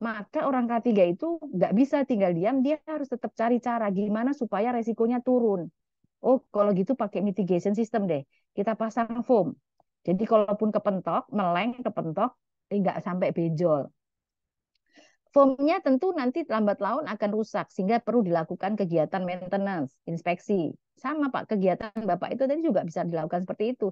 Maka orang K3 itu nggak bisa tinggal diam, dia harus tetap cari cara gimana supaya resikonya turun. Oh, kalau gitu pakai mitigation system deh. Kita pasang foam. Jadi kalaupun kepentok, meleng kepentok, nggak sampai benjol. Foamnya tentu nanti lambat laun akan rusak sehingga perlu dilakukan kegiatan maintenance, inspeksi. Sama Pak, kegiatan Bapak itu tadi juga bisa dilakukan seperti itu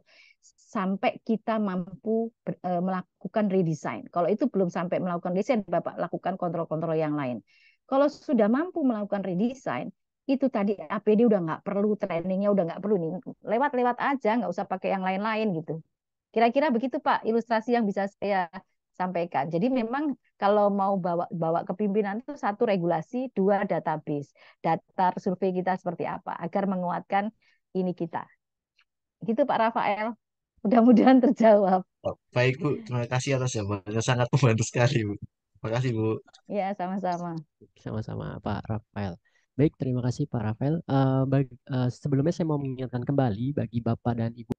sampai kita mampu melakukan redesign. Kalau itu belum sampai melakukan desain, Bapak lakukan kontrol-kontrol yang lain. Kalau sudah mampu melakukan redesign, itu tadi APD udah nggak perlu, trainingnya udah nggak perlu nih, lewat-lewat aja, nggak usah pakai yang lain-lain gitu. Kira-kira begitu Pak, ilustrasi yang bisa saya sampaikan. Jadi memang kalau mau bawa kepimpinan itu satu regulasi, dua database. Data survei kita seperti apa agar menguatkan ini kita. Gitu Pak Rafael. Mudah-mudahan terjawab. Oh, baik Bu, terima kasih atas jawabannya sangat membantu sekali Bu. Terima kasih Bu. Ya, sama-sama. Sama-sama Pak Rafael. Baik, terima kasih Pak Rafael. Sebelumnya saya mau mengingatkan kembali bagi Bapak dan Ibu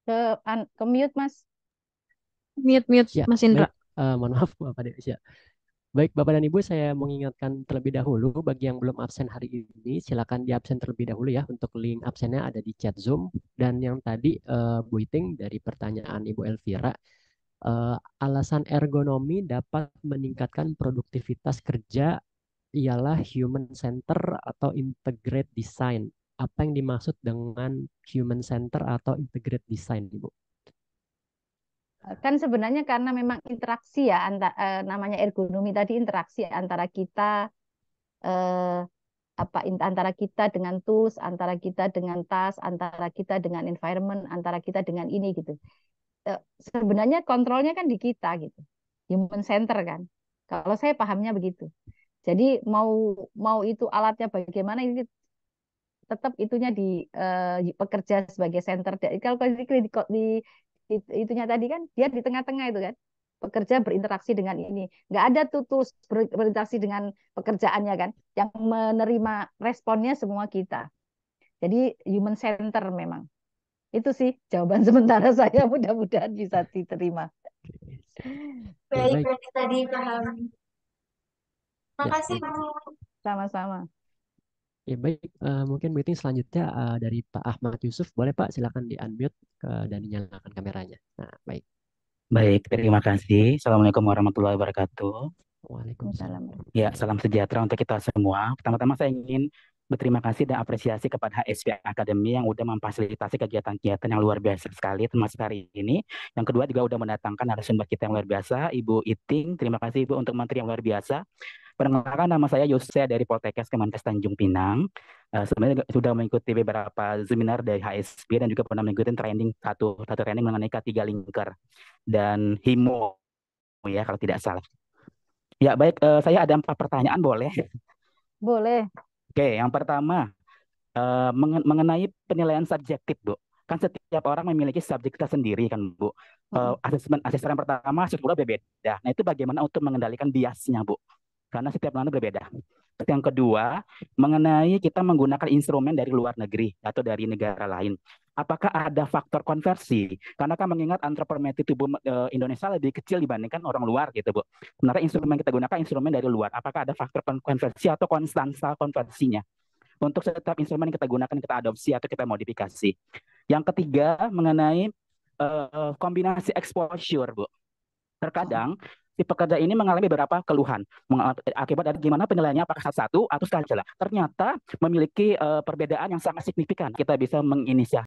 Ke mute Mas. Mute Ya, Mas Indra. baik. Mohon maaf Bapak Dewi. Ya. Baik, Bapak dan Ibu, saya mengingatkan terlebih dahulu bagi yang belum absen hari ini, silakan di absen terlebih dahulu ya. Untuk link absennya ada di chat Zoom. Dan yang tadi Bu Iting dari pertanyaan Ibu Elvira, alasan ergonomi dapat meningkatkan produktivitas kerja ialah human center atau integrate design. Apa yang dimaksud dengan human center atau integrate design, Ibu? Kan sebenarnya karena memang interaksi ya, namanya ergonomi tadi, interaksi antara kita antara kita dengan tools, antara kita dengan task, antara kita dengan environment, antara kita dengan ini gitu. Sebenarnya kontrolnya kan di kita gitu, human center kan. Kalau saya pahamnya begitu. Jadi mau itu alatnya bagaimana, ini tetap itunya di pekerja sebagai center. Kalau itunya tadi kan dia di tengah-tengah itu kan, pekerja berinteraksi dengan ini, nggak ada tuh tools berinteraksi dengan pekerjaannya kan, yang menerima responnya semua kita. Jadi human center memang itu sih jawaban sementara saya, mudah-mudahan bisa diterima. Baik, baik. berarti tadi paham. Makasih Ya, Bu. Sama-sama. Ya baik, mungkin meeting selanjutnya dari Pak Ahmad Yusuf. Boleh Pak, silakan di-unmute dan dinyalakan kameranya. Nah, baik. Baik, terima kasih. Assalamualaikum warahmatullahi wabarakatuh. Waalaikumsalam. Ya, salam sejahtera untuk kita semua. Pertama-tama saya ingin berterima kasih dan apresiasi kepada HSP Academy yang udah memfasilitasi kegiatan-kegiatan yang luar biasa sekali termasuk hari ini. Yang kedua juga udah mendatangkan narasumber kita yang luar biasa, Ibu Iting. Terima kasih Ibu untuk menteri yang luar biasa. Perkenalkan, nama saya Yose dari Poltekkes Kemenkes Tanjung Pinang. Sebenarnya sudah mengikuti beberapa seminar dari HSP dan juga pernah mengikuti satu training mengenai K3 linker dan HIMO ya kalau tidak salah. Ya baik, saya ada 4 pertanyaan, boleh? Boleh. Oke, yang pertama mengenai penilaian subjektif, Bu. Kan setiap orang memiliki subjektivitas sendiri kan, Bu. Asesmen pertama, asesmen kedua berbeda. Nah itu bagaimana untuk mengendalikan biasnya, Bu? Karena setiap orang berbeda. Terus yang kedua, mengenai kita menggunakan instrumen dari luar negeri atau dari negara lain. Apakah ada faktor konversi? Karena kan mengingat antropometri tubuh Indonesia lebih kecil dibandingkan orang luar gitu, Bu. Sebenarnya instrumen kita gunakan instrumen dari luar. Apakah ada faktor konversi atau konstansa konversinya? Untuk setiap instrumen yang kita gunakan, kita adopsi atau kita modifikasi. Yang ketiga, mengenai kombinasi exposure, Bu. Terkadang si pekerja ini mengalami beberapa keluhan akibat dari gimana penilaiannya, apakah satu atau skala. Ternyata memiliki perbedaan yang sangat signifikan. Kita bisa menginisiasi